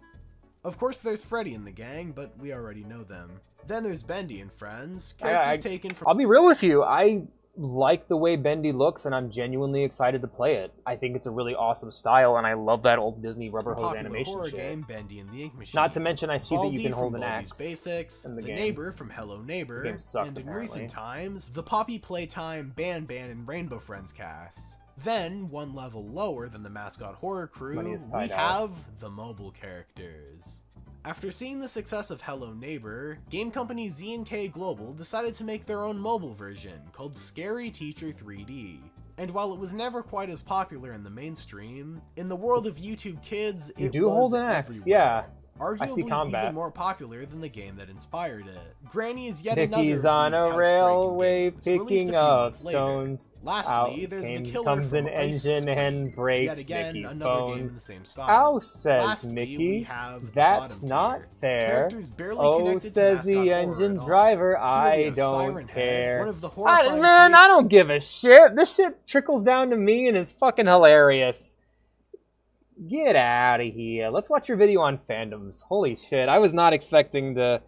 Of course, there's Freddy in the gang, but we already know them. Then there's Bendy and friends, characters taken from. I'll be real with you. I like the way Bendy looks, and I'm genuinely excited to play it. I think it's a really awesome style, and I love that old Disney rubber hose popular animation horror shit. game Bendy and the Ink Machine. Not to mention, I see that you Baldi can from hold an Baldi's axe Basics, in the game. Neighbor from Hello Neighbor, The game sucks, and in apparently. recent times, the Poppy Playtime, Ban Ban, and Rainbow Friends casts. Then, one level lower than the mascot horror crew, Money is we tied, have Alex. the mobile characters. After seeing the success of Hello Neighbor, game company Z&K Global decided to make their own mobile version called Scary Teacher 3D. And while it was never quite as popular in the mainstream, in the world of YouTube Kids, You it do was hold an axe, everywhere. yeah. I see Arguably combat. even more popular than the game that inspired it. Granny is yet Mickey's another on of these a railway house-breaking games, released a picking few up months later. stones. Lastly, Out there's the comes, killer comes from an Ice engine Scream. and breaks Yet again, Mickey's another game in bones. the same style. Ow, says Lastly, Mickey. we have the That's bottom not tier. fair. Characters barely Oh, connected to says mascot the horror engine at all. driver. Here we I have don't Siren Head, care. one of the horrifying Man, I don't give a shit. This shit trickles down to me and is fucking hilarious. Get out of here. Let's watch your video on fandoms. Holy shit, I was not expecting to...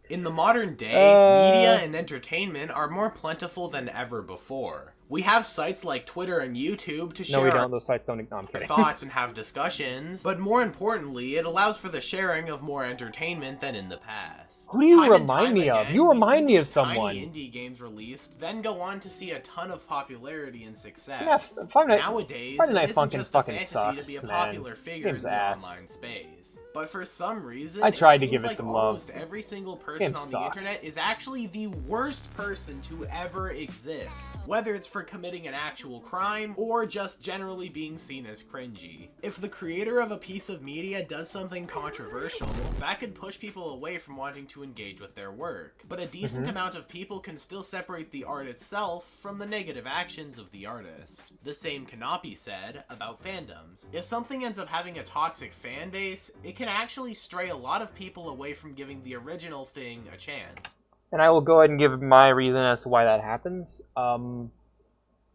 In the modern day, media and entertainment are more plentiful than ever before. We have sites like Twitter and YouTube to share No, we our don't. Those sites don't... No, I'm kidding. thoughts and have discussions, but more importantly, it allows for the sharing of more entertainment than in the past. Who do you Time and remind time me of? again, You we remind see me of these someone. Tiny indie games released, then go on to see a ton of popularity and success. Yeah, Friday Night- Nowadays, Friday Night it isn't Funkin' just a fucking fantasy sucks, to be a man. popular figure Game's in the ass. online space. But for some reason, I tried to seems give it like some love. almost every single person Game on the sucks. internet is actually the worst person to ever exist. Whether it's for committing an actual crime, or just generally being seen as cringy. If the creator of a piece of media does something controversial, that could push people away from wanting to engage with their work. But a decent amount of people can still separate the art itself from the negative actions of the artist. The same cannot be said about fandoms. If something ends up having a toxic fan base, it can actually stray a lot of people away from giving the original thing a chance. And I will go ahead and give my reason as to why that happens.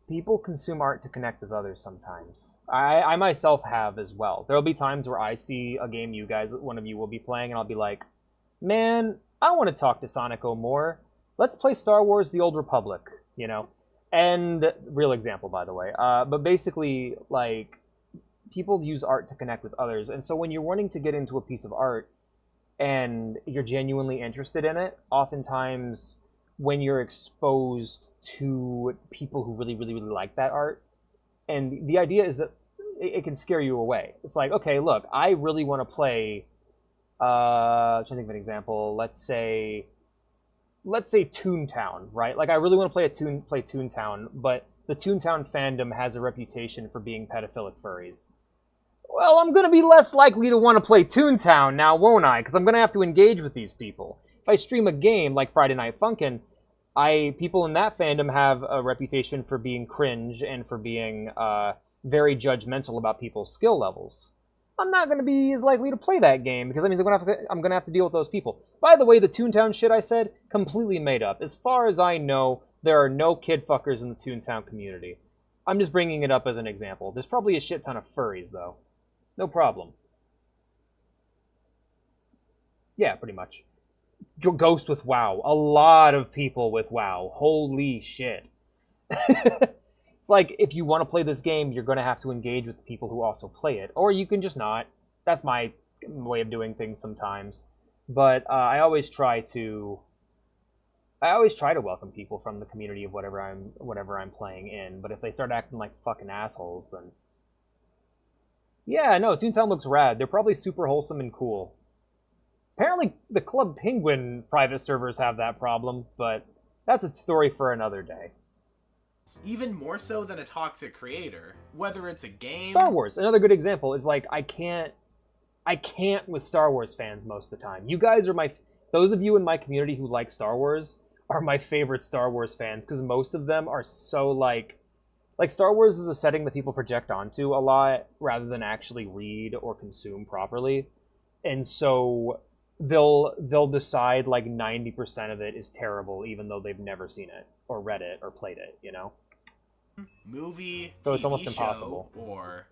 People consume art to connect with others sometimes. I myself have as well. There will be times where I see a game you guys, one of you will be playing, and I'll be like, man, I want to talk to Sonico more. Let's play Star Wars The Old Republic, you know? And, real example, by the way. But basically, like, people use art to connect with others. And so when you're wanting to get into a piece of art and you're genuinely interested in it, oftentimes when you're exposed to people who really, really, really like that art, and the idea is that it can scare you away. It's like, okay, look, I really want to play, I'm trying to think of an example, let's say Toontown, right? Like, I really want to play Toontown, but the Toontown fandom has a reputation for being pedophilic furries. Well, I'm going to be less likely to want to play Toontown now, won't I? Because I'm going to have to engage with these people. If I stream a game like Friday Night Funkin', people in that fandom have a reputation for being cringe and for being very judgmental about people's skill levels. I'm not going to be as likely to play that game because that means I'm going to have to deal with those people. By the way, the Toontown shit I said, completely made up. As far as I know, there are no kid fuckers in the Toontown community. I'm just bringing it up as an example. There's probably a shit ton of furries, though. No problem. Yeah, pretty much. Ghost with WoW. A lot of people with WoW. Holy shit. It's like, if you want to play this game, you're going to have to engage with the people who also play it. Or you can just not. That's my way of doing things sometimes. But I always try to welcome people from the community of whatever I'm playing in. But if they start acting like fucking assholes, then... Yeah, no, Toontown looks rad. They're probably super wholesome and cool. Apparently, the Club Penguin private servers have that problem, but that's a story for another day. Even more so than a toxic creator, whether it's a game... Star Wars, another good example, is like, I can't with Star Wars fans most of the time. You guys are those of you in my community who like Star Wars are my favorite Star Wars fans, because most of them are so, like, Like, Star Wars is a setting that people project onto a lot rather than actually read or consume properly. And so they'll decide like 90% of it is terrible, even though they've never seen it or read it or played it, you know? Movie, so TV it's almost show, impossible. Or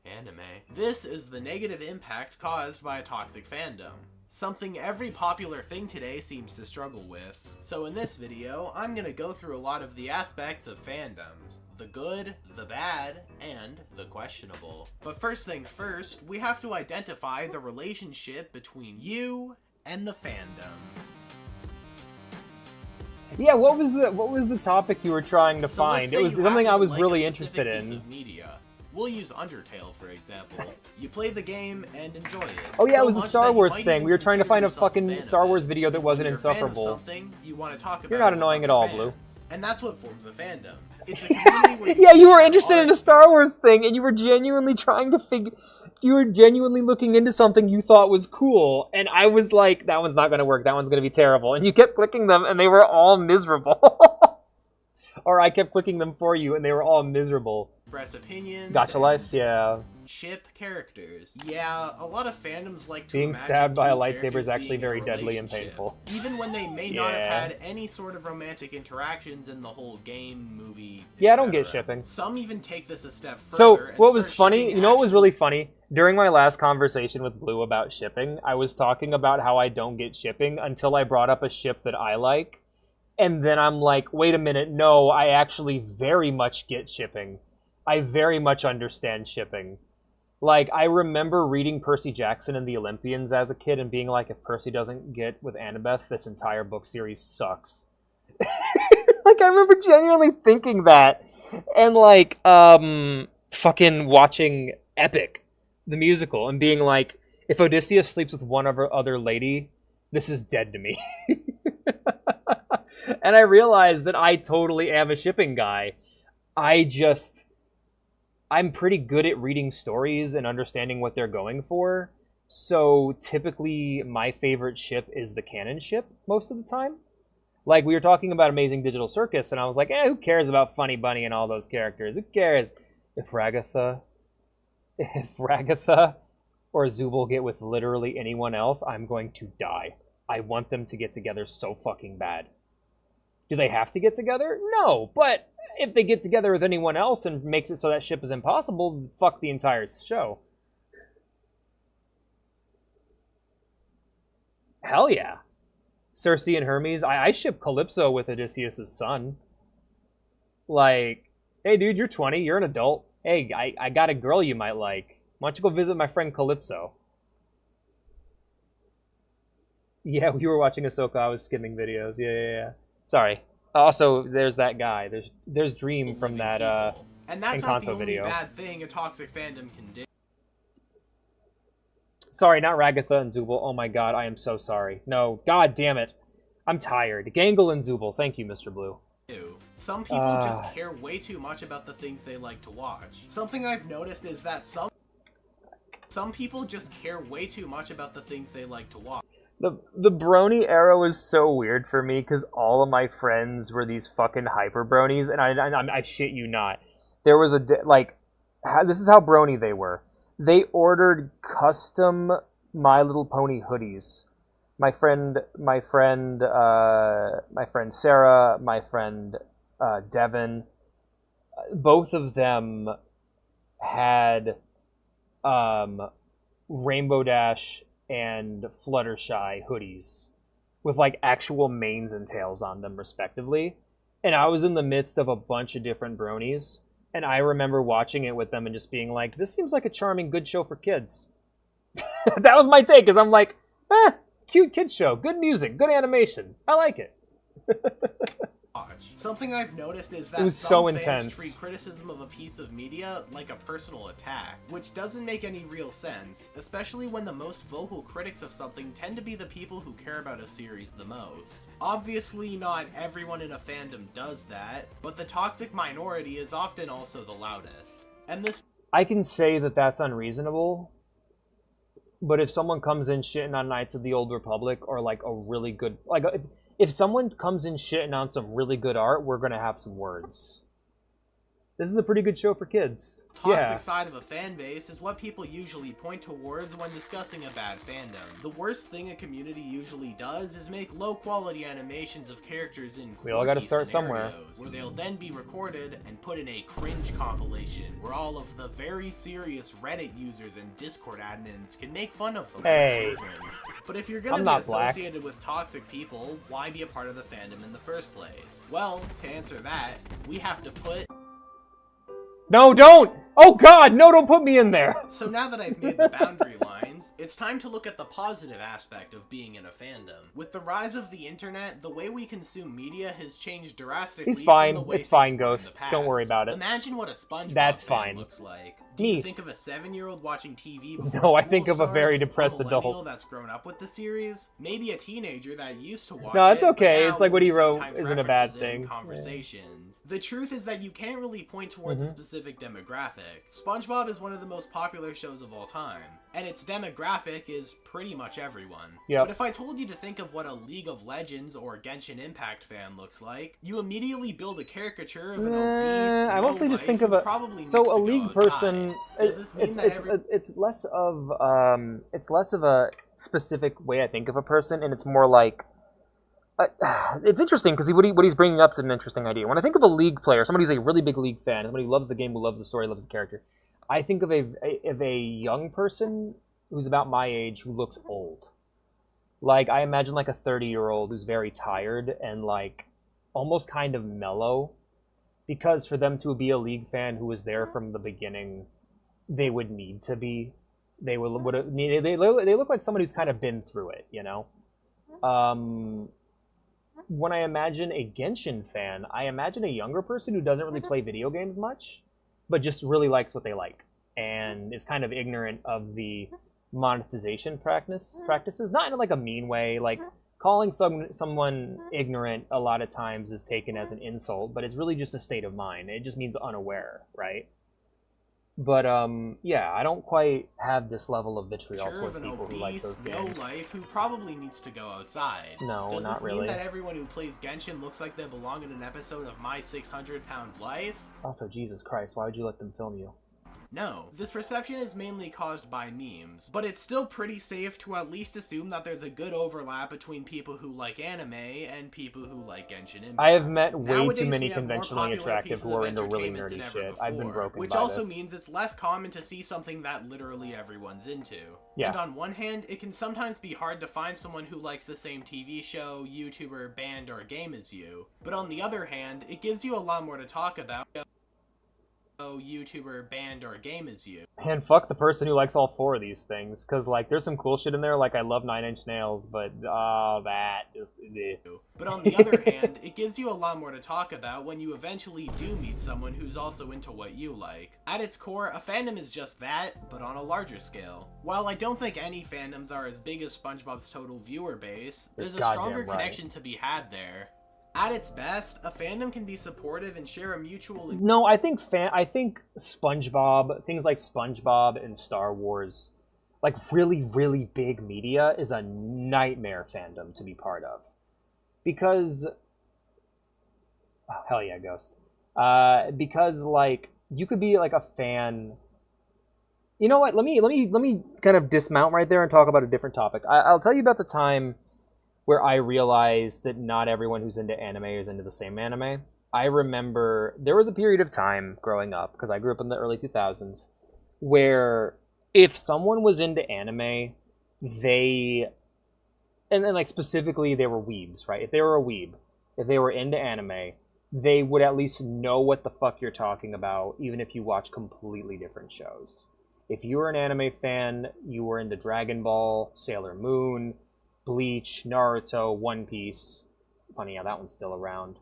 anime. This is the negative impact caused by a toxic fandom. Something every popular thing today seems to struggle with. So in this video, I'm gonna go through a lot of the aspects of fandoms. The good, the bad, and the questionable. But first things first, we have to identify the relationship between you and the fandom. Yeah, what was the topic you were trying to find? It was something I was really interested in. Media. We'll use Undertale, for example. You play the game and enjoy it. Oh yeah, so it was a Star Wars thing. We were trying to find a fucking Star Wars video that wasn't insufferable. You want to talk about. You're not annoying at all, Blue. And that's what forms a fandom. It's a community where yeah, you were interested in a Star Wars thing, and you were genuinely trying to figure... You were genuinely looking into something you thought was cool, and I was like, that one's not going to work, that one's going to be terrible. And you kept clicking them, and they were all miserable. Or I kept clicking them for you, and they were all miserable. Express opinions. Gotcha Life, yeah. Ship characters. Yeah, a lot of fandoms like to being stabbed by a lightsaber is actually very deadly and painful. Even when they may not have had any sort of romantic interactions in the whole game, movie, yeah, I don't get shipping. Some even take this a step further. So, what was funny, you know what was really funny? During my last conversation with Blue about shipping, I was talking about how I don't get shipping until I brought up a ship that I like. And then I'm like, wait a minute, no, I actually very much get shipping. I very much understand shipping. Like, I remember reading Percy Jackson and the Olympians as a kid and being like, if Percy doesn't get with Annabeth, this entire book series sucks. Like, I remember genuinely thinking that. And, like, fucking watching Epic, the musical, and being like, if Odysseus sleeps with one other lady, this is dead to me. And I realized that I totally am a shipping guy. I'm pretty good at reading stories and understanding what they're going for. So typically my favorite ship is the canon ship most of the time. Like, we were talking about Amazing Digital Circus, and I was like, who cares about Funny Bunny and all those characters? Who cares? If Ragatha or Zubul get with literally anyone else, I'm going to die. I want them to get together so fucking bad. Do they have to get together? No, but if they get together with anyone else and makes it so that ship is impossible, fuck the entire show. Hell yeah. Cersei and Hermes. I ship Calypso with Odysseus' son. Like, hey dude, you're 20, you're an adult. Hey, I got a girl you might like. Why don't you go visit my friend Calypso? Yeah, we were watching Ahsoka, I was skimming videos. Yeah. Sorry. Also, there's that guy. There's Dream from that and that's Encanto not the only video. bad thing a toxic fandom can do. Sorry, not Ragatha and Zubul. Oh my god, I am so sorry. No, god damn it. I'm tired. Gangle and Zubul. Thank you, Mr. Blue. Some people just care way too much about the things they like to watch. Something I've noticed is that some people just care way too much about the things they like to watch. The brony era was so weird for me because all of my friends were these fucking hyper bronies, and I shit you not. There was this is how brony they were. They ordered custom My Little Pony hoodies. My friend Sarah, my friend Devin, both of them had Rainbow Dash and Fluttershy hoodies with like actual manes and tails on them respectively. And I was in the midst of a bunch of different bronies, and I remember watching it with them and just being like, this seems like a charming, good show for kids. That was my take, because I'm like, cute kid show, good music, good animation. I like it. Something I've noticed is that it was some so fans intense. treat criticism of a piece of media like a personal attack, which doesn't make any real sense, especially when the most vocal critics of something tend to be the people who care about a series the most. Obviously, not everyone in a fandom does that, but the toxic minority is often also the loudest. And this— I can say that that's unreasonable, but if someone comes in shitting on Knights of the Old Republic or like a really good, like if someone comes in shitting on some really good art, we're gonna have some words. This is a pretty good show for kids. Toxic side of a fan base is what people usually point towards when discussing a bad fandom. The worst thing a community usually does is make low-quality animations of characters in We all gotta start scenarios, somewhere. where they'll then be recorded and put in a cringe compilation, where all of the very serious Reddit users and Discord admins can make fun of them. Hey. But if you're gonna I'm be not black. associated with toxic people, why be a part of the fandom in the first place? Well, to answer that, we have to put... No, don't! Oh god, no, don't put me in there! So now that I've made the boundary lines, it's time to look at the positive aspect of being in a fandom. With the rise of the internet, the way we consume media has changed drastically. He's fine. From the way It's fine, things were in Ghost. the past. Don't worry about it. Imagine what a SpongeBob That's fan fine. looks like. Do Me. you think of a 7-year-old watching TV before No, I school think of a very starts? depressed A millennial adult. that's grown up with the series? Maybe a teenager that used to watch No, it's it, but okay. now It's like what he wrote sometimes isn't a bad references it in thing. conversations. The truth is that you can't really point towards a Mhm. specific demographic. SpongeBob is one of the most popular shows of all time, and its demographic is pretty much everyone. Yep. But if I told you to think of what a League of Legends or Genshin Impact fan looks like, you immediately build a caricature of an obese, I mostly just think of who a probably needs so to a go league outside. person. Does this mean that It's less of a specific way I think of a person, and it's more like it's interesting because what he's bringing up is an interesting idea. When I think of a league player, somebody who's a really big league fan, somebody who loves the game, who loves the story, loves the character, I think of a young person who's about my age who looks old. Like I imagine like a 30-year-old who's very tired and like almost kind of mellow, because for them to be a league fan who was there from the beginning, they would need to be. They would need. They look like someone who's kind of been through it, you know. When I imagine a Genshin fan, I imagine a younger person who doesn't really play video games much, but just really likes what they like and is kind of ignorant of the monetization practices, not in like a mean way. Like calling someone ignorant a lot of times is taken as an insult, but it's really just a state of mind. It just means unaware, right? But yeah, I don't quite have this level of vitriol Picture towards of an people who like those obese, games. no life who probably needs to go outside. No, Does not this really. mean that everyone who plays Genshin looks like they belong in an episode of My 600-Pound Life? Also, Jesus Christ, why would you let them film you? No. This perception is mainly caused by memes, but it's still pretty safe to at least assume that there's a good overlap between people who like anime and people who like Genshin Impact. I have met way Nowadays, too many we have more conventionally popular attractive pieces who are of into really entertainment nerdy than ever shit. I've been before, broken which by also this. means it's less common to see something that literally everyone's into. Yeah. And on one hand, it can sometimes be hard to find someone who likes the same TV show, YouTuber, band, or game as you. But on the other hand, it gives you a lot more to talk about. YouTuber, band, or game as you. And fuck the person who likes all four of these things, because like there's some cool shit in there, like I love 9 Inch Nails, but that just But on the other hand, it gives you a lot more to talk about when you eventually do meet someone who's also into what you like. At its core, a fandom is just that, but on a larger scale. While I don't think any fandoms are as big as SpongeBob's total viewer base, there's a stronger connection to be had there. At its best, a fandom can be supportive and share a mutual... No, I think SpongeBob, things like SpongeBob and Star Wars, like really, really big media is a nightmare fandom to be part of. Because... Oh, hell yeah, Ghost. Because, like, you could be, like, a fan... You know what? Let me kind of dismount right there and talk about a different topic. I'll tell you about the time where I realized that not everyone who's into anime is into the same anime. I remember there was a period of time growing up, because I grew up in the early 2000s, where if someone was into anime, and then like specifically they were weebs, right? If they were a weeb, if they were into anime, they would at least know what the fuck you're talking about, even if you watch completely different shows. If you were an anime fan, you were into Dragon Ball, Sailor Moon, Bleach, Naruto, One Piece. Funny, yeah, that one's still around.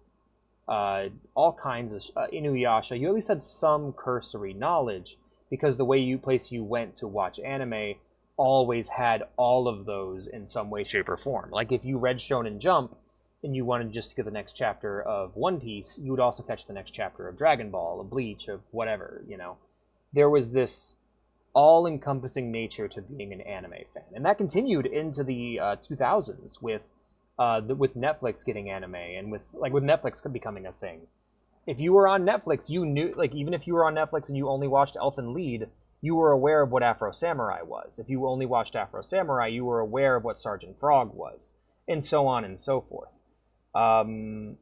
All kinds of Inuyasha. You at least had some cursory knowledge, because the place you went to watch anime always had all of those in some way, shape, or form. Like if you read Shonen Jump and you wanted just to get the next chapter of One Piece, you would also catch the next chapter of Dragon Ball, of Bleach, of whatever. You know, there was this all-encompassing nature to being an anime fan, and that continued into the 2000s with Netflix getting anime, and with Netflix becoming a thing. If you were on Netflix, you knew, like, even if you were on Netflix and you only watched Elfen Lied, you were aware of what Afro Samurai was. If you only watched Afro Samurai, you were aware of what Sergeant Frog was, and so on and so forth. Oh,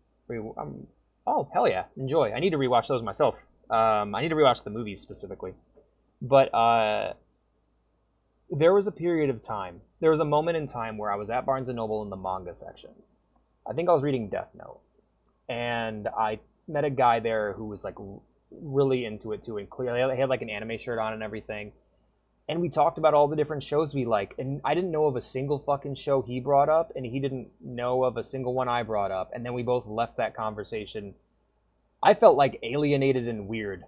hell yeah, enjoy. I need to rewatch those myself. I need to rewatch the movies specifically. But there was a period of time, there was a moment in time where I was at Barnes & Noble in the manga section. I think I was reading Death Note. And I met a guy there who was, like, really into it, too. And clearly, he had, like, an anime shirt on and everything. And we talked about all the different shows we like. And I didn't know of a single fucking show he brought up. And he didn't know of a single one I brought up. And then we both left that conversation. I felt, like, alienated and weird.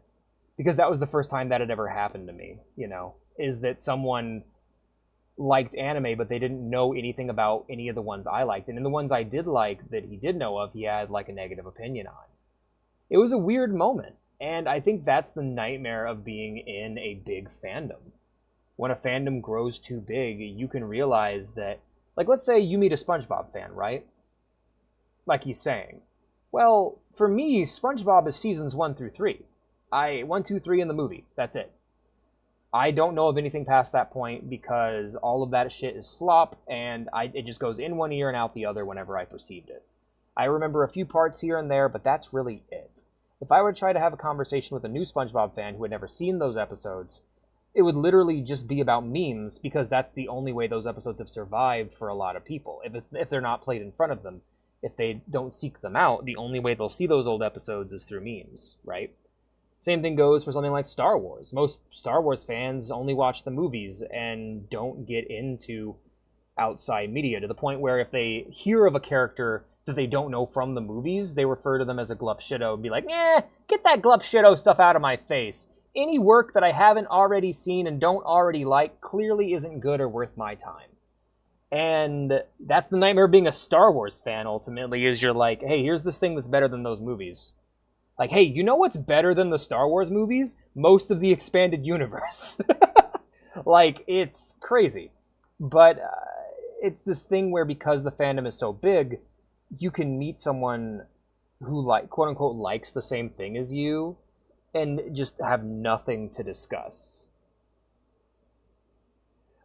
Because that was the first time that had ever happened to me, you know. Is that someone liked anime, but they didn't know anything about any of the ones I liked. And in the ones I did like, that he did know of, he had, like, a negative opinion on. It was a weird moment. And I think that's the nightmare of being in a big fandom. When a fandom grows too big, you can realize that, like, let's say you meet a SpongeBob fan, right? Like he's saying. Well, for me, SpongeBob is seasons 1 through 3. 1, 2, 3 in the movie. That's it. I don't know of anything past that point because all of that shit is slop, and it just goes in one ear and out the other whenever I perceived it. I remember a few parts here and there, but that's really it. If I were to try to have a conversation with a new SpongeBob fan who had never seen those episodes, it would literally just be about memes, because that's the only way those episodes have survived for a lot of people. If they're not played in front of them, if they don't seek them out, the only way they'll see those old episodes is through memes, right? Same thing goes for something like Star Wars. Most Star Wars fans only watch the movies and don't get into outside media, to the point where if they hear of a character that they don't know from the movies, they refer to them as a glup shitto and be like, get that glup shitto stuff out of my face. Any work that I haven't already seen and don't already like clearly isn't good or worth my time. And that's the nightmare of being a Star Wars fan, ultimately, is you're like, hey, here's this thing that's better than those movies. Like, hey, you know what's better than the Star Wars movies? Most of the expanded universe. Like, it's crazy. But it's this thing where, because the fandom is so big, you can meet someone who, like, quote unquote, likes the same thing as you and just have nothing to discuss.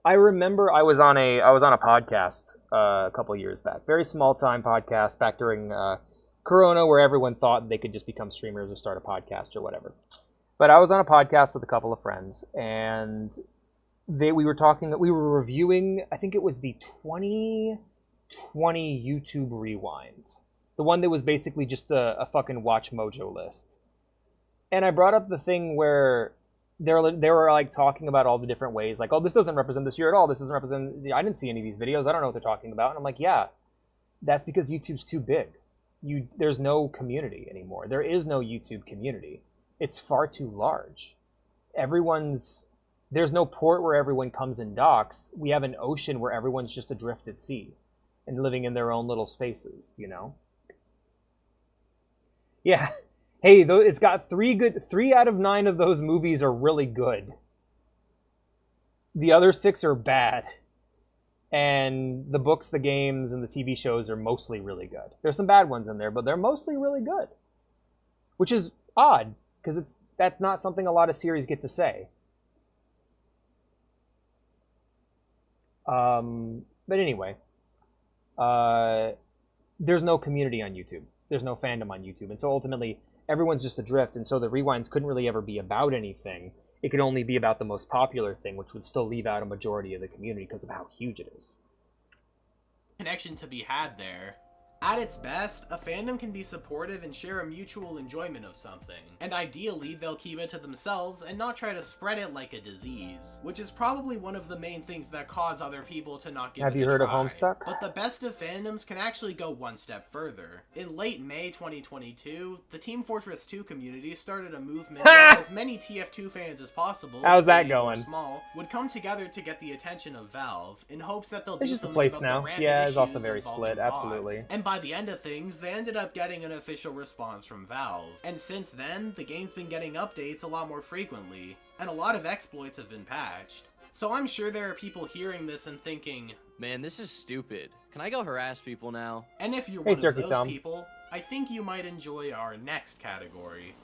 I remember I was on a podcast a couple years back, very small time podcast back during Corona, where everyone thought they could just become streamers or start a podcast or whatever. But I was on a podcast with a couple of friends, and we were reviewing, I think it was the 2020 YouTube Rewind. The one that was basically just a fucking Watch Mojo list. And I brought up the thing where they were like talking about all the different ways, like, oh, this doesn't represent this year at all, this doesn't represent, I didn't see any of these videos, I don't know what they're talking about. And I'm like, yeah, that's because YouTube's too big. There's no community anymore. There is no YouTube community. It's far too large. There's no port where everyone comes and docks. We have an ocean where everyone's just adrift at sea and living in their own little spaces, you know? Yeah. Hey, it's got 3 out of 9 of those movies are really good. The other 6 are bad. And the books, the games, and the TV shows are mostly really good. There's some bad ones in there, but they're mostly really good. Which is odd, because that's not something a lot of series get to say. But anyway, there's no community on YouTube. There's no fandom on YouTube. And so ultimately, everyone's just adrift, and so the rewinds couldn't really ever be about anything. It could only be about the most popular thing, which would still leave out a majority of the community because of how huge it is. Connection to be had there. At its best, a fandom can be supportive and share a mutual enjoyment of something, and ideally they'll keep it to themselves and not try to spread it like a disease, which is probably one of the main things that cause other people to not give it a try. Have you heard of Homestuck? But the best of fandoms can actually go one step further. In late May 2022, the Team Fortress 2 community started a movement where as many TF2 fans as possible, how's that going? Small, would come together to get the attention of Valve in hopes that they'll it's do just something a place about now. the rampant Yeah, it's also issues very involving split. bots. Absolutely. And by the end of things, they ended up getting an official response from Valve. And since then, the game's been getting updates a lot more frequently, and a lot of exploits have been patched. So I'm sure there are people hearing this and thinking, man, this is stupid. Can I go harass people now? And if you're one of those people, I think you might enjoy our next category.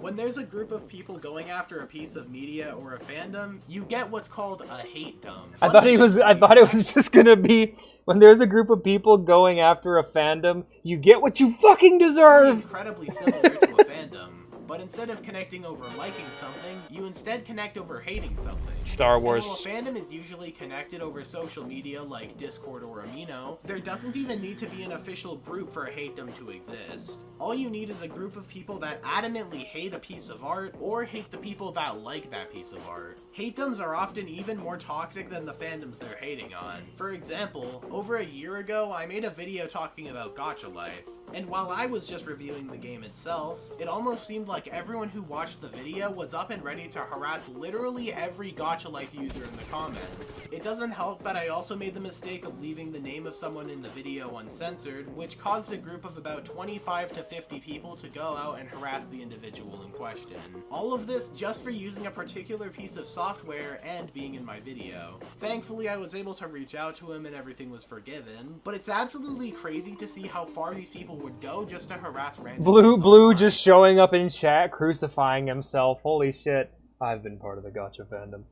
When there's a group of people going after a piece of media or a fandom, you get what's called a hate-dom. I thought it was just gonna be, when there's a group of people going after a fandom, you get what you fucking deserve! Incredibly similar to a fandom. But instead of connecting over liking something, you instead connect over hating something. Star Wars. And while a fandom is usually connected over social media like Discord or Amino, there doesn't even need to be an official group for a hatedom to exist. All you need is a group of people that adamantly hate a piece of art or hate the people that like that piece of art. Hatedoms are often even more toxic than the fandoms they're hating on. For example, over a year ago, I made a video talking about Gacha Life. And while I was just reviewing the game itself, it almost seemed like everyone who watched the video was up and ready to harass literally every Gacha Life user in the comments. It doesn't help that I also made the mistake of leaving the name of someone in the video uncensored, which caused a group of about 25 to 50 people to go out and harass the individual in question. All of this just for using a particular piece of software and being in my video. Thankfully, I was able to reach out to him and everything was forgiven, but it's absolutely crazy to see how far these people would go just to harass random Blue just showing up in chat, crucifying himself. Holy shit. I've been part of the Gacha fandom.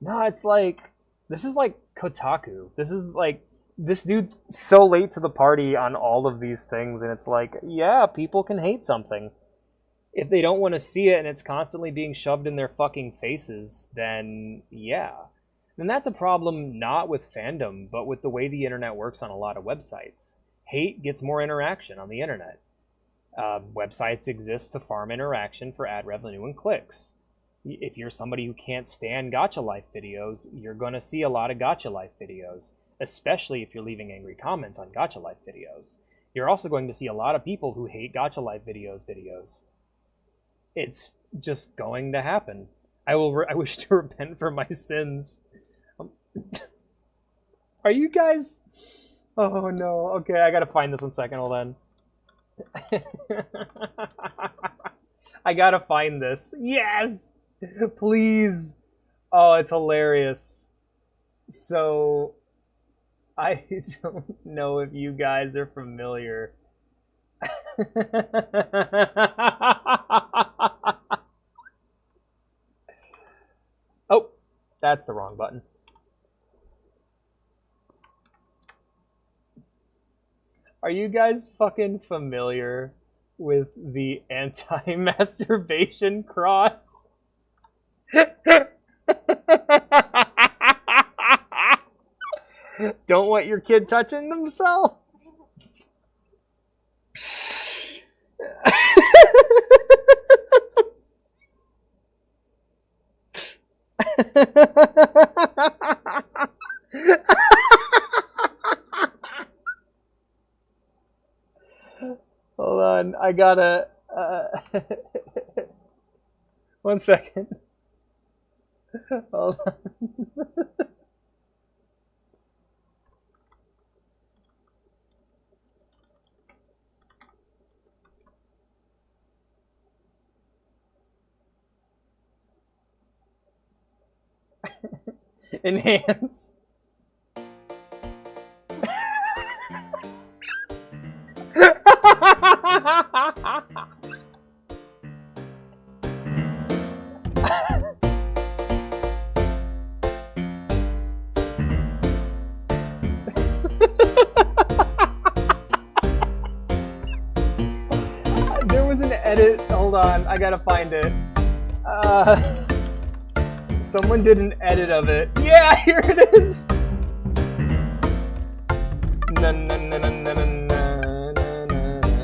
No, it's like, this is like Kotaku. This is like, this dude's so late to the party on all of these things, and it's like, yeah, people can hate something. If they don't want to see it and it's constantly being shoved in their fucking faces, then yeah. And that's a problem not with fandom, but with the way the internet works on a lot of websites. Hate gets more interaction on the internet. Websites exist to farm interaction for ad revenue and clicks. If you're somebody who can't stand Gacha Life videos, you're going to see a lot of Gacha Life videos, especially if you're leaving angry comments on Gacha Life videos. You're also going to see a lot of people who hate Gacha Life videos. It's just going to happen. I wish to repent for my sins. Are you guys... Oh no, okay, I gotta find this 1 second, hold on. I gotta find this. Yes! Please! Oh, it's hilarious. So, I don't know if you guys are familiar. Oh, that's the wrong button. Are you guys fucking familiar with the anti-masturbation cross? Don't want your kid touching themselves? Hold on, I gotta... 1 second. Hold on. Enhance. There was an edit. Hold on, I gotta find it. Someone did an edit of it. Yeah, here it is. Na, na, na, na, na, na, na, na, na, na,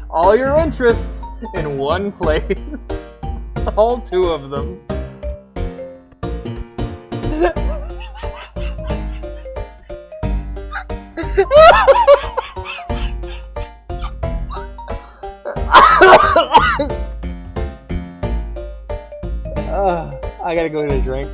all your interests in one place. All two of them. I gotta go get a drink.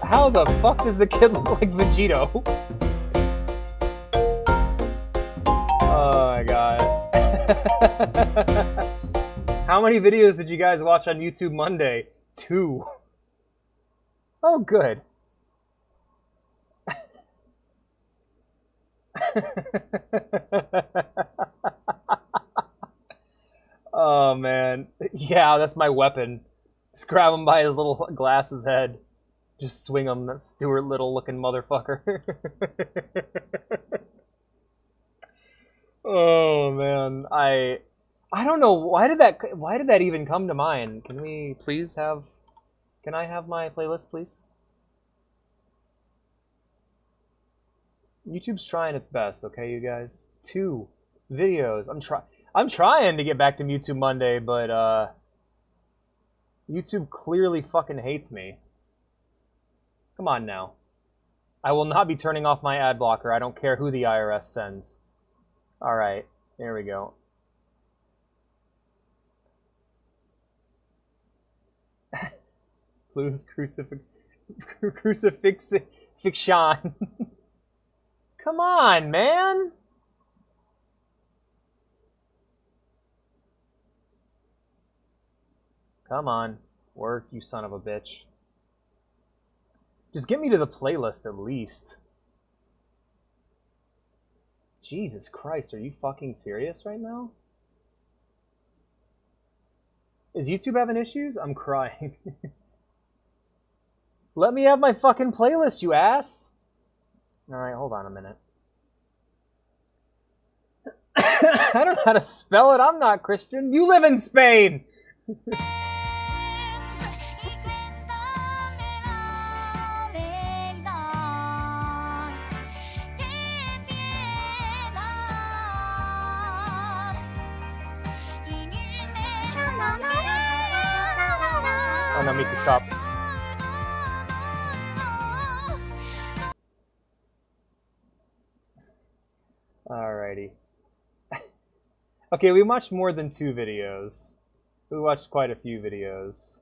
How the fuck does the kid look like Vegito? Oh my god. How many videos did you guys watch on YouTube Monday? 2. Oh, good. Oh man. Yeah, that's my weapon. Just grab him by his little glasses head. Just swing him, that Stuart Little looking motherfucker. Oh man, I don't know, why did that even come to mind? Can I have my playlist, please? YouTube's trying its best, okay, you guys? 2 videos. I'm trying to get back to Mewtube Monday, but YouTube clearly fucking hates me. Come on now. I will not be turning off my ad blocker. I don't care who the IRS sends. Alright, there we go. Blues crucifixion. Come on, man! Come on. Work, you son of a bitch. Just get me to the playlist at least. Jesus Christ, are you fucking serious right now? Is YouTube having issues? I'm crying. Let me have my fucking playlist, you ass! Alright, hold on a minute. I don't know how to spell it, I'm not Christian. You live in Spain! Oh no, Mika, stop. Alrighty. Okay, we watched more than 2 videos. We watched quite a few videos.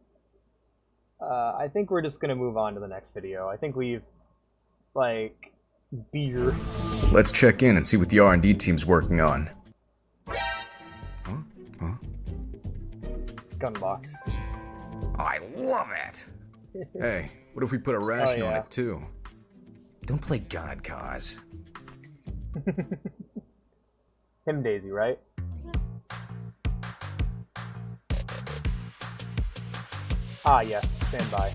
I think we're just gonna move on to the next video. I think we've, like, beer. Let's check in and see what the R&D team's working on. Huh? Gunbox. Oh, I love it! Hey, what if we put a ration on it too? Don't play God Cause. Him Daisy, right? Ah, yes, stand by.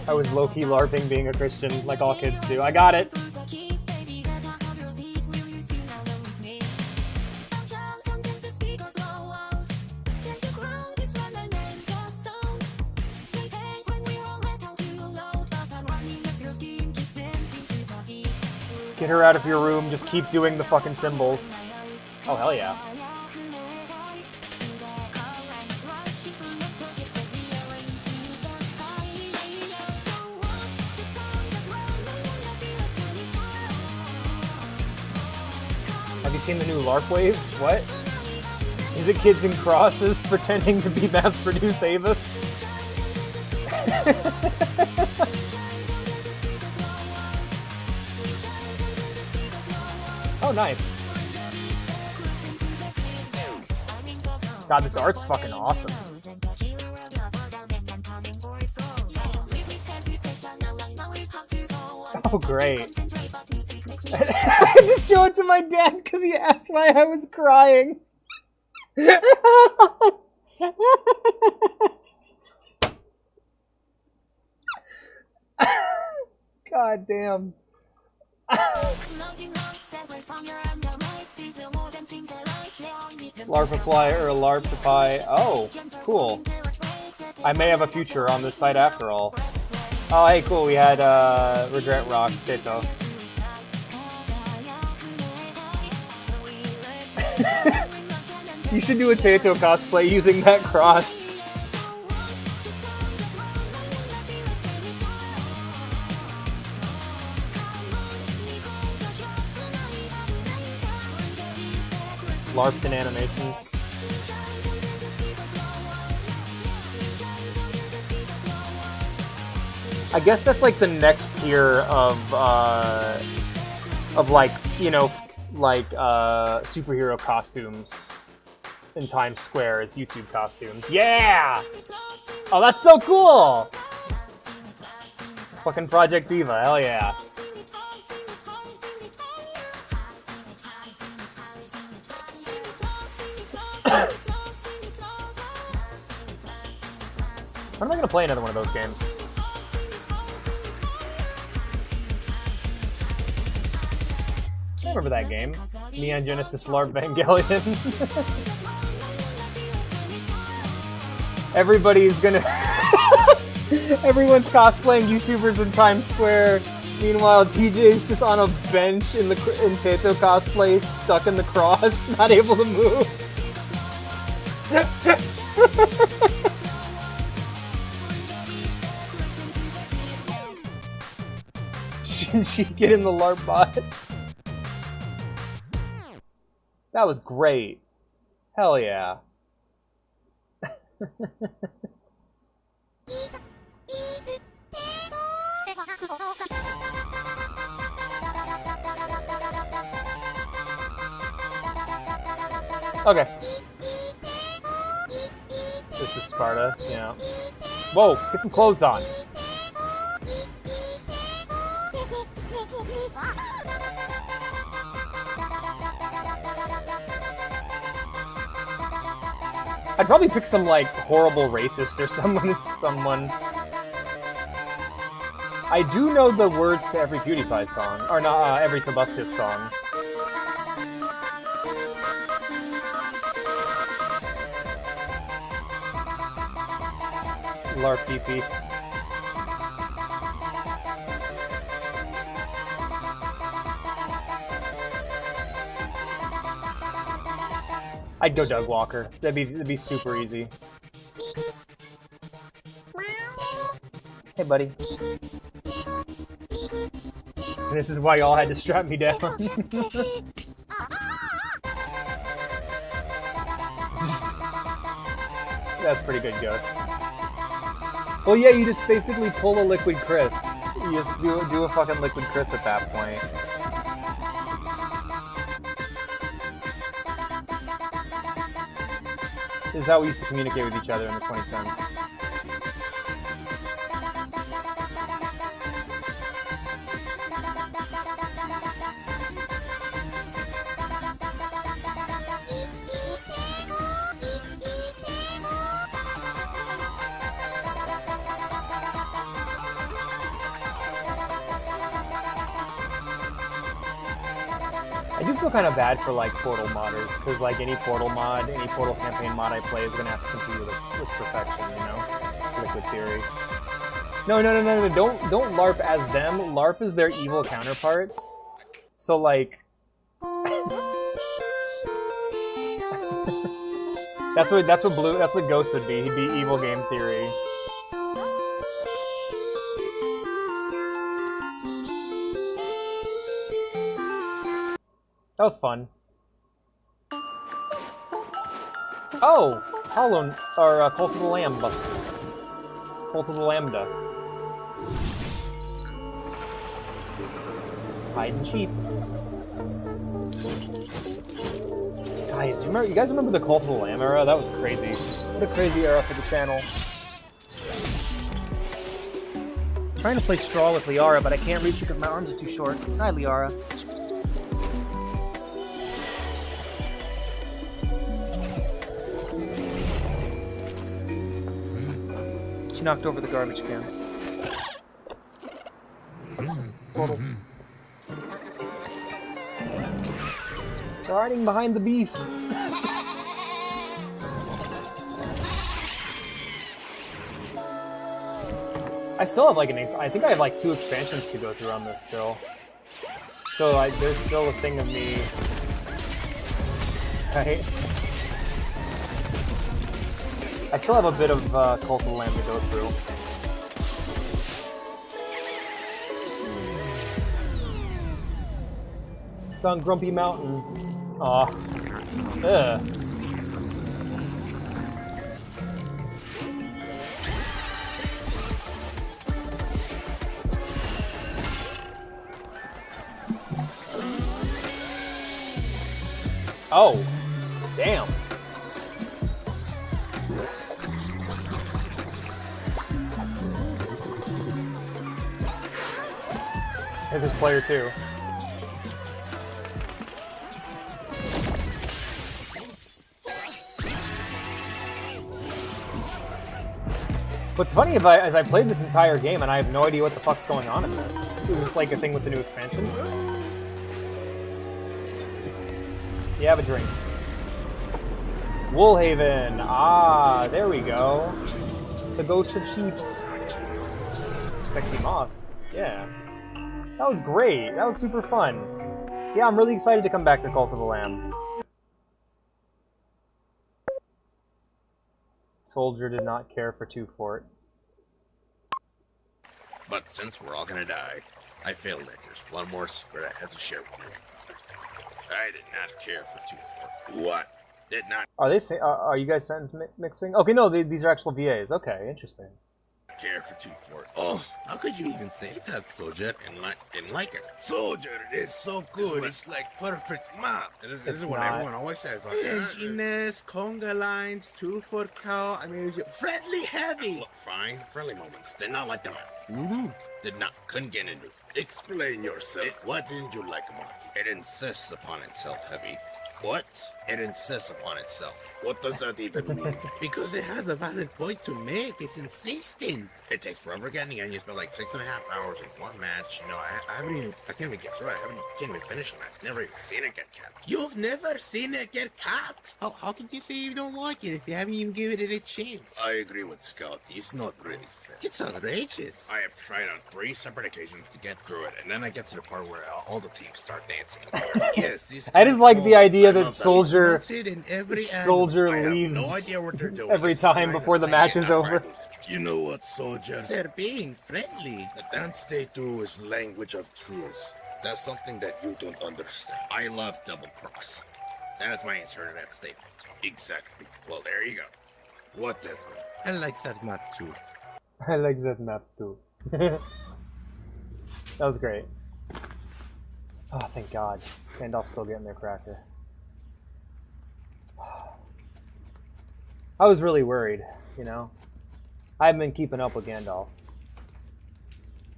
I was low-key LARPing being a Christian, like all kids do. I got it! Get her out of your room, just keep doing the fucking symbols. Oh, hell yeah. Have you seen the new LARP wave? What? Is it kids in crosses pretending to be mass-produced Avis? Oh, nice. God, this art's fucking awesome. Oh, great. I just show it to my dad because he asked why I was crying. God damn. LARP apply or LARP apply. Oh, cool. I may have a future on this site after all. Oh, hey, cool. We had Regret Rock, Teto. You should do a Teto cosplay using that cross. LARPed in animations. I guess that's like the next tier of like, you know, like superhero costumes in Times Square as YouTube costumes. Yeah! Oh, that's so cool! Fucking Project Diva, hell yeah. When am I gonna play another one of those games? I remember that game. Neon Genesis LARP Evangelion. Everybody's gonna... Everyone's cosplaying YouTubers in Times Square. Meanwhile, TJ's just on a bench in Teto cosplay, stuck in the cross, not able to move. Shinji, get in the LARP bot. That was great. Hell yeah. Okay. This is Sparta, yeah. Whoa, get some clothes on. I'd probably pick some, like, horrible racist or someone. I do know the words to every PewDiePie song. Or not, every Tobuscus song. LARP PP. I'd go Doug Walker. That'd be super easy. Hey, buddy. And this is why y'all had to strap me down. That's pretty good, Ghost. Well, yeah, you just basically pull a Liquid Chris. You just do a fucking Liquid Chris at that point. This is how we used to communicate with each other in the 2010s. I do feel kind of bad for, like, Portal modders, because, like, any Portal mod, any Portal campaign mod I play is going to have to compete with perfection, you know? Liquid Theory. No, don't LARP as them. LARP is their evil counterparts. So, like... that's what Ghost would be. He'd be evil Game Theory. That was fun. Oh! Hollow... or Cult of the Lamb. Cult of the Lambda. Hide and cheat. Guys, you guys remember the Cult of the Lamb era? That was crazy. What a crazy era for the channel. I'm trying to play Straw with Liara, but I can't reach it because my arms are too short. Hi, Liara. She knocked over the garbage can. They're hiding behind the beef. I still have like I think I have like 2 expansions to go through on this still. So like, there's still a thing of me. Right? I still have a bit of Cult of the Lamb to go through. It's on Grumpy Mountain. Aw. Ugh. Oh, damn. Hit this player too. What's funny is I played this entire game and I have no idea what the fuck's going on in this. Is this like a thing with the new expansion? You have a drink. Woolhaven. Ah, there we go. The Ghost of Sheeps. Sexy moths. Yeah. That was great. That was super fun. Yeah, I'm really excited to come back to Cult of the Lamb. Soldier did not care for 2 Fort. But since we're all gonna die, I feel like there's one more secret I had to share with you. I did not care for 2 Fort. What? Did not Are they are you guys sentence mixing? Okay, no, these are actual VAs. Okay, interesting. care for 2 Fort. Oh, how could you even say that, Soldier, and didn't like it? Soldier, it's so good. It's like perfect map. This is what everyone always says. Like, Enginess, conga lines, 2 Fort cow. I mean, friendly heavy. Look, fine. Friendly moments. Did not like the map. Did not. Couldn't get into it. Explain yourself. What didn't you like about it? It insists upon itself heavy. What? It insists upon itself. What does that even mean? Because it has a valid point to make. It's insistent. It takes forever getting in. You spend like 6.5 hours in one match. You know, I can't even get through it. Can't even finish a match. Never even seen it get capped. You've never seen it get capped? How can you say you don't like it if you haven't even given it a chance? I agree with Scout. It's not really fair. It's outrageous. I have tried on 3 separate occasions to get through it, and then I get to the part where all the teams start dancing. Yes, I just like the idea that Soldier leaves no idea what they're doing. every time before the match is over. You know what, Soldier? They're being friendly. The dance they do is language of truths. That's something that you don't understand. I love double cross. That is my answer to that statement. Exactly. Well, there you go. Whatever. I like that map too. I like that map too. That was great. Oh, thank God. Gandalf's still getting their cracker. I was really worried, you know? I haven't been keeping up with Gandalf.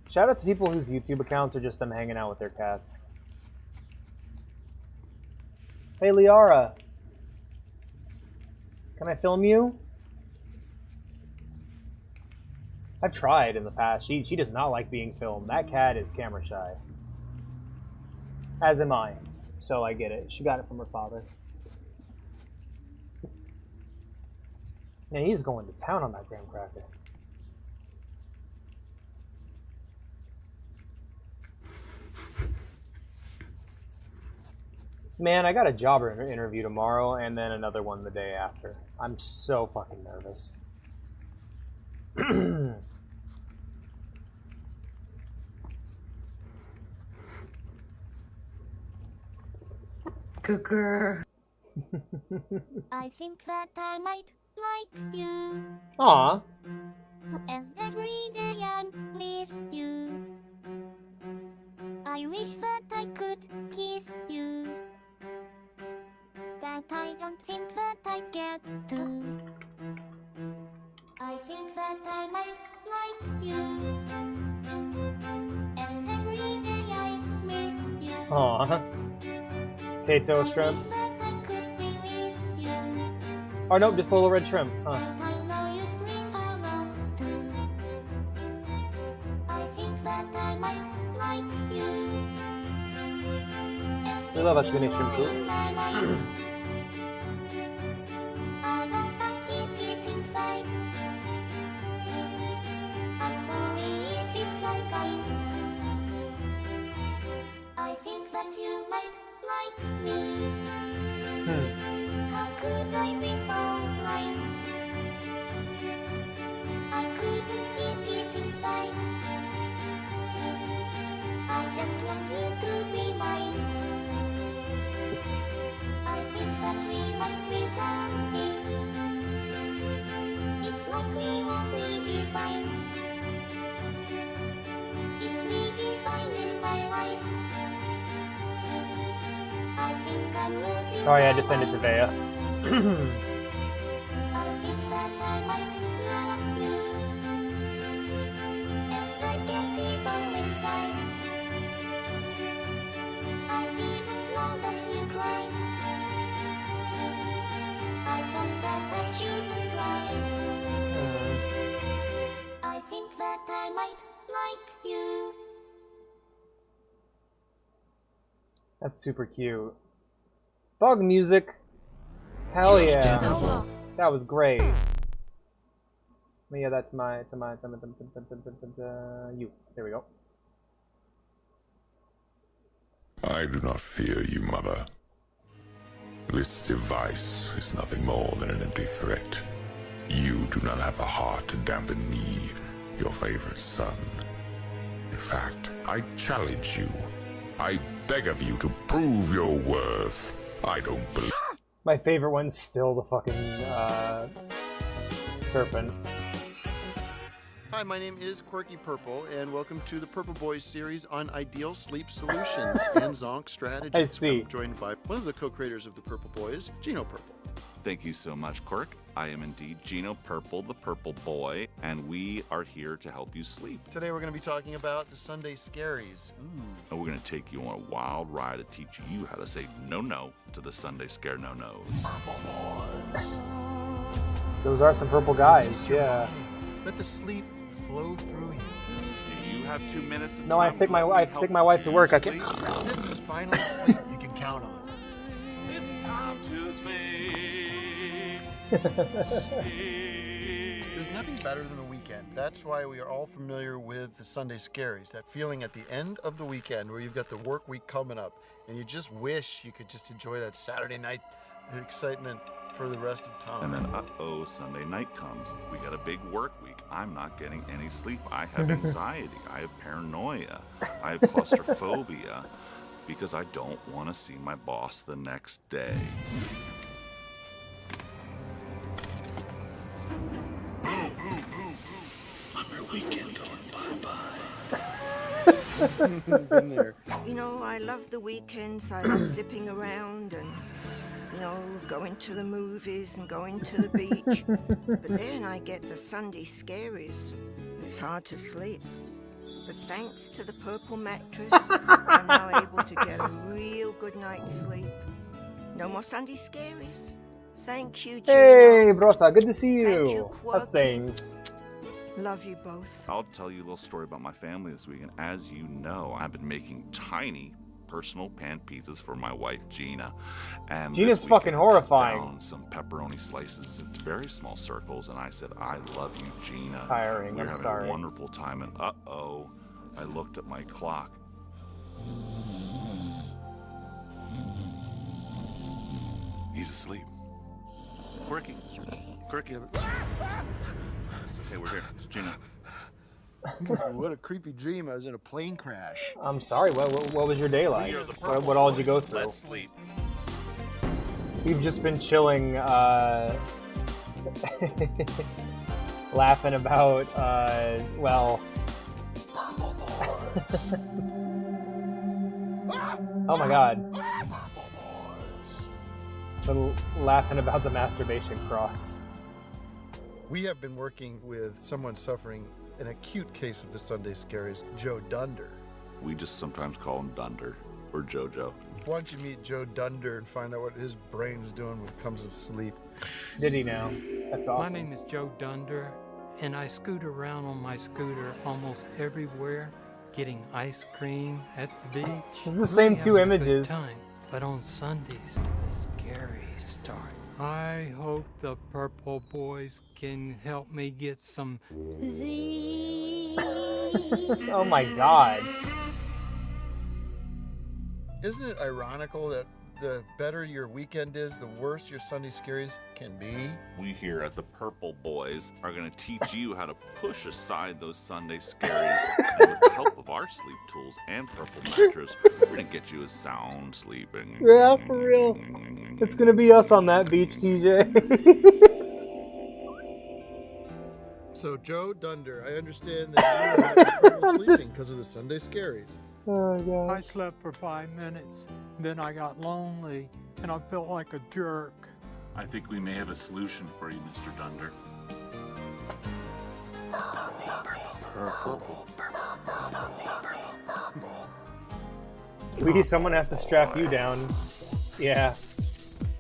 Shout out to people whose YouTube accounts are just them hanging out with their cats. Hey, Liara. Can I film you? I've tried in the past. She does not like being filmed. That cat is camera shy. As am I. So I get it. She got it from her father. Man, he's going to town on that graham cracker. Man, I got a job interview tomorrow and then another one the day after. I'm so fucking nervous. Cougar. I think that I might like you. Aw. And every day I'm with you. I wish that I could kiss you. But I don't think that I get to. I think that I might like you. And every day I miss you. Aw. Potato shrimp. I wish that I could be with you. Oh, nope, just a little red shrimp. Huh. But I know you'd prefer not to. We love Hatsune Shinku. I think that you might like me. How could I be so blind? I couldn't keep it inside. I just want you to be mine. I think that we might be something. It's like we won't really find. It's really fine in my life. I think I'm losing. Sorry, I had to send it to Vea. I think that I might love you. And I get it all inside. I didn't know that you cried. I thought that I shouldn't cry. I think that I might like you. That's super cute. Dog music. Hell yeah. That was great. Yeah, that's my you. There we go. I do not fear you, Mother. This device is nothing more than an empty threat. You do not have the heart to dampen me, your favorite son. In fact, I challenge you. I beg of you to prove your worth. I don't believe. My favorite one's still the fucking serpent. Hi, my name is Quirky Purple, and welcome to the Purple Boys series on ideal sleep solutions and zonk strategies. I see. I'm joined by one of the co-creators of the Purple Boys, Gino Purple. Thank you so much, Quirk. I am indeed Gino Purple, the Purple Boy, and we are here to help you sleep. Today we're going to be talking about the Sunday Scaries. And we're going to take you on a wild ride to teach you how to say no to the Sunday Scare no-nos. Those are some purple guys, yeah. Let the sleep flow through you. Do you have 2 minutes? No, I have to take my wife to work. I can't. This is finally sleep you can count on. It's time to sleep. There's nothing better than the weekend. That's why we are all familiar with the Sunday Scaries. That feeling at the end of the weekend where you've got the work week coming up and you just wish you could just enjoy that Saturday night excitement for the rest of time. And then, Sunday night comes. We got a big work week. I'm not getting any sleep. I have anxiety. I have paranoia. I have claustrophobia because I don't want to see my boss the next day. Weekend going bye-bye. Been there. You know, I love the weekends. I love zipping around and, you know, going to the movies and going to the beach. But then I get the Sunday Scaries. It's hard to sleep. But thanks to the purple mattress, I'm now able to get a real good night's sleep. No more Sunday Scaries. Thank you, Gino. Hey, Brosa, good to see you. How's things? Love you both. I'll tell you a little story about my family this weekend. As you know, I've been making tiny personal pan pizzas for my wife, Gina. And Gina's fucking horrifying. Down some pepperoni slices into very small circles, and I said, I love you, Gina. Tiring, We're I'm having sorry. a wonderful time, and I looked at my clock. He's asleep. Quirky. It's okay, we're here. It's Gina. What a creepy dream. I was in a plane crash. I'm sorry, what was your day like? What all did you go through? Let's sleep. We've just been chilling, laughing about, well... Oh my god. Been laughing about the masturbation cross. We have been working with someone suffering an acute case of the Sunday Scaries, Joe Dunder. We just sometimes call him Dunder, or Jojo. Why don't you meet Joe Dunder and find out what his brain's doing when it comes to sleep? Did he now? That's awesome. My name is Joe Dunder, and I scoot around on my scooter almost everywhere getting ice cream at the beach. It's the same Really two having a good images. time. But on Sundays, the scaries start. I hope the Purple Boys can help me get some. Oh my god. Isn't it ironical that the better your weekend is, the worse your Sunday scaries can be? We here at the Purple Boys are going to teach you how to push aside those Sunday scaries. And with the help of our sleep tools and Purple Mattress, we're going to get you a sound sleeping. Yeah, for real. It's gonna be us on that beach, TJ. So, Joe Dunder, I understand that you are having trouble sleeping because of the Sunday scaries. Oh, God. I slept for 5 minutes, then I got lonely, and I felt like a jerk. I think we may have a solution for you, Mr. Dunder. Maybe someone has to strap you down. Yeah.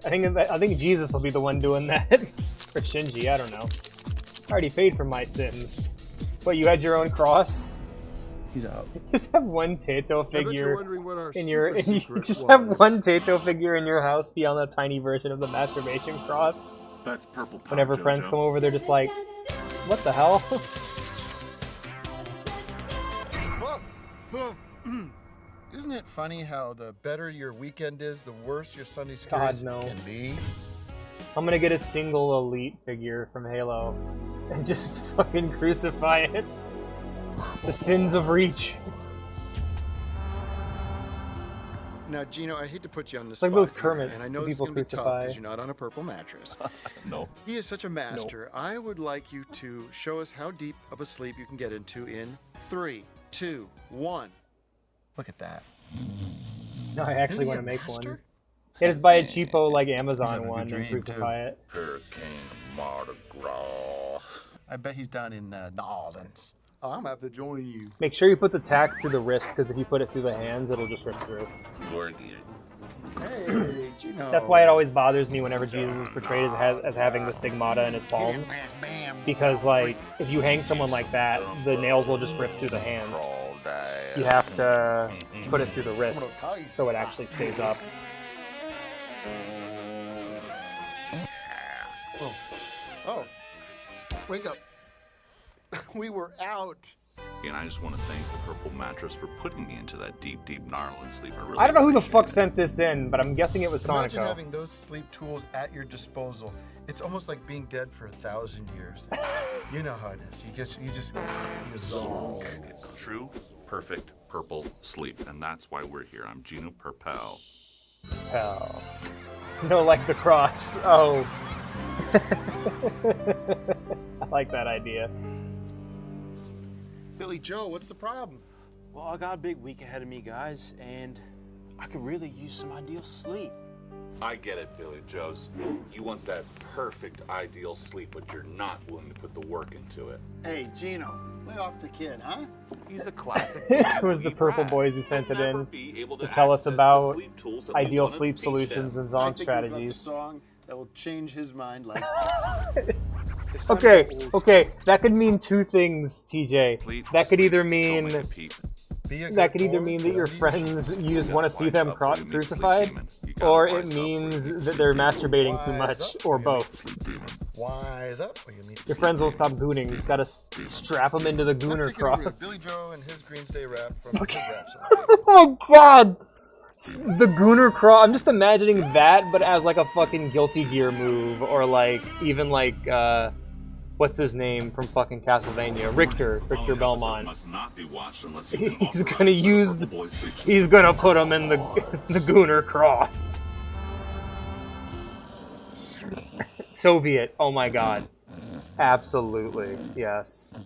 I think Jesus will be the one doing that. Or Shinji, I don't know. I already paid for my sins. What, you had your own cross? He's out. Just have one Tato figure wondering what our in your. super You secret just was. have one Tato figure in your house beyond the tiny version of the masturbation cross. That's purple power, Whenever friends come over, they're just like, "What the hell?" Isn't it funny how the better your weekend is, the worse your Sunday God, scaries no. can be? I'm gonna get a single elite figure from Halo and just fucking crucify it. The sins of Reach. Now, Gino, I hate to put you on the It's spot like those here, Kermits and I that know this is people going to be tough crucify. because you're not on a purple mattress. No. He is such a master. I would like you to show us how deep of a sleep you can get into in 3, 2, 1. Look at that. No, I actually Isn't he want a to make one. master? Yeah, just buy a cheapo like having Amazon a one good and dream, crucify it. Hurricane Mardi Gras. I bet he's down in New Orleans. Oh, I'm going to have to join you. Make sure you put the tack through the wrist, because if you put it through the hands, it'll just rip through. Hey, Gino. That's why it always bothers me whenever Jesus is portrayed as having the stigmata in his palms. Because, like, if you hang someone like that, the nails will just rip through the hands. You have to put it through the wrists so it actually stays up. Oh, wake up. We were out. And I just want to thank the Purple Mattress for putting me into that deep, deep gnarling sleep. I don't know who the fuck sent this in, but I'm guessing it was Imagine Sonico. having those sleep tools at your disposal. It's almost like being dead for 1,000 years. You know how it is. You zonk. It's true, perfect purple sleep, and that's why we're here. I'm Gino Purpell. Hell. No, like the cross. Oh. I like that idea. Billy Joe, what's the problem? Well, I got a big week ahead of me, guys, and I could really use some ideal sleep. I get it, Billy Joes. You want that perfect, ideal sleep, but you're not willing to put the work into it. Hey, Gino, lay off the kid, huh? He's a classic. It was the Purple Boys who sent it in to tell us about ideal sleep solutions and Zonk strategies. Song that will change his mind like. Okay, that could mean two things, TJ. That could either mean that your friends, you just want to see them crucified, or it means that they're masturbating too much, or both. Wise up. Your friends won't stop gooning. You gotta strap them into the gooner cross. Billy Joe and his Green Day rap from his rap song. Oh my god! The Gooner Cross. I'm just imagining that, but as like a fucking Guilty Gear move, or like even like what's his name from fucking Castlevania? Richter Belmont. He's gonna use. He's gonna put him in the Gooner Cross. Soviet. Oh my god. Absolutely. Yes.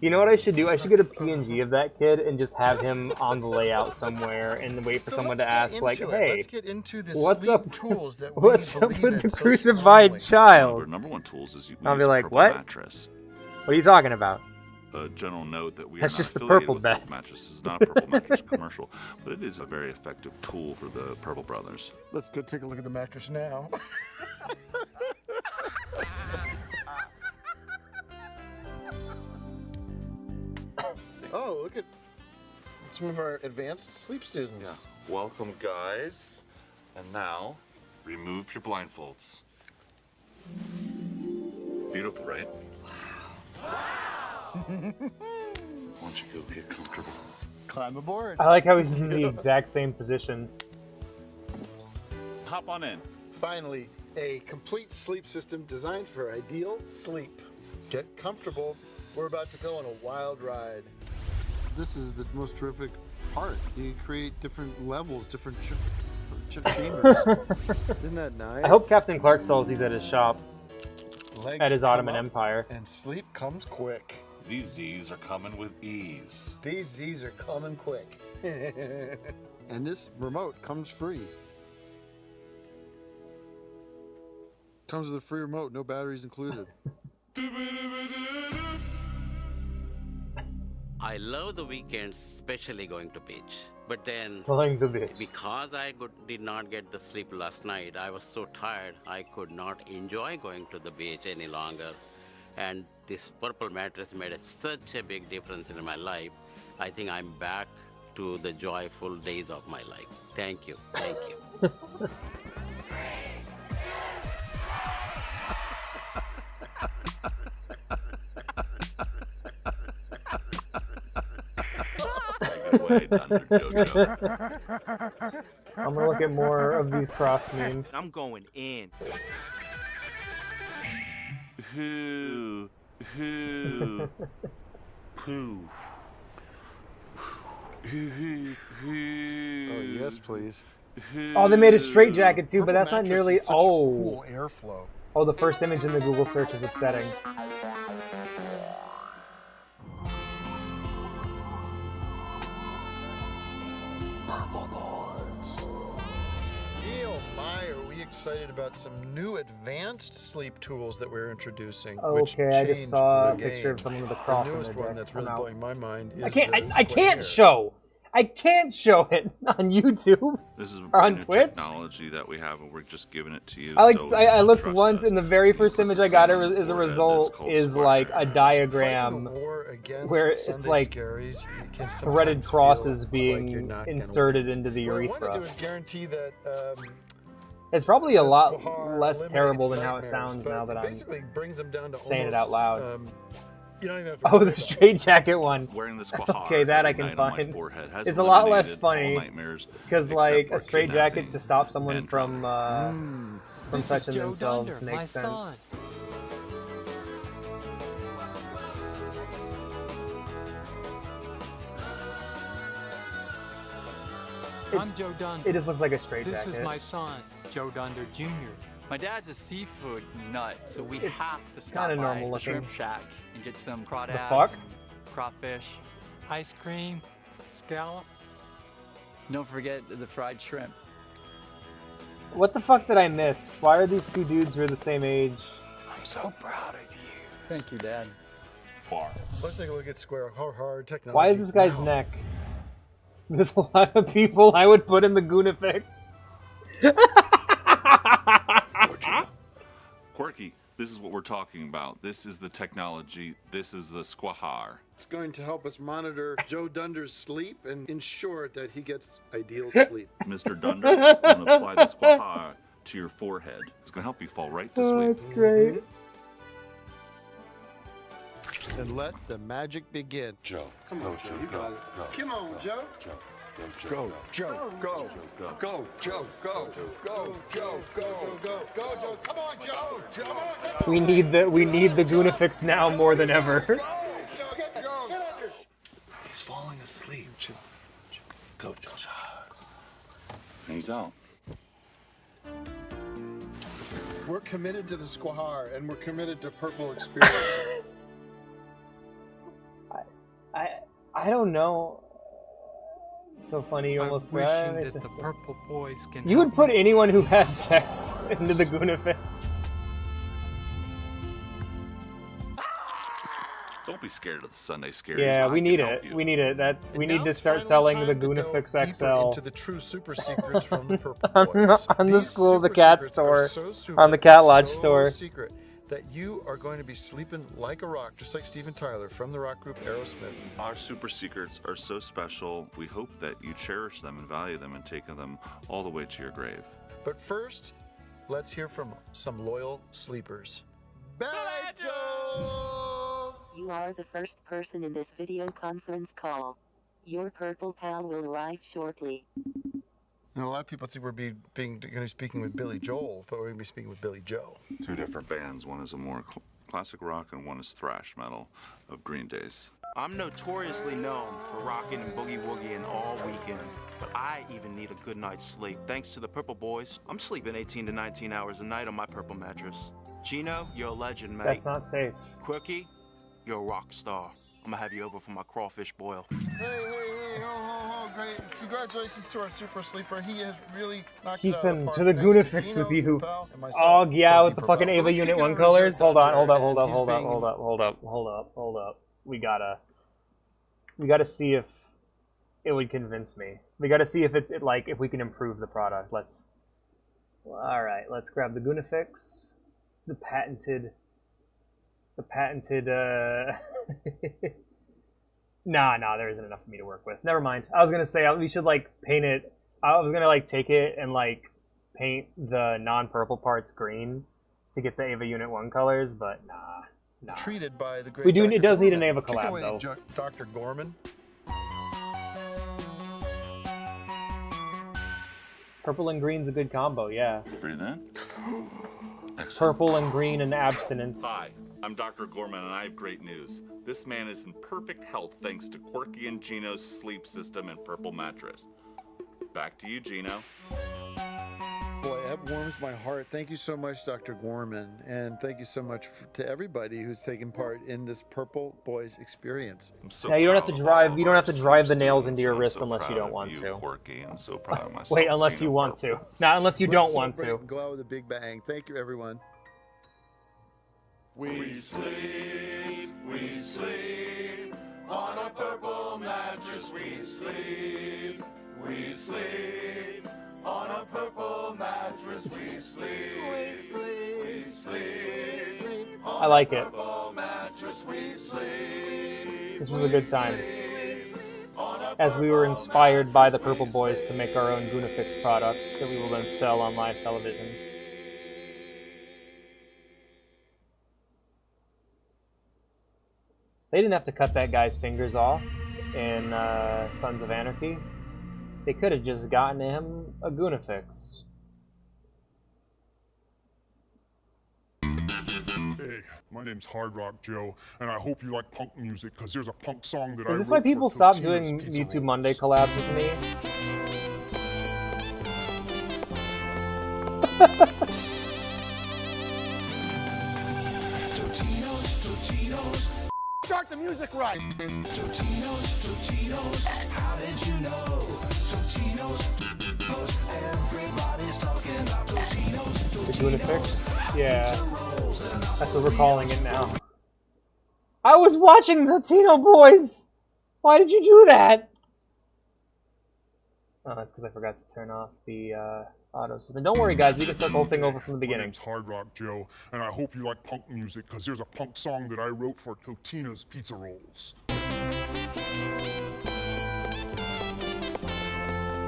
You know what I should do? I should get a PNG of that kid and just have him on the layout somewhere and wait for someone to ask, like, "Hey, let's get into the what's sleep up? tools that What's we up believe with in the so crucified child?" Our number one tools is I'll be like, Purple "What? Mattress. What are you talking about?" A general note that we That's are not just the affiliated Purple with Bet. Purple Mattress. This is not a Purple Mattress commercial, but it is a very effective tool for the Purple Brothers. Let's go take a look at the mattress now. Oh, some of our advanced sleep students. Yeah. Welcome, guys. And now, remove your blindfolds. Beautiful, right? Wow. Why don't you go get comfortable? Climb aboard. I like how he's in the exact same position. Hop on in. Finally, a complete sleep system designed for ideal sleep. Get comfortable. We're about to go on a wild ride. This is the most terrific part. You create different levels, different chambers. Isn't that nice? I hope Captain Clark sells these at his shop. Legs at his come Ottoman up, Empire. And sleep comes quick. These Z's are coming with ease. These Z's are coming quick. And this remote comes free. Comes with a free remote, no batteries included. I love the weekends, especially going to beach. But then, Going to beach. because I did not get the sleep last night, I was so tired I could not enjoy going to the beach any longer. And this purple mattress made such a big difference in my life. I think I'm back to the joyful days of my life. Thank you. Thank you. I'm gonna look at more of these cross memes. I'm going in. Who? Pooh. Oh, yes, please. Oh, they made a straight jacket too, but that's not nearly. Such a Oh. cool airflow. Oh, the first image in the Google search is upsetting. Purple Boys. Oh my, are we excited about some new advanced sleep tools that we're introducing? which Okay, I just change saw the a picture of game. someone with a cross The on newest their one deck. that's really I'm out. blowing my mind is I can't. the I can't show. I can't show it on YouTube This is a or on brand new Twitch. technology that we have, and we're just giving it to you. I like. so I you looked trust once, us. and the very first image I got something on as a the forehead result that's called is square like a head. diagram where it's Sunday like scaries, you can threaded sometimes crosses feel like you're being not gonna inserted win. into the What I want to urethra. do is guarantee that It's probably a the lot Squahar less eliminates terrible than how it nightmares, sounds but now that it I'm basically brings them down to saying it almost, out loud. you don't even have to Oh, worry the about it. straight jacket one. Wearing the Squahar Okay, that I every can night on my find. forehead has It's a lot less eliminated funny all nightmares because, except like, for a straight jacket to stop someone and from This is touching Joe themselves Dunder, makes my son. sense. I'm Joe Dunder. It just looks like a straight This jacket. is my son, Joe Dunder Jr. My dad's a seafood nut, so we It's have to stop kinda by normal the looking. Shrimp Shack and get some crawdads fuck? and crawfish. Ice cream, scallop. Don't forget the fried shrimp. What the fuck did I miss? Why are these two dudes who are the same age? I'm so proud of you. Thank you, Dad. Let's take a look at Square Hard technology. Why is this guy's now. neck? There's a lot of people I would put in the GOONIFIX. Quirky, this is what we're talking about. This is the technology. This is the Squahar. It's going to help us monitor Joe Dunder's sleep and ensure that he gets ideal sleep. Mr. Dunder, I'm going to apply the Squahar to your forehead. It's going to help you fall right to Oh, sleep. it's great. And let the magic begin. Joe, Come on, Joe, you got it. Come on, Joe. Go, Joe, go, go, Joe, go, go, Joe, go, go, Joe. Come on, Joe. Come on, We need the GOONIFIX now more than ever. He's falling asleep. Joe. Go, Joe. He's out. We're committed to the Squahar, and we're committed to purple experiences. I don't know. So funny, you I'm almost wishing cried. that the Purple Boys can. You would help put me. anyone who has sex into the GOONIFIX. Don't be scared of the Sunday scaries. Yeah, I we can need help it. you. We need it. We need Now to it's start finally selling the time to delve GOONIFIX deeper XL into the true super secrets from the Purple on, Boys. on the These School of the super Cat secrets store, are so super, on the Cat Lodge so store. Secret that you are going to be sleeping like a rock, just like Steven Tyler from the rock group Aerosmith. Our super secrets are so special, we hope that you cherish them and value them and take them all the way to your grave. But first, let's hear from some loyal sleepers. Belly Joe! You are the first person in this video conference call. Your purple pal will arrive shortly. Now, a lot of people think we're going to be speaking with Billy Joel, but we're going to be speaking with Billy Joe. Two different bands. One is a more classic rock and one is thrash metal of Green Day's. I'm notoriously known for rocking and boogie-woogieing all weekend, but I even need a good night's sleep. Thanks to the Purple Boys, I'm sleeping 18 to 19 hours a night on my purple mattress. Gino, you're a legend, mate. That's not safe. Quirky, you're a rock star. I'm gonna have you over for my crawfish boil. Hey, ho, great. Congratulations to our super sleeper. He has really knocked it out of the Ethan, park. to the Thanks GOONIFIX Gino, with you. Pal, and myself, Oh, yeah, Quirky with the Propel. fucking But Ava let's Unit kick it 1 over to colors. Joe Hold on. We gotta see if it would convince me. We gotta see if if we can improve the product. Alright, let's grab the GOONIFIX. The patented, Nah, there isn't enough for me to work with. Never mind. I was gonna say we should paint it. I was gonna take it and paint the non-purple parts green to get the Ava Unit 1 colors, but nah. Treated by the great We do. Dr. It does need an Gorman. Ava Kick collab away, though. Dr. Gorman. Purple and green's a good combo, yeah. Breathe in. Purple and green and abstinence. Hi, I'm Dr. Gorman, and I have great news. This man is in perfect health thanks to Quirky and Gino's sleep system and purple mattress. Back to you, Gino. Boy, that warms my heart. Thank you so much, Dr. Gorman, and thank you so much to everybody who's taken part in this Purple Boys experience. Yeah, you don't have to drive. You don't have to drive the nails into your wrist unless you don't want to. Quirky, I'm so proud of myself. Wait, unless you want to. Not unless you don't want to. Go out with a big bang. Thank you, everyone. We sleep on a purple mattress. We sleep on a purple mattress. We sleep I like it. mattress. We sleep. This was a good time. As we were inspired by the Purple Boys to make our own GOONIFIX product that we will then sell on live television. They didn't have to cut that guy's fingers off in Sons of Anarchy. They could have just gotten him a GOONIFIX. Hey, my name's Hard Rock Joe, and I hope you like punk music, because there's a punk song that I wrote. Is this why people for stopped Totino's doing Pizza YouTube Rolls. Monday collabs with me? Start the music right. Totino's, how did you know? Totino's, everybody's talking about Totino's. The GOONIFIX? Yeah. That's what we're calling it now. I was watching the Tino Boys! Why did you do that? Oh, that's because I forgot to turn off the auto system. Don't worry, guys. We can start the whole thing over from the My beginning. name's Hard Rock Joe, and I hope you like punk music, because there's a punk song that I wrote for Totino's Pizza Rolls.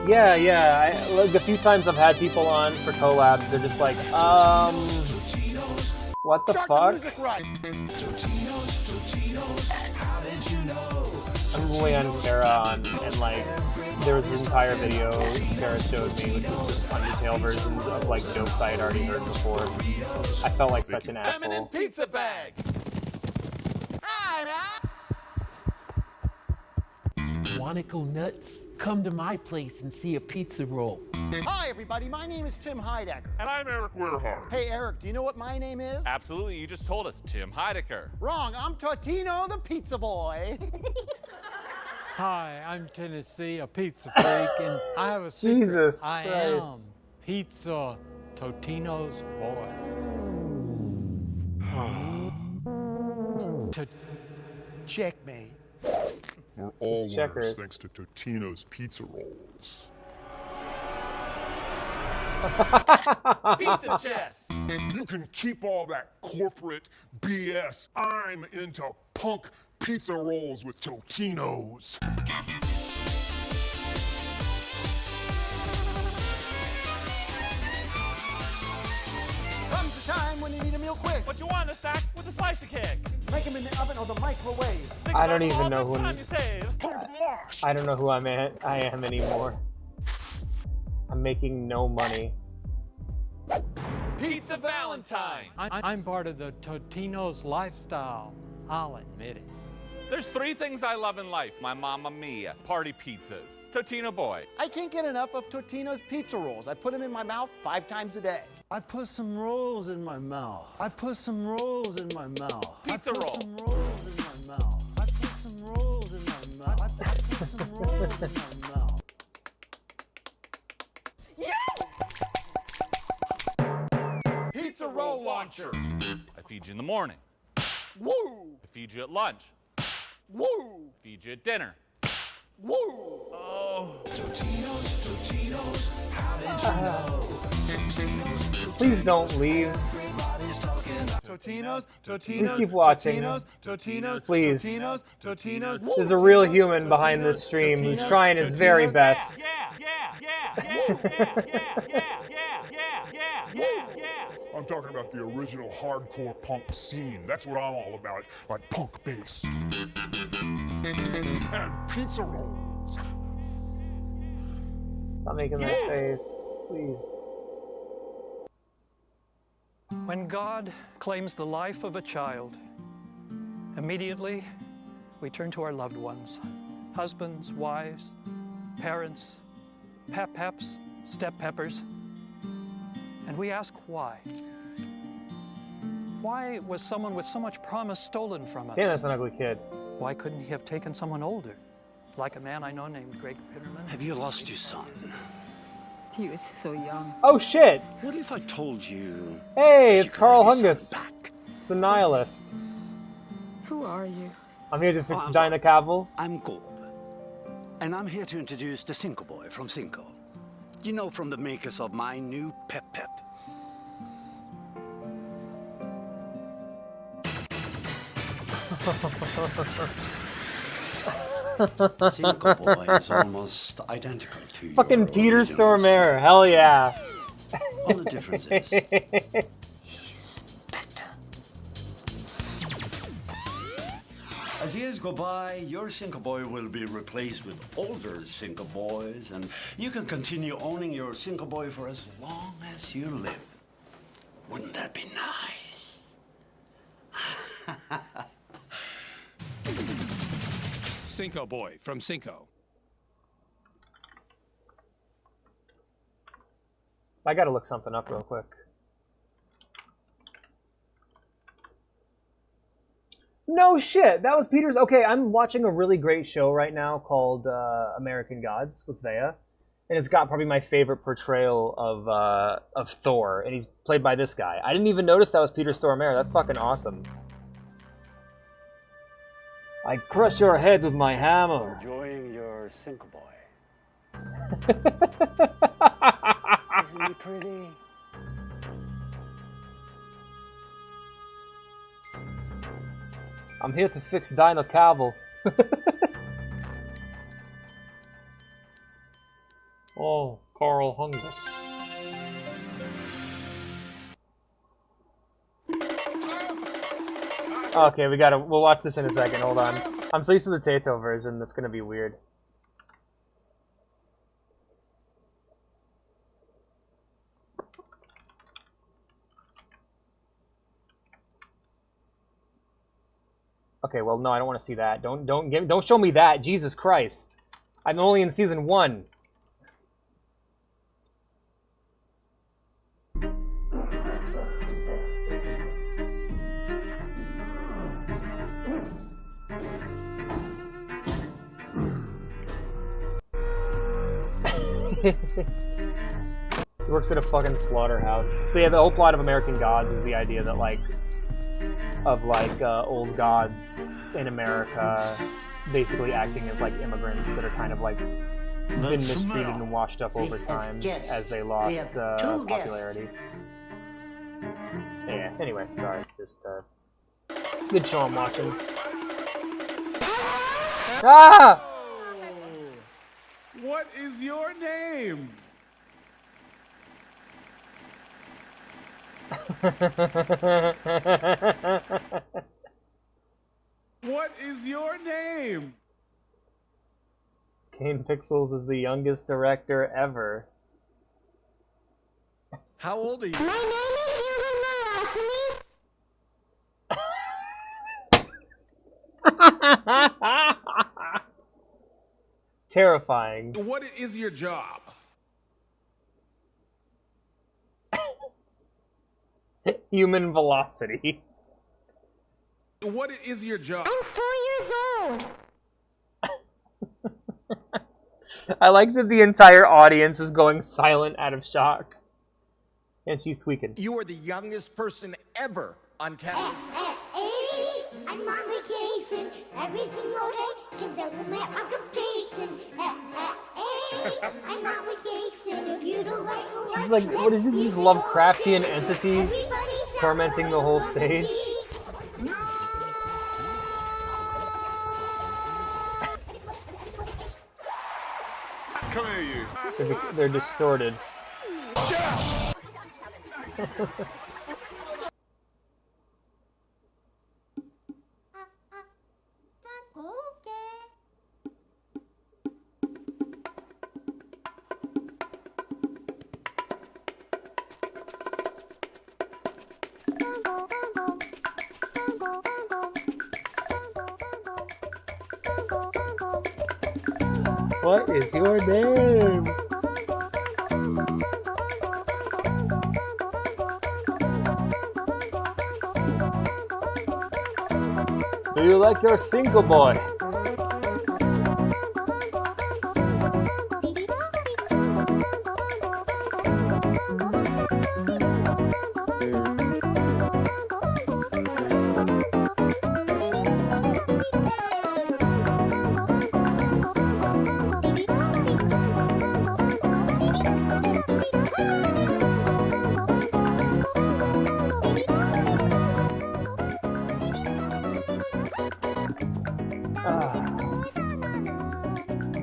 Yeah. The few times I've had people on for collabs, they're just like, what the fuck? I remember way on Kara and there was this entire video Kara showed me, which was just Undertale versions of jokes I had already heard before. I felt like such an asshole. Pizza bag. Wanna go nuts? Come to my place and see a pizza roll. Hi, everybody. My name is Tim Heidecker. And I'm Eric Weirhard. Hey, Eric, do you know what my name is? Absolutely, you just told us, Tim Heidecker. Wrong. I'm Totino, the pizza boy. Hi, I'm Tennessee, a pizza freak, and I have a secret. Jesus I Christ. am Pizza Totino's boy. Checkmate. We're all Checkers. winners thanks to Totino's Pizza Rolls. Pizza chess. You can keep all that corporate BS. I'm into punk pizza rolls with Totino's. Comes a time when you need a meal quick. What you want, a stack with a slice of cake? Make them in the oven or the microwave. I don't even know who I don't know who I am anymore. I'm making no money. Pizza Valentine. I'm part of the Totino's lifestyle. I'll admit it. There's 3 things I love in life. My Mamma Mia, party pizzas, Totino boy. I can't get enough of Totino's pizza rolls. I put them in my mouth 5 times a day. I put some rolls in my mouth. I put some rolls in my mouth. Pizza roll. Some rolls in my mouth. I put some rolls in my mouth. I put some rolls in my mouth. Pizza roll launcher. I feed you in the morning. Woo! I feed you at lunch. Woo! I feed you at dinner. Woo! Oh. Totino's, how did you know? Please don't leave. Totino's, Please keep watching. Totino's, Please. Totino's. There's a real human behind this stream who's trying his very best. I'm talking about the original hardcore punk scene. That's what I'm all about. Like punk bass. And pizza rolls. Stop making that face, please. When God claims the life of a child, immediately we turn to our loved ones, husbands, wives, parents, pep-peps, step-peppers, and we ask why. Why was someone with so much promise stolen from us? Yeah, that's an ugly kid. Why couldn't he have taken someone older, like a man I know named Greg Pitterman? Have you lost your son? He was so young. Oh shit! What if I told you? Hey, it's Carl Hungus. It's the nihilist. Who are you? I'm here to fix Dinah Cavill. I'm Gorb, and I'm here to introduce the Cinco Boy from Cinco. You know, from the makers of my new Pep Pep. Cinco Boy is almost identical to Fucking Peter Stormare, hell yeah. All the difference is he's better. As years go by, your Cinco Boy will be replaced with older Cinco Boys, and you can continue owning your Cinco Boy for as long as you live. Wouldn't that be nice? Cinco Boy from Cinco. I gotta look something up real quick. No shit, that was Peter's. Okay, I'm watching a really great show right now called American Gods with Thea, and it's got probably my favorite portrayal of Thor, and he's played by this guy. I didn't even notice that was Peter Stormare. That's fucking awesome. I crush your head with my hammer. Enjoying your Cinco Boy. Isn't he pretty? I'm here to fix Dinah Cavill. Oh, Carl Hungus. Okay, we'll watch this in a second, hold on. I'm so used to the Tato version, that's gonna be weird. Okay, well, no, I don't want to see that. Don't show me that, Jesus Christ. I'm only in season 1. He works at a fucking slaughterhouse. So yeah, the whole plot of American Gods is the idea that old gods in America basically acting as like immigrants that are kind of like been mistreated and washed up over time Yes, as they we lost have two guests. popularity. Yeah, anyway, sorry. Just good show I'm watching. Ah! What is your name? What is your name? Kane Pixels is the youngest director ever. How old are you? My name is Terrifying. What is your job? Human velocity. What is your job? I'm 4 years old. I like that the entire audience is going silent out of shock. And she's tweaking. You are the youngest person ever on camera. I'm on vacation every single day because of my occupation. I'm on vacation if you don't like who This is like, what is it, this Lovecraftian entity tormenting the whole stage? Come here, you. They're distorted. What is your name? Do you like your single boy?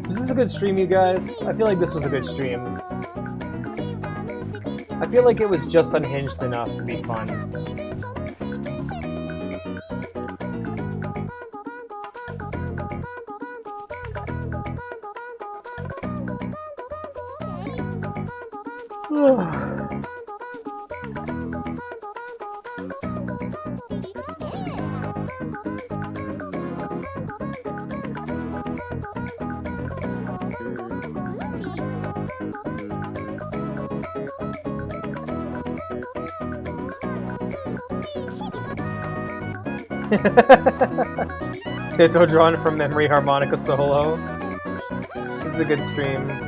Was this a good stream, you guys? I feel like this was a good stream. I feel like it was just unhinged enough to be fun. Tito drawn from memory harmonica solo. This is a good stream.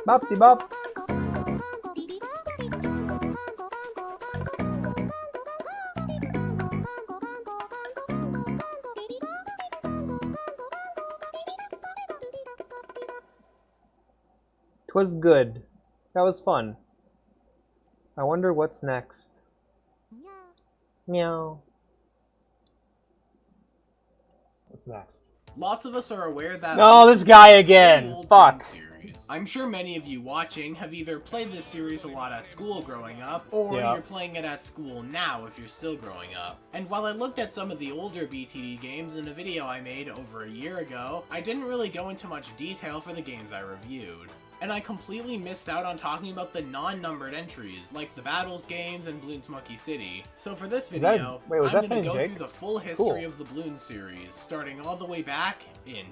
Bop-de-bop. Twas good. That was fun. I wonder what's next. Meow. What's next? Lots of us are aware that... No, this guy again! Fuck. I'm sure many of you watching have either played this series a lot at school growing up, or Yeah. you're playing it at school now if you're still growing up. And while I looked at some of the older BTD games in a video I made over a year ago, I didn't really go into much detail for the games I reviewed. And I completely missed out on talking about the non-numbered entries, like the Battles games and Bloons Monkey City. So for this video, I'm going to go through the full history of the Bloons series, starting all the way back in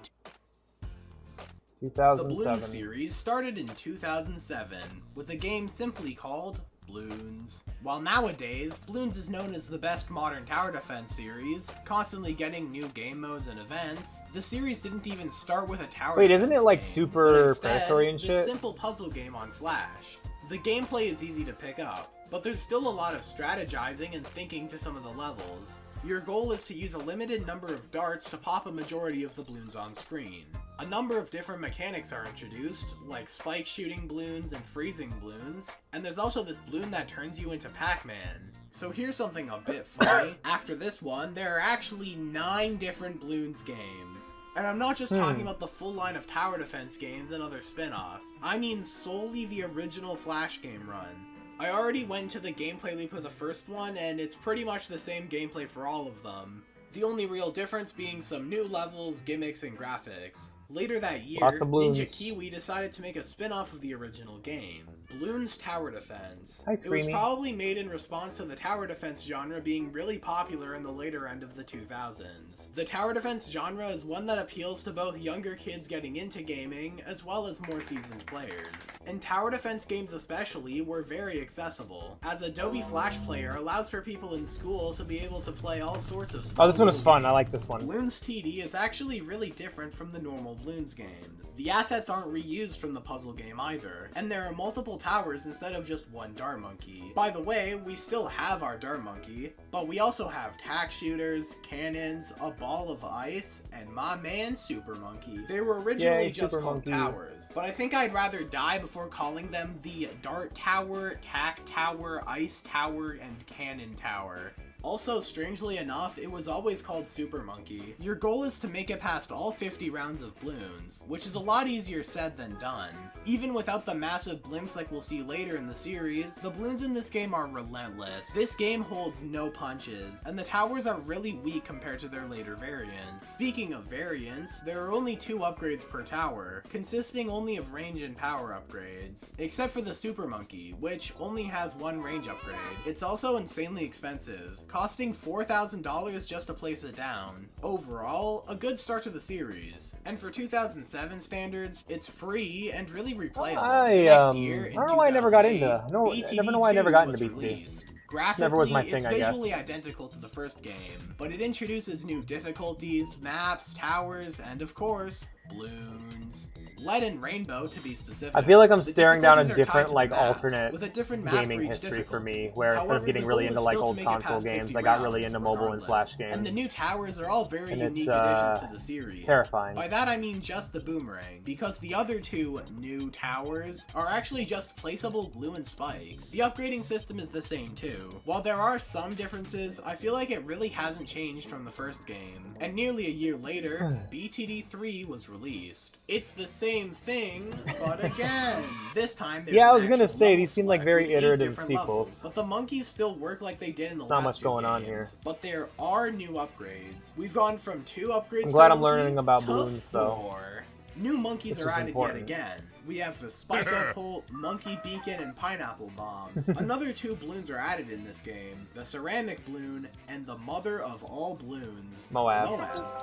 2007. The Bloons series started in 2007, with a game simply called Bloons. While nowadays, Bloons is known as the best modern tower defense series, constantly getting new game modes and events, the series didn't even start with a tower Wait, defense isn't it like game, super but predatory and instead, shit? this simple puzzle game on Flash. The gameplay is easy to pick up, but there's still a lot of strategizing and thinking to some of the levels. Your goal is to use a limited number of darts to pop a majority of the balloons on screen. A number of different mechanics are introduced, like spike shooting balloons and freezing balloons, and there's also this balloon that turns you into Pac-Man. So here's something a bit funny. After this one, there are actually 9 different Bloons games. And I'm not just talking about the full line of tower defense games and other spin-offs. I mean solely the original Flash game run. I already went to the gameplay loop of the first one, and it's pretty much the same gameplay for all of them. The only real difference being some new levels, gimmicks, and graphics. Later that year, Ninja Kiwi decided to make a spin-off of the original game, Bloons Tower Defense. It was probably made in response to the tower defense genre being really popular in the later end of the 2000s. The tower defense genre is one that appeals to both younger kids getting into gaming, as well as more seasoned players. And tower defense games especially were very accessible, as Adobe Flash Player allows for people in school to be able to play all sorts of small this one is fun. I like this one. Bloons TD is actually really different from the normal Bloons games. The assets aren't reused from the puzzle game either, and there are multiple towers instead of just one dart monkey. By the way, we still have our dart monkey, but we also have tack shooters, cannons, a ball of ice, and my man Super Monkey. They were originally just called towers, but I think I'd rather die before calling them the Dart Tower, Tack Tower, Ice Tower, and Cannon Tower. Also, strangely enough, it was always called Super Monkey. Your goal is to make it past all 50 rounds of Bloons, which is a lot easier said than done. Even without the massive blimps like we'll see later in the series, the Bloons in this game are relentless. This game holds no punches, and the towers are really weak compared to their later variants. Speaking of variants, there are only 2 upgrades per tower, consisting only of range and power upgrades, except for the Super Monkey, which only has 1 range upgrade. It's also insanely expensive, costing $4,000 just to place it down. Overall, a good start to the series. And for 2007 standards, it's free and really replayable. Next year, I don't know why I never got into. I never know why I never got into BTD. Graphically, never was my thing, it's I guess. visually identical to the first game, but it introduces new difficulties, maps, towers, and of course, Bloons. Lead and Rainbow, to be specific. I feel like I'm The staring down a difficulties are tied different, to like, the maps, alternate with a different map gaming for each history for difficulty. me, where instead However, of getting the really goal into is like still to old make it console past games, 50 I got really rounds, into mobile and regardless. Flash games. And the new towers are all very And unique it's, additions to the series. terrifying. By that I mean just the boomerang, because the other 2 new towers are actually just placeable glue and spikes. The upgrading system is the same too. While there are some differences, I feel like it really hasn't changed from the first game. And nearly a year later, BTD 3 was released. It's the same thing, but again, this time there's Yeah, I an was gonna actual say level these seem like select very with 8 iterative different sequels. levels, but the monkeys still work like they did in the There's not last much 2 going games. on here. But there are new upgrades. We've gone from 2 upgrades. I'm glad I'm currently learning about to balloons, though. 4. New monkeys This are is added important. yet again. We have the Spike Pole, Monkey Beacon, and Pineapple Bombs. Another 2 balloons are added in this game, the Ceramic Balloon and the mother of all balloons, Moab.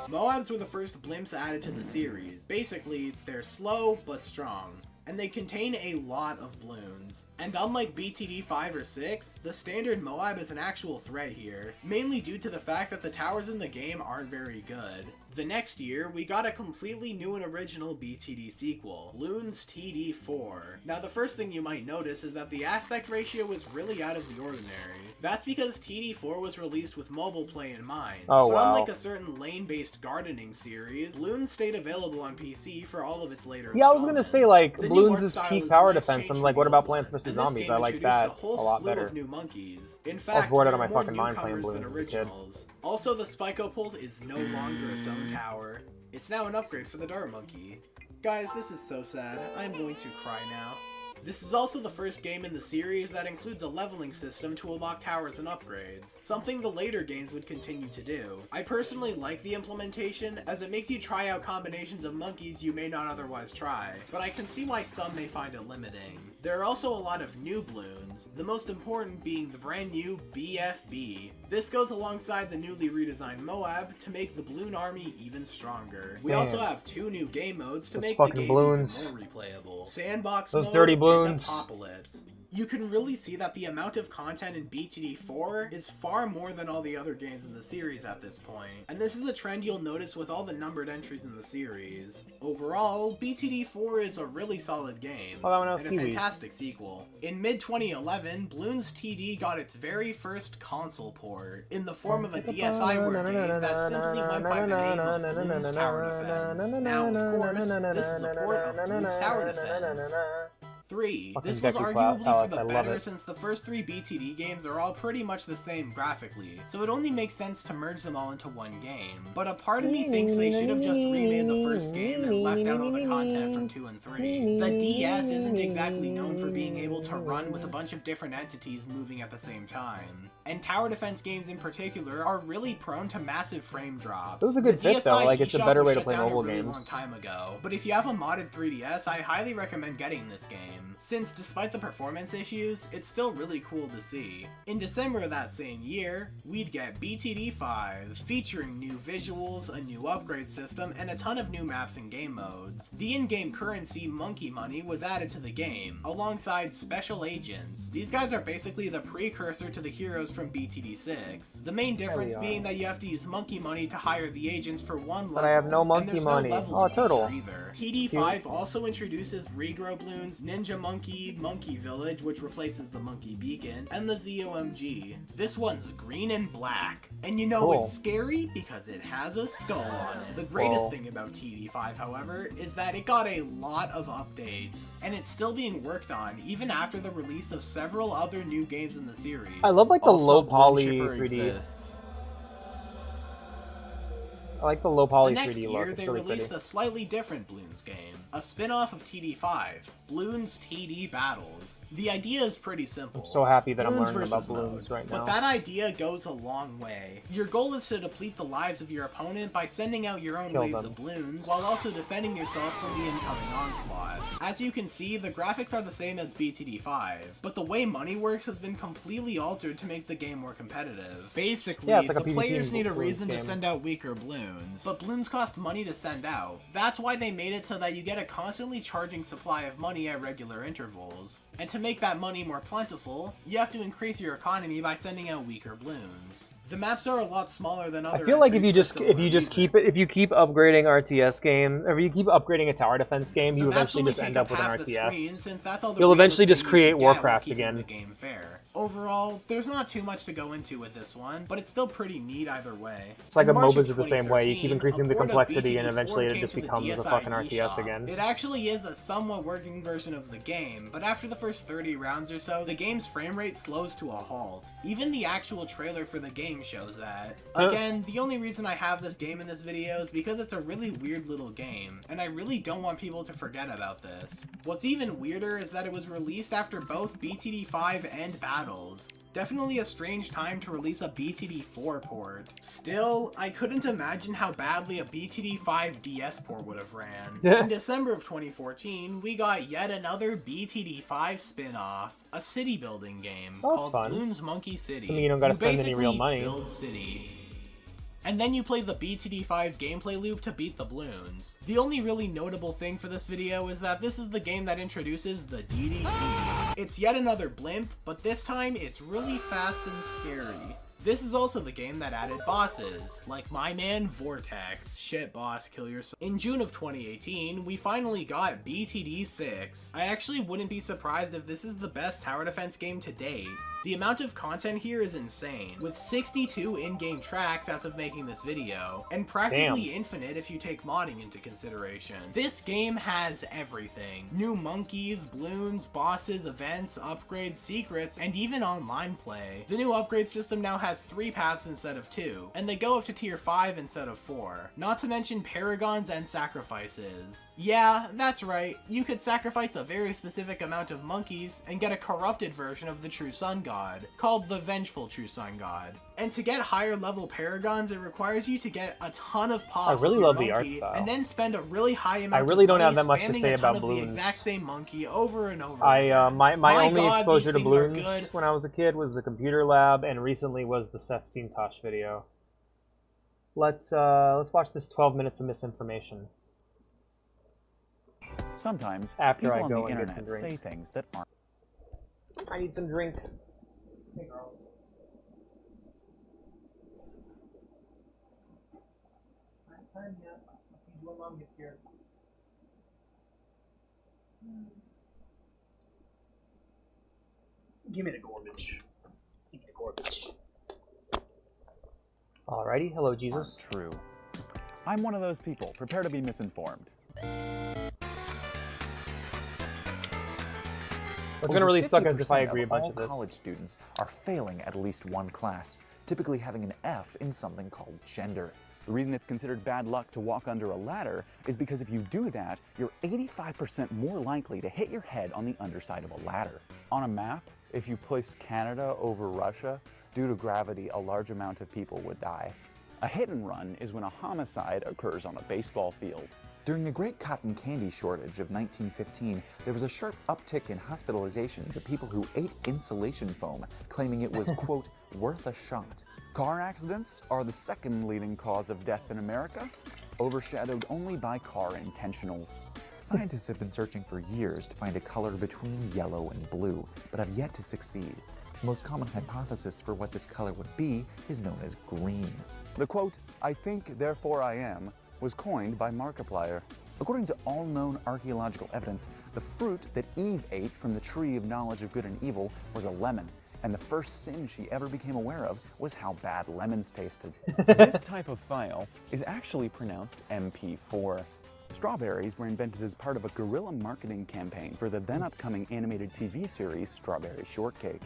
Moabs were the first blimps added to the series. Basically, they're slow but strong, and they contain a lot of balloons. And unlike BTD 5 or 6, the standard Moab is an actual threat here, mainly due to the fact that the towers in the game aren't very good. The next year, we got a completely new and original BTD sequel, Bloons TD4. Now the first thing you might notice is that the aspect ratio was really out of the ordinary. That's because TD4 was released with mobile play in mind. Oh, but wow. unlike a certain lane-based gardening series, Bloons stayed available on PC for all of its later Yeah, I was gonna say, like, The new art Bloons' style peak is tower nice defense. change I'm like, from what the about old one. Plants vs. And this Zombies? game I like introduced that a whole a lot slew better. of new monkeys. In I was fact, bored out there of my are more fucking mind playing newcomers Bloons than as a kid. originals. Also, the Spike-O-Pulse is no longer its own tower. It's now an upgrade for the Dart Monkey. Guys, this is so sad. I'm going to cry now. This is also the first game in the series that includes a leveling system to unlock towers and upgrades, something the later games would continue to do. I personally like the implementation, as it makes you try out combinations of monkeys you may not otherwise try, but I can see why some may find it limiting. There are also a lot of new balloons, the most important being the brand new BFB. This goes alongside the newly redesigned Moab to make the balloon army even stronger. We also have 2 new game modes to make the game even more replayable. Sandbox Those mode dirty and balloons. Apocalypse. You can really see that the amount of content in BTD 4 is far more than all the other games in the series at this point, and this is a trend you'll notice with all the numbered entries in the series. Overall, BTD 4 is a really solid game, and a fantastic sequel. In mid-2011, Bloons TD got its very first console port, in the form of a DSiWare game that simply went by the name of Bloons Tower Defense. Now, of course, this is a port of Bloons Tower Defense. 3. This was arguably for the better since the first 3 BTD games are all pretty much the same graphically, so it only makes sense to merge them all into one game. But a part of me thinks they should have just remade the first game and left out all the content from 2 and 3. The DS isn't exactly known for being able to run with a bunch of different entities moving at the same time. And tower defense games in particular are really prone to massive frame drops. It was a good fit though, like it's a better way to play mobile games. games. Long time ago, but if you have a modded 3DS, I highly recommend getting this game, since despite the performance issues, it's still really cool to see. In December of that same year, we'd get BTD 5, featuring new visuals, a new upgrade system, and a ton of new maps and game modes. The in-game currency Monkey Money was added to the game, alongside Special Agents. These guys are basically the precursor to the heroes from BTD 6. The main difference being that you have to use Monkey Money to hire the agents for one level, But I have no monkey money. Oh, turtle. TD5 also introduces Regrow Bloons, Ninja Monkey, Monkey Village, which replaces the Monkey Beacon, and the ZOMG. This one's green and black. And you know it's scary because it has a skull on it. The greatest thing about TD5, however, is that it got a lot of updates, and it's still being worked on even after the release of several other new games in the series. I love like the Also, low poly Bloon Shipper 3D. exists. I like the low poly The next 3D year, look. It's they really released pretty. a slightly different Bloons game, a spin-off of TD5, Bloons TD Battles. The idea is pretty simple. I'm so happy that I'm Bloons learning about versus balloons right now. But that idea goes a long way. Your goal is to deplete the lives of your opponent by sending out your own Kill waves them. of balloons, while also defending yourself from the incoming onslaught. As you can see, the graphics are the same as BTD5, but the way money works has been completely altered to make the game more competitive. Basically, Yeah, it's like a the PvP players need a Bloons reason to game. send out weaker balloons, but balloons cost money to send out. That's why they made it so that you get a constantly charging supply of money at regular intervals. And to make that money more plentiful, you have to increase your economy by sending out weaker balloons. The maps are a lot smaller than other I feel like if entries you for just similar if you keep upgrading RTS game, or you keep upgrading a tower defense game, you The maps eventually only just take end up up with an half the screen, RTS. since that's all the You'll eventually real just estate create you get while Warcraft keeping again. the game fair. Overall, there's not too much to go into with this one, but it's still pretty neat either way. It's like In a March MOBAs of are the same way. You keep 2013, increasing the a port of complexity, and BTD4 eventually it came just to the becomes a DSi fucking RTS eShop. again. It actually is a somewhat working version of the game, but after the first 30 rounds or so, the game's frame rate slows to a halt. Even the actual trailer for the game shows that. Again, the only reason I have this game in this video is because it's a really weird little game, and I really don't want people to forget about this. What's even weirder is that it was released after both BTD5 and Battles. Definitely a strange time to release a BTD4 port. Still, I couldn't imagine how badly a BTD5 DS port would have ran. In December of 2014, we got yet another BTD5 spin-off, a city building game called Bloons Monkey City. Assuming you don't gotta spend any real basically money. build city. And then you play the BTD5 gameplay loop to beat the balloons. The only really notable thing for this video is that this is the game that introduces the DDT. It's yet another blimp, but this time it's really fast and scary. This is also the game that added bosses, like my man Vortex, shit boss, kill yourself. In June of 2018, we finally got BTD 6. I actually wouldn't be surprised if this is the best tower defense game to date. The amount of content here is insane, with 62 in-game tracks as of making this video, and practically infinite if you take modding into consideration. This game has everything. New monkeys, balloons, bosses, events, upgrades, secrets, and even online play. The new upgrade system now has has 3 paths instead of 2, and they go up to tier 5 instead of 4. Not to mention paragons and sacrifices. Yeah, that's right, you could sacrifice a very specific amount of monkeys and get a corrupted version of the true sun god, called the Vengeful True Sun God. And to get higher level paragons, it requires you to get a ton of pops I really with your love the art monkey, style. and then spend a really high amount I really of don't money have that much to spamming say a ton about of the balloons. exact same monkey over and over My My only God, exposure to these things are balloons good. when I was a kid was the computer lab, and recently was the Seth Sintosh video. Let's watch this 12 minutes of misinformation. Sometimes After people I on go the and get internet some drink. say things that aren't. I need some drink. Hey girls. Time yet. I'll feed you when mom gets here. Give me the garbage. Give me the garbage. Alrighty, hello Jesus. True. I'm one of those people. Prepare to be misinformed. It's gonna really suck as if I 50% agree a bunch all of this. college students are failing at least one class, typically having an F in something called gender. The reason it's considered bad luck to walk under a ladder is because if you do that, you're 85% more likely to hit your head on the underside of a ladder. On a map, if you placed Canada over Russia, due to gravity, a large amount of people would die. A hit and run is when a homicide occurs on a baseball field. During the Great Cotton Candy Shortage of 1915, there was a sharp uptick in hospitalizations of people who ate insulation foam, claiming it was, quote, worth a shot. Car accidents are the second leading cause of death in America, overshadowed only by car intentionals. Scientists have been searching for years to find a color between yellow and blue, but have yet to succeed. The most common hypothesis for what this color would be is known as green. The quote, "I think, therefore I am," was coined by Markiplier. According to all known archaeological evidence, the fruit that Eve ate from the tree of knowledge of good and evil was a lemon, and the first sin she ever became aware of was how bad lemons tasted. This type of file is actually pronounced MP4. Strawberries were invented as part of a guerrilla marketing campaign for the then upcoming animated TV series Strawberry Shortcake.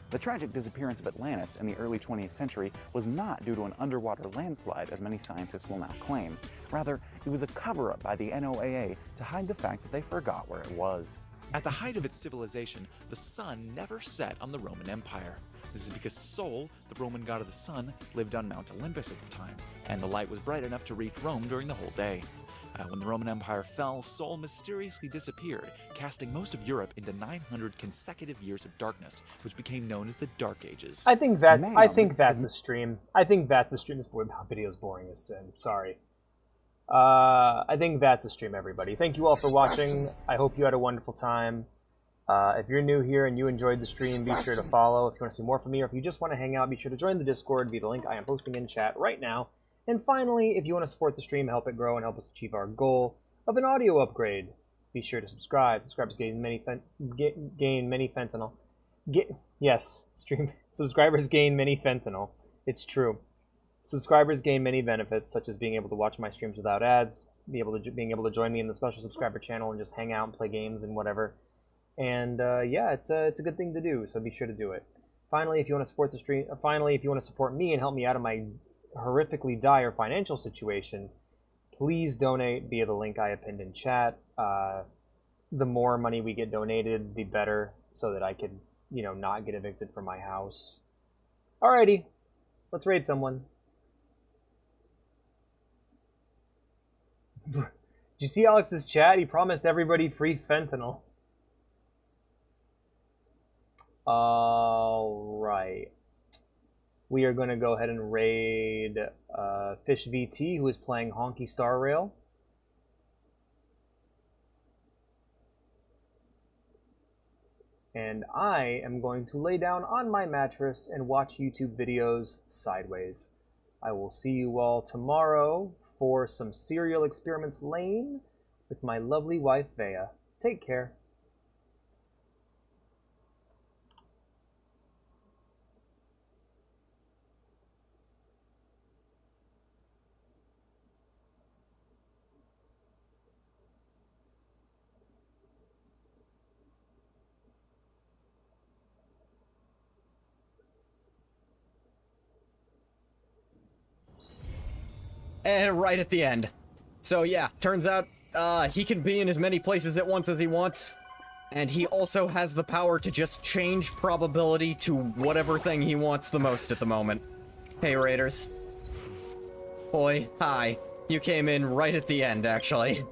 The tragic disappearance of Atlantis in the early 20th century was not due to an underwater landslide, as many scientists will now claim. Rather, it was a cover-up by the NOAA to hide the fact that they forgot where it was. At the height of its civilization, the sun never set on the Roman Empire. This is because Sol, the Roman god of the sun, lived on Mount Olympus at the time, and the light was bright enough to reach Rome during the whole day. When the Roman Empire fell, Sol mysteriously disappeared, casting most of Europe into 900 consecutive years of darkness, which became known as the Dark Ages. I think that's the stream. I think that's the stream. This video is boring as sin. Sorry. I think that's the stream, everybody. Thank you all for watching. I hope you had a wonderful time. If you're new here and you enjoyed the stream, be sure to follow. If you want to see more from me, or if you just want to hang out, be sure to join the Discord via the link I am posting in chat right now. And finally, if you want to support the stream, help it grow, and help us achieve our goal of an audio upgrade, be sure to subscribe. Subscribers gain many fentanyl. Subscribers gain many fentanyl. It's true. Subscribers gain many benefits, such as being able to watch my streams without ads, being able to join me in the special subscriber channel and just hang out and play games and whatever. And yeah, it's a good thing to do. So be sure to do it. Finally, if you want to support the stream, if you want to support me and help me out of my horrifically dire financial situation, please donate via the link I have pinned in chat. The more money we get donated, the better, so that I could, not get evicted from my house. Alrighty, let's raid someone. Did you see Alex's chat? He promised everybody free fentanyl. Alright. We are going to go ahead and raid Fish VT, who is playing Honky Star Rail. And I am going to lay down on my mattress and watch YouTube videos sideways. I will see you all tomorrow for some Serial Experiments Lane with my lovely wife, Vea. Take care. And right at the end. So yeah, turns out he can be in as many places at once as he wants. And he also has the power to just change probability to whatever thing he wants the most at the moment. Hey, Raiders. Boy, hi. You came in right at the end, actually.